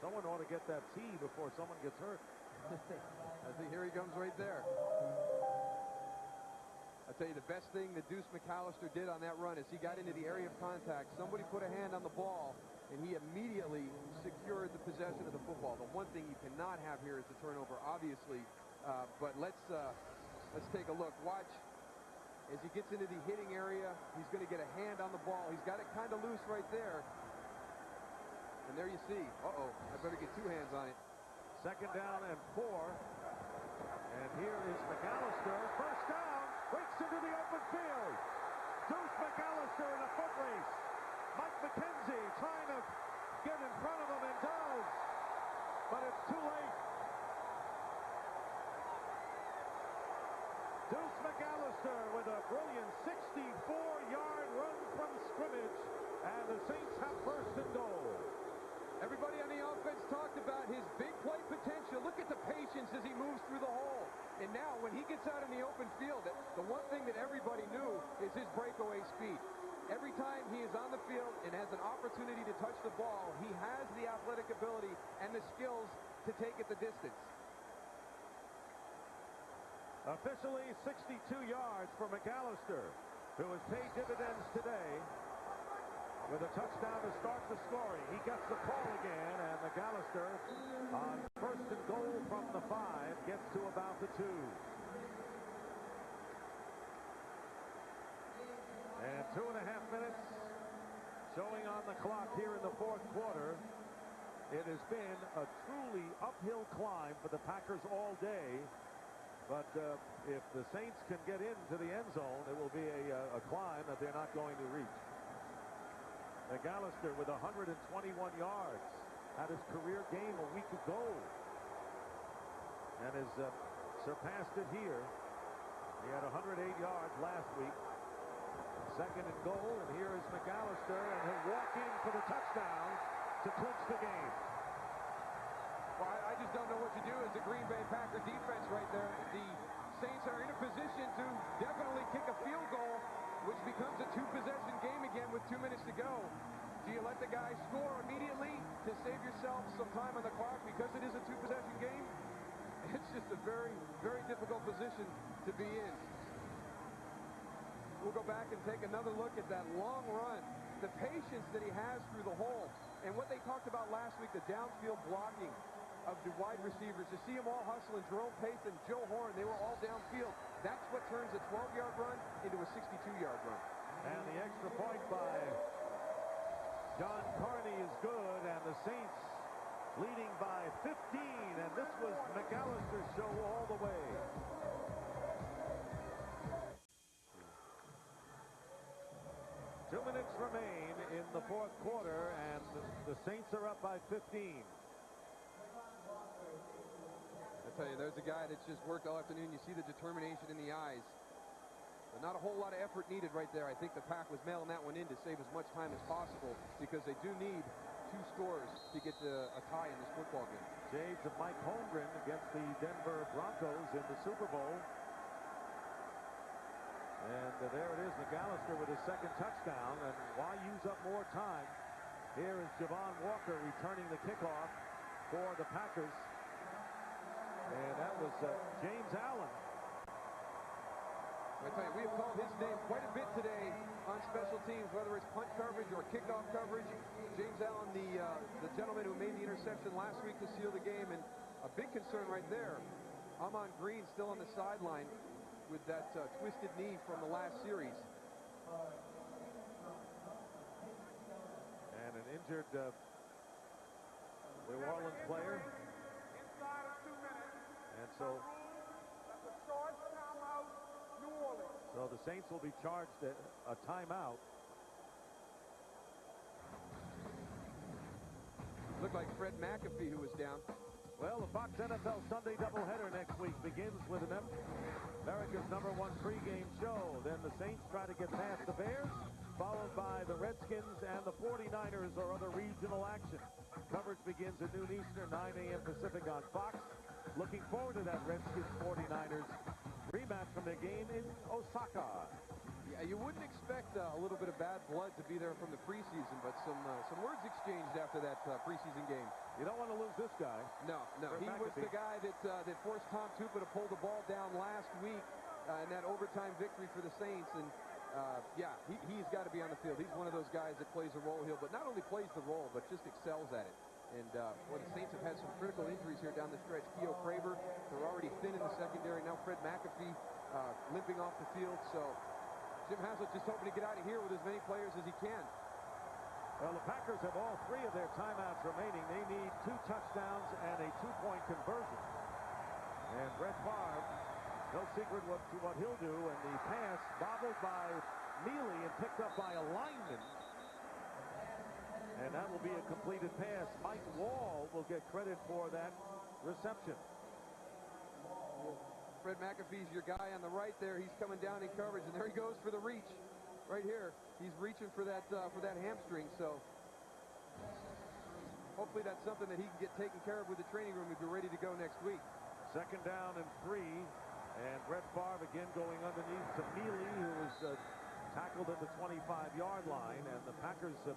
Someone ought to get that tee before someone gets hurt. I think here he comes right there. I'll tell you, the best thing that Deuce McAllister did on that run is he got into the area of contact. Somebody put a hand on the ball, and he immediately secured the possession of the football. The one thing you cannot have here is the turnover, obviously. But let's take a look. Watch as he gets into the hitting area. He's going to get a hand on the ball. He's got it kind of loose right there. And there you see. Uh-oh, I better get 2 hands on it. 2nd down and 4. And here is McAllister. First down. Breaks into the open field. Deuce McAllister in a foot race. Mike McKenzie trying to get in front of him and does. But it's too late. Deuce McAllister with a brilliant 64-yard run from scrimmage. And the Saints have first and goal. Everybody on the offense talked about his big play potential. Look at the patience as he moves through the hole. And now when he gets out in the open field, the one thing that everybody knew is his breakaway speed. Every time he is on the field and has an opportunity to touch the ball, he has the athletic ability and the skills to take it the distance. Officially 62 yards for McAllister, who has paid dividends today with a touchdown to start the scoring. He gets the call again, and McAllister on first and goal from the 5 gets to about the 2. And 2.5 minutes showing on the clock here in the fourth quarter. It has been a truly uphill climb for the Packers all day. But if the Saints can get into the end zone, it will be a climb that they're not going to reach. McAllister with 121 yards, had his career game a week ago, and has surpassed it here. He had 108 yards last week. Second and goal, and here is McAllister, and he'll walk in for the touchdown to clinch the game. Well, I just don't know what to do as the Green Bay Packer defense right there. The Saints are in a position to definitely kick a field goal, which becomes a two-possession game again with 2 minutes to go. Do you let the guy score immediately to save yourself some time on the clock because it is a two-possession game? It's just a very, very difficult position to be in. We'll go back and take another look at that long run, the patience that he has through the hole, and what they talked about last week, the downfield blocking of the wide receivers. To see them all hustling, Jerome Pace and Joe Horn, they were all downfield. That's what turns a 12-yard run into a 62-yard run. And the extra point by John Carney is good, and the Saints leading by 15, and this was McAllister's show all the way. Two minutes remain in the fourth quarter, and the Saints are up by 15. I tell you, there's a guy that's just worked all afternoon. You see the determination in the eyes. But not a whole lot of effort needed right there. I think the Pack was mailing that one in to save as much time as possible because they do need 2 scores to get a tie in this football game. Shades of Mike Holmgren against the Denver Broncos in the Super Bowl. And there it is, McAllister with his second touchdown. And why use up more time? Here is Javon Walker returning the kickoff for the Packers. And that was James Allen. I tell you, we have called his name quite a bit today on special teams, whether it's punt coverage or kickoff coverage. James Allen, the gentleman who made the interception last week to seal the game, and a big concern right there. Amon Green still on the sideline with that twisted knee from the last series. And an injured New Orleans player. Inside of 2 minutes. And so That's a short timeout, New Orleans. the Saints will be charged a timeout. Looked like Fred McAfee who was down. Well, the Fox NFL Sunday doubleheader next week begins with America's #1 pregame show. Then the Saints try to get past the Bears, followed by the Redskins and the 49ers or other regional action. Coverage begins at noon Eastern, 9 a.m. Pacific on Fox. Looking forward to that Redskins-49ers rematch from their game in Osaka. Yeah, you wouldn't expect a little bit of bad blood to be there from the preseason, but some words exchanged after that preseason game. You don't want to lose this guy. No. He was the guy that forced Tom Tupa to pull the ball down last week in that overtime victory for the Saints. And yeah, he's got to be on the field. He's one of those guys that plays a role here, but not only plays the role, but just excels at it. And the Saints have had some critical injuries here down the stretch. Keo Craver, they're already thin in the secondary. Now Fred McAfee limping off the field. So Jim Haslett just hoping to get out of here with as many players as he can. Well, the Packers have all 3 of their timeouts remaining. They need 2 touchdowns and a 2-point conversion. And Brett Favre, no secret to what he'll do. And the pass bobbled by Mealy and picked up by a lineman. And that will be a completed pass. Mike Wall will get credit for that reception. Fred McAfee's your guy on the right there. He's coming down in coverage, and there he goes for the reach. Right here, he's reaching for that hamstring. So hopefully that's something that he can get taken care of with the training room if you're ready to go next week. Second down and 3, and Brett Favre again going underneath to Mealy, who was tackled at the 25-yard line, and the Packers have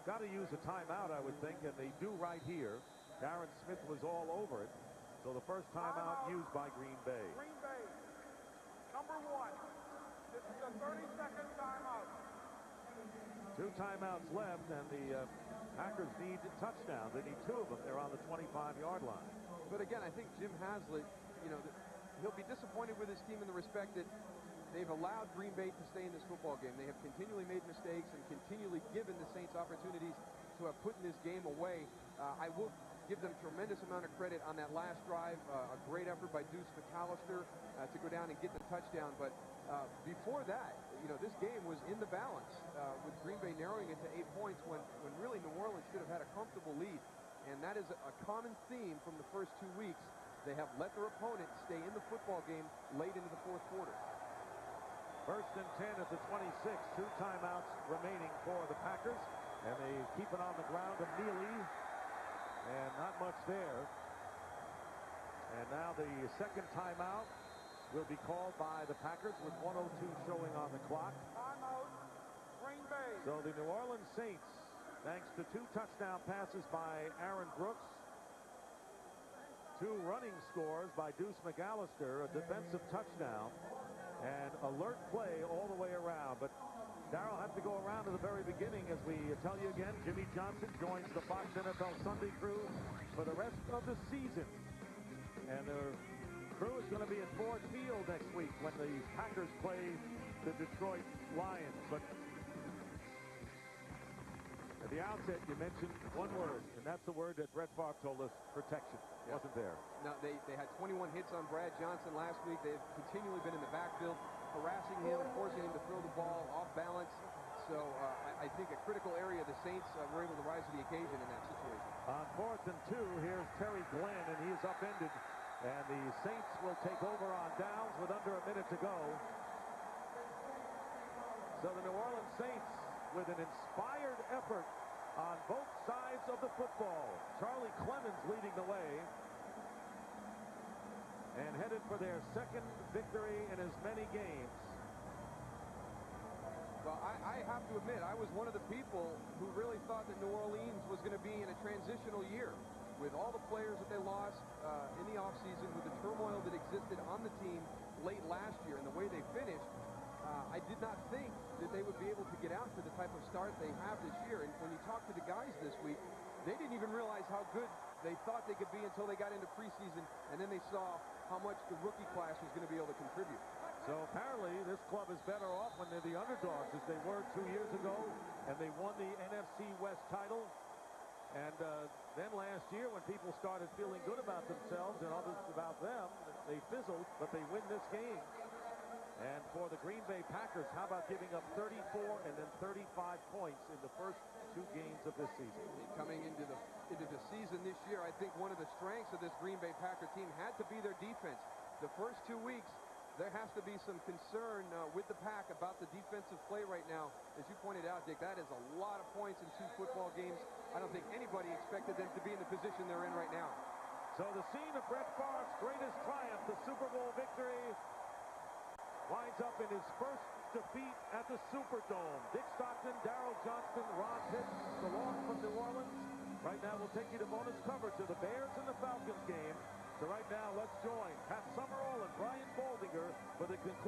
got to use a timeout, I would think, and they do right here. Darren Smith was all over it. So the first timeout used by Green Bay. Green Bay, #1. This is a 30-second timeout. 2 timeouts left, and the Packers need touchdowns. They need 2 of them. They're on the 25-yard line. But again, I think Jim Haslett, he'll be disappointed with his team in the respect that they've allowed Green Bay to stay in this football game. They have continually made mistakes and continually given the Saints opportunities to have put this game away. I will give them tremendous amount of credit on that last drive. A great effort by Deuce McAllister to go down and get the touchdown. But before that, this game was in the balance with Green Bay narrowing it to 8 points when really New Orleans should have had a comfortable lead. And that is a common theme from the first 2 weeks. They have let their opponent stay in the football game late into the fourth quarter. First and 10 at the 26. 2 timeouts remaining for the Packers. And they keep it on the ground to Neely. And not much there. And now the second timeout will be called by the Packers with 1:02 showing on the clock. Timeout, Green Bay. So the New Orleans Saints, thanks to 2 touchdown passes by Aaron Brooks, 2 running scores by Deuce McAllister, a defensive touchdown, and alert play all the way around. But Daryl had to go around to the very beginning. As we tell you again, Jimmy Johnston joins the Fox NFL Sunday crew for the rest of the season. And the crew is going to be at Ford Field next week when the Packers play the Detroit Lions. But at the outset, you mentioned one word, and that's the word that Brett Favre told us: protection. Yeah. Wasn't there. No, they had 21 hits on Brad Johnston last week. They've continually been in the backfield, harassing him, forcing him to throw the ball off balance. So I think a critical area, the Saints were able to rise to the occasion in that situation. On 4th and 2, here's Terry Glenn, and he is upended. And the Saints will take over on downs with under a minute to go. So the New Orleans Saints, with an inspired effort on both sides of the football. Charlie Clemens leading the way. And headed for their second victory in as many games. Well, I have to admit, I was one of the people who really thought that New Orleans was going to be in a transitional year. With all the players that they lost in the offseason, with the turmoil that existed on the team late last year and the way they finished, I did not think that they would be able to get out to the type of start they have this year. And when you talk to the guys this week, they didn't even realize how good they thought they could be until they got into preseason, and then they saw how much the rookie class was going to be able to contribute. So apparently this club is better off when they're the underdogs, as they were 2 years ago, and they won the NFC West title. And then last year, when people started feeling good about themselves and others about them, they fizzled, but they win this game. And for the Green Bay Packers, how about giving up 34 and then 35 points in the first 2 games of this season? Coming into the season this year, I think one of the strengths of this Green Bay Packer team had to be their defense. The first 2 weeks, there has to be some concern with the Pack about the defensive play right now. As you pointed out, Dick, that is a lot of points in 2 football games. I don't think anybody expected them to be in the position they're in right now. So the scene of Brett Favre's greatest triumph, the Super Bowl victory, winds up in his first defeat at the Superdome. Dick Stockton, Daryl Johnston, Ron Pitts, along from New Orleans. Right now, we'll take you to bonus coverage of the Bears and the Falcons game. So right now, let's join Pat Summerall and Brian Baldinger for the conclusion